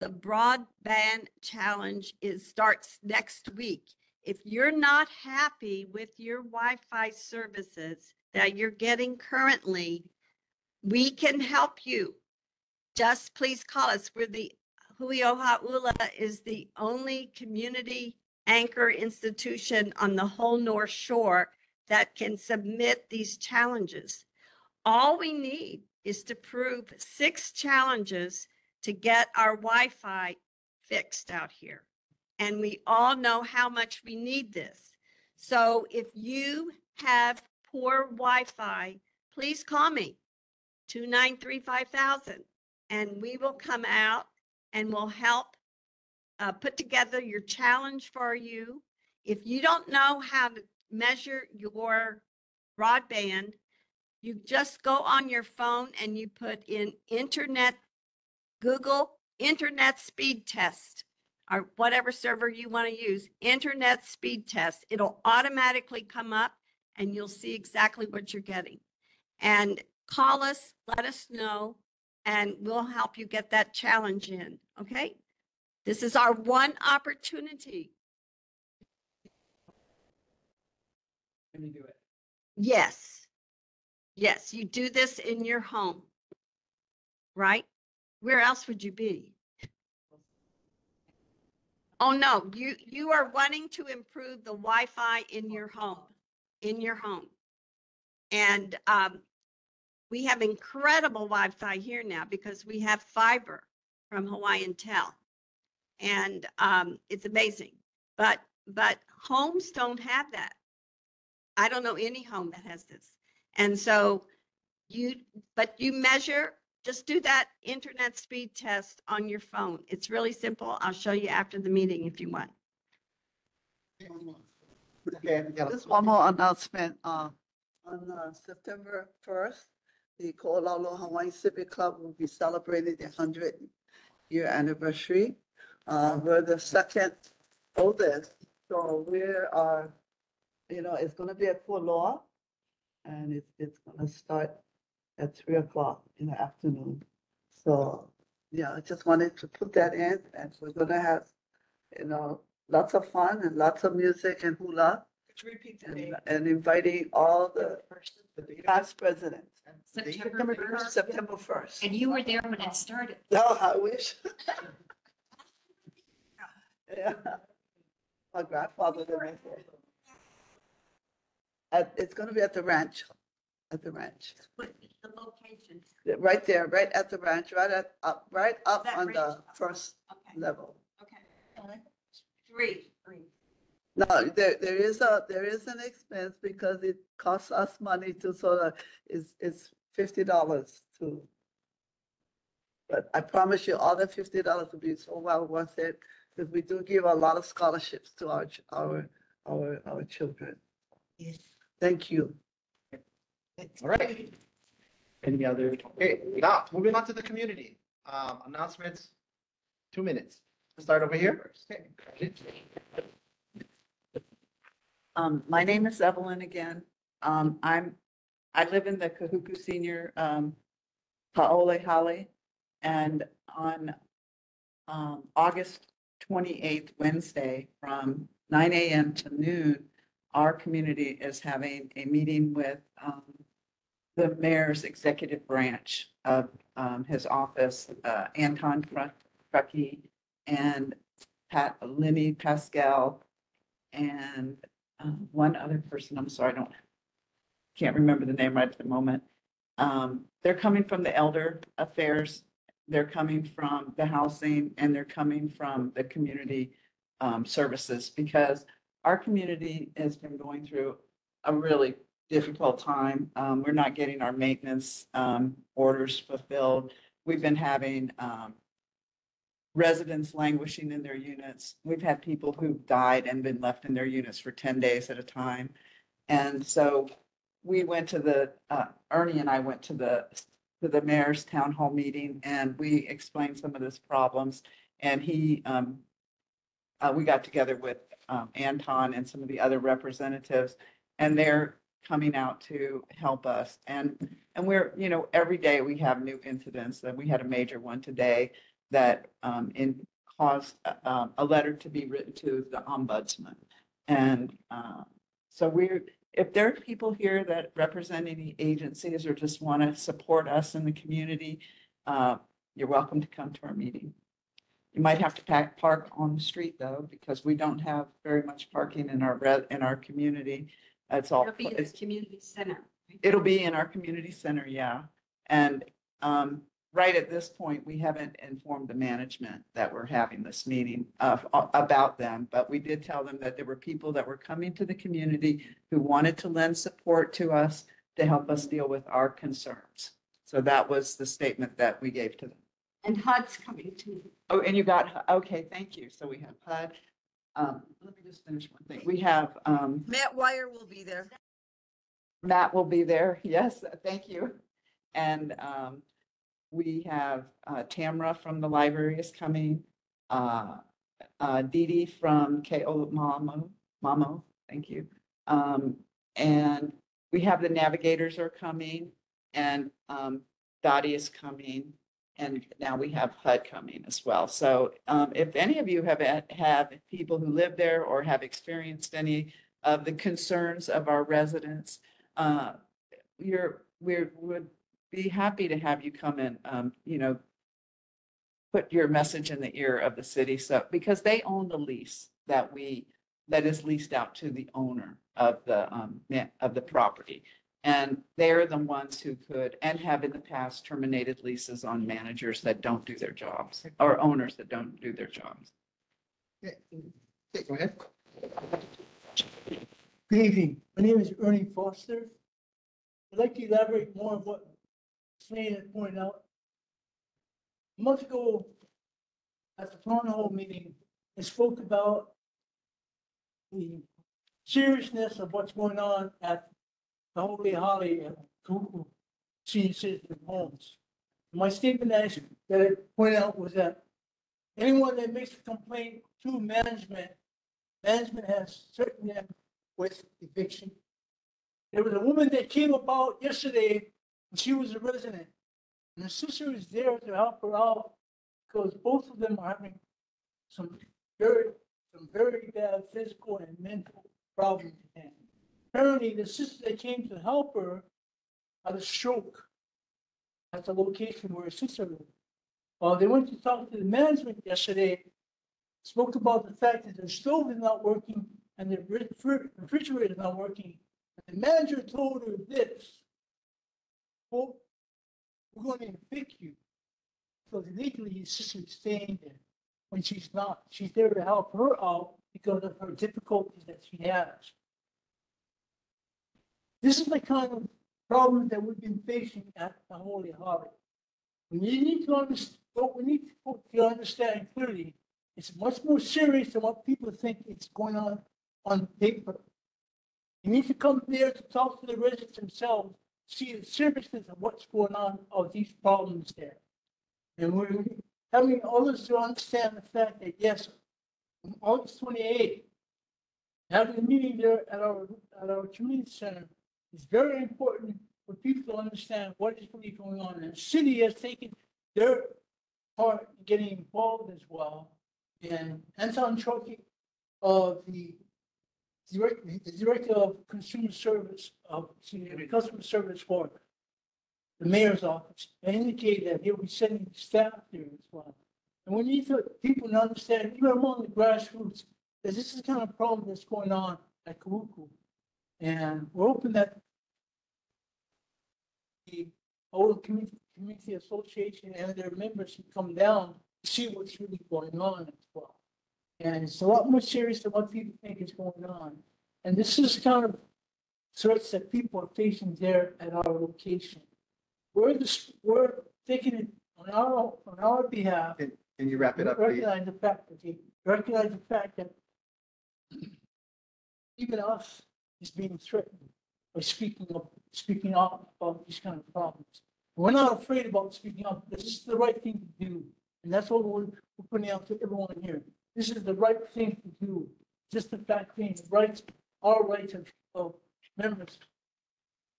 the broadband challenge starts next week. If you're not happy with your Wi-Fi services that you're getting currently, we can help you. Just please call us. Hui o Hau'ula is the only community anchor institution on the whole North Shore that can submit these challenges. All we need is to prove 6 challenges to get our Wi-Fi fixed out here. And we all know how much we need this. So if you have poor Wi-Fi, please call me, 293-5000, and we will come out and we'll help put together your challenge for you. If you don't know how to measure your broadband, you just go on your phone and you put in Google internet speed test, or whatever server you want to use, internet speed test. It'll automatically come up and you'll see exactly what you're getting. And call us, let us know, and we'll help you get that challenge in, okay? This is our one opportunity. Can you do it? Yes. Yes, you do this in your home, right? Where else would you be? Oh, no, you are wanting to improve the Wi-Fi in your home, And we have incredible Wi-Fi here now because we have fiber from Hawaiian Tel. And it's amazing. But homes don't have that. I don't know any home that has this. And so you measure, just do that internet speed test on your phone. It's really simple. I'll show you after the meeting if you want. Okay, Just one more announcement. On September 1st, the Olauloa Hawaiian Civic Club will be celebrating the 100-year anniversary. We're the second oldest, so we are, it's going to be at Olauloa, and it's going to start at 3 o'clock in the afternoon. So, yeah, I just wanted to put that in, and we're going to have, lots of fun and lots of music and hula. Repeat the date. And inviting all the past presidents. September 1st. September 1st. And you were there when it started. No, I wish. Yeah. My grandfather lived there. It's going to be at the ranch. At the ranch. What is the location? Right there, right at the ranch, right up That on ranch? the first level. Okay. Three. No, there is an expense because it costs us money to sort of, it's $50 to. But I promise you, all the $50 will be so well worth it, because we do give a lot of scholarships to our children. Yes. Thank you. All right. Any other? Okay, now moving on to the community. Announcements, 2 minutes. Let's start over here. Okay. My name is Evelyn again. I live in the Kahuku Senior, Paole Hale, and on, August 28th, Wednesday, from 9 a.m. to noon, our community is having a meeting with, the mayor's executive branch of, his office, Anton Truckee and Lenny Pascal, and one other person, I'm sorry, can't remember the name right at the moment. They're coming from the elder affairs, they're coming from the housing, and they're coming from the community services, because our community has been going through a really difficult time. We're not getting our maintenance orders fulfilled. We've been having residents languishing in their units. We've had people who've died and been left in their units for 10 days at a time. And so we went to Ernie and I went to the mayor's town hall meeting, and we explained some of these problems. And we got together with Anton and some of the other representatives, and they're coming out to help us. And we're, every day we have new incidents, and we had a major one today that caused a letter to be written to the ombudsman. And so if there are people here that represent any agencies or just want to support us in the community, you're welcome to come to our meeting. You might have to park on the street though, because we don't have very much parking in our community. It'll be in the community center. It'll be in our community center, yeah. And right at this point, we haven't informed the management that we're having this meeting about them, but we did tell them that there were people that were coming to the community who wanted to lend support to us to help us deal with our concerns. So that was the statement that we gave to them. And HUD's coming too. Oh, and you got, okay, thank you. So we have HUD. Let me just finish one thing. We have, Matt Wire will be there. Matt will be there. Yes, thank you. And we have Tamara from the library is coming. Dee Dee from KO Mamo, thank you. And we have the navigators are coming and Dottie is coming. And now we have HUD coming as well. So if any of you have people who live there or have experienced any of the concerns of our residents, we would be happy to have you come and, put your message in the ear of the city. So, because they own the lease that is leased out to the owner of the property. And they're the ones who could, and have in the past terminated leases on managers that don't do their jobs or owners that don't do their jobs. Okay, go ahead. Good evening. My name is Ernie Foster. I'd like to elaborate more on what Slane had pointed out. A month ago, at the town hall meeting, I spoke about the seriousness of what's going on at the Holy Holly and Kuku senior citizen homes. My statement that I pointed out was that anyone that makes a complaint to management has threatened them with eviction. There was a woman that came about yesterday, and she was a resident. And her sister is there to help her out because both of them are having some very bad physical and mental problems. And apparently, the sister that came to help her had a stroke at the location where her sister lived. They went to talk to the management yesterday, spoke about the fact that the stove is not working and the refrigerator is not working. And the manager told her this, quote, "We're going to evict you." Because legally his sister is staying there when she's not. She's there to help her out because of her difficulties that she has. This is the kind of problem that we've been facing at the Holy Holly. We need to understand what we need to understand clearly. It's much more serious than what people think it's going on paper. You need to come there to talk to the residents themselves, see the seriousness of what's going on of these problems there. And we're having others to understand the fact that, yes, on August 28th, having a meeting there at our community center is very important for people to understand what is really going on. And the city has taken their part in getting involved as well. And Anton Troki of the director of consumer service customer service for the mayor's office, and indicated that he'll be sending staff there as well. And we need people to understand, even among the grassroots, that this is the kind of problem that's going on at Kahuku. And we're hoping that the whole community association and their members can come down to see what's really going on as well. And it's a lot more serious than what people think is going on. And this is kind of threats that people are facing there at our location. We're taking it on our behalf. Can you wrap it up, please? Recognize the fact that even us is being threatened by speaking up about these kind of problems. We're not afraid about speaking up because this is the right thing to do. And that's what we're putting out to everyone here. This is the right thing to do. Just the fact being our rights of members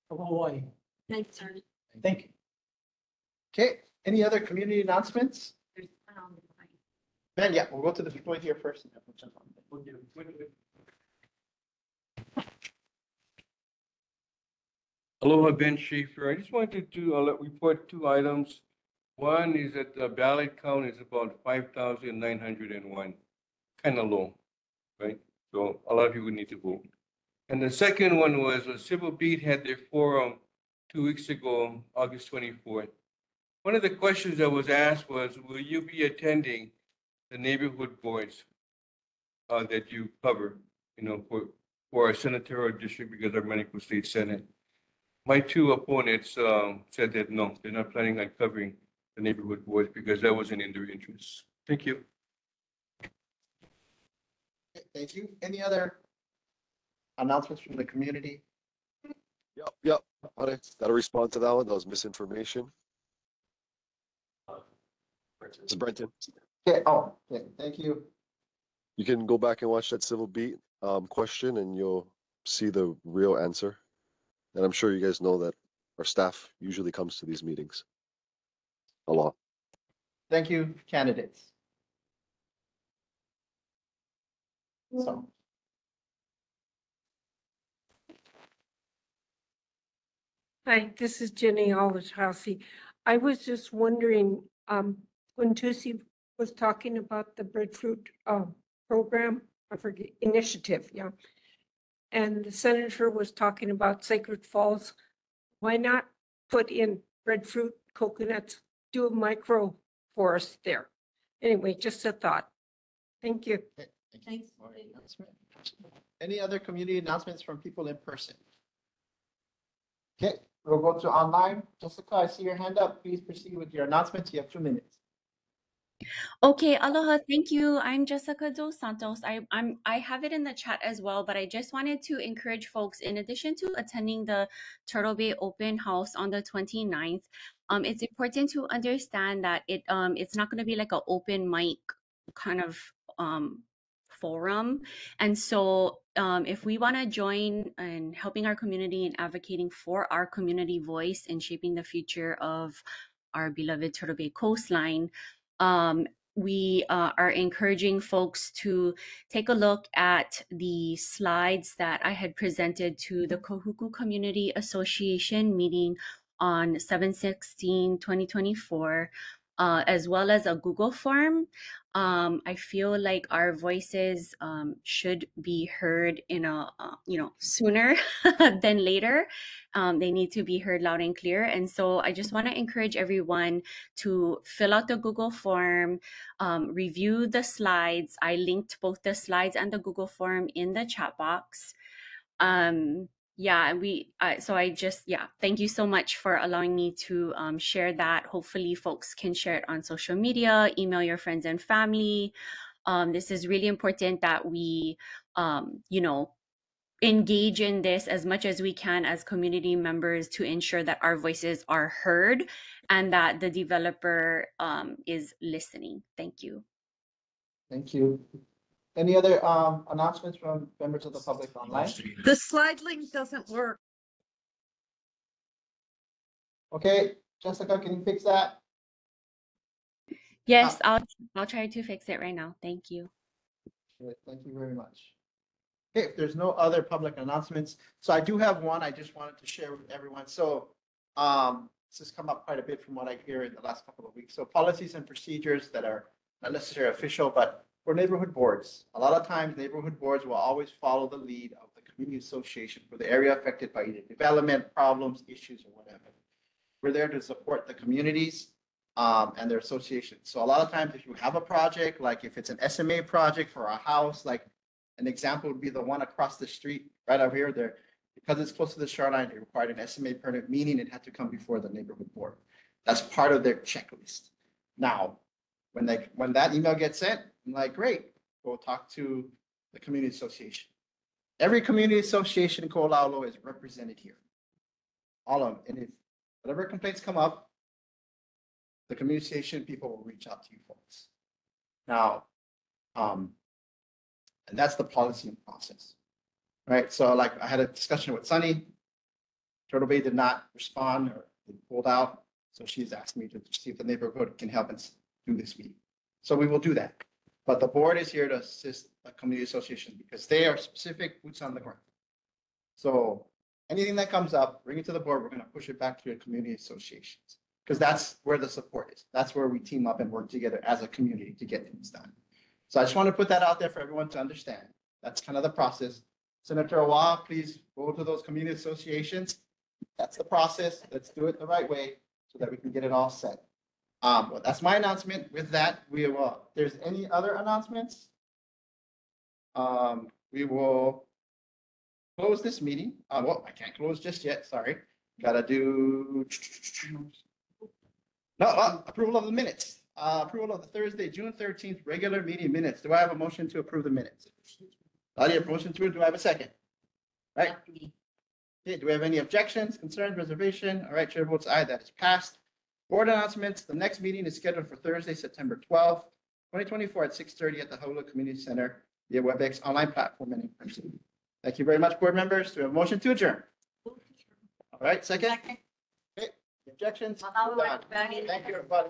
of Hawaii. Thanks, sir. Thank you. Okay, any other community announcements? Man, yeah, we'll go to the people here first. And then we'll jump on. Aloha, Ben Schaefer. I just wanted to report two items. One is that the ballot count is about 5,901, kind of low, right? So a lot of people need to vote. And the second one was Civil Beat had their forum 2 weeks ago, August 24th. One of the questions that was asked was, will you be attending the neighborhood boards that you cover, for our senatorial district because I'm running for state senate? My two opponents said that no, they're not planning on covering the neighborhood boards because that wasn't in their interest. Thank you. Thank you. Any other announcements from the community? Yep. Gotta respond to that one. That was misinformation. It's Brenton. Okay, thank you. You can go back and watch that civil beat question and you'll see the real answer. And I'm sure you guys know that our staff usually comes to these meetings a lot. Thank you, candidates. So. Hi, this is Jenny Olauloa. I was just wondering, when Tusi was talking about the breadfruit program, I forget, initiative, yeah. And the senator was talking about Sacred Falls. Why not put in breadfruit, coconuts, do a micro forest there? Anyway, just a thought. Thank you. Thanks. Any other community announcements from people in person? Okay, we'll go to online. Jessica, I see your hand up. Please proceed with your announcements. You have 2 minutes. Okay, aloha, thank you. I'm Jessica Dos Santos. I have it in the chat as well, but I just wanted to encourage folks, in addition to attending the Turtle Bay Open House on the 29th, it's important to understand that it's not going to be like an open mic kind of forum. And so if we want to join in helping our community and advocating for our community voice and shaping the future of our beloved Turtle Bay coastline, we are encouraging folks to take a look at the slides that I had presented to the Kahuku Community Association meeting on 7/16/2024, as well as a Google form. I feel like our voices should be heard in a sooner than later. They need to be heard loud and clear. And so I just want to encourage everyone to fill out the Google form, review the slides. I linked both the slides and the Google form in the chat box. Thank you so much for allowing me to share that. Hopefully folks can share it on social media, email your friends and family. This is really important that we, engage in this as much as we can as community members to ensure that our voices are heard and that the developer is listening. Thank you. Thank you. Any other announcements from members of the public online? The slide link doesn't work. Okay, Jessica, can you fix that? Yes, I'll try to fix it right now. Thank you. Good, thank you very much. Okay, if there's no other public announcements, so I do have one I just wanted to share with everyone. So this has come up quite a bit from what I hear in the last couple of weeks. So policies and procedures that are not necessarily official, but for neighborhood boards. A lot of times neighborhood boards will always follow the lead of the community association for the area affected by either development, problems, issues, or whatever. We're there to support the communities and their associations. So a lot of times if you have a project, like if it's an SMA project for a house, like an example would be the one across the street right over here there, because it's close to the shoreline, it required an SMA permit, meaning it had to come before the neighborhood board. That's part of their checklist. Now, when that email gets sent, I'm like, great, go talk to the community association. Every community association in olauloa is represented here. All of them. And if whatever complaints come up, the community association people will reach out to you folks. Now, and that's the policy and process, right? So like I had a discussion with Sunny. Turtle Bay did not respond or they pulled out. So she's asked me to see if the neighborhood can help us do this meeting. So we will do that. But the board is here to assist the community associations because they are specific boots on the ground. So anything that comes up, bring it to the board. We're going to push it back to your community associations because that's where the support is. That's where we team up and work together as a community to get things done. So I just want to put that out there for everyone to understand. That's kind of the process. Senator Awa, please go to those community associations. That's the process. Let's do it the right way so that we can get it all set. Well, that's my announcement. With that, we will, if there's any other announcements? We will close this meeting. Well, I can't close just yet, sorry. Gotta do. No, approval of the minutes. Approval of the Thursday, June 13th, regular meeting minutes. Do I have a motion to approve the minutes? Nadia, motion to, do I have a second? Right? Okay, do we have any objections, concerns, reservation? All right, chair votes aye, that is passed. Board announcements, the next meeting is scheduled for Thursday, September 12th, 2024 at 6:30 at the Holo Community Center via WebEx online platform and in person. Thank you very much, board members. Do we have a motion to adjourn? All right, second? Okay, objections? Done. Thank you, everybody.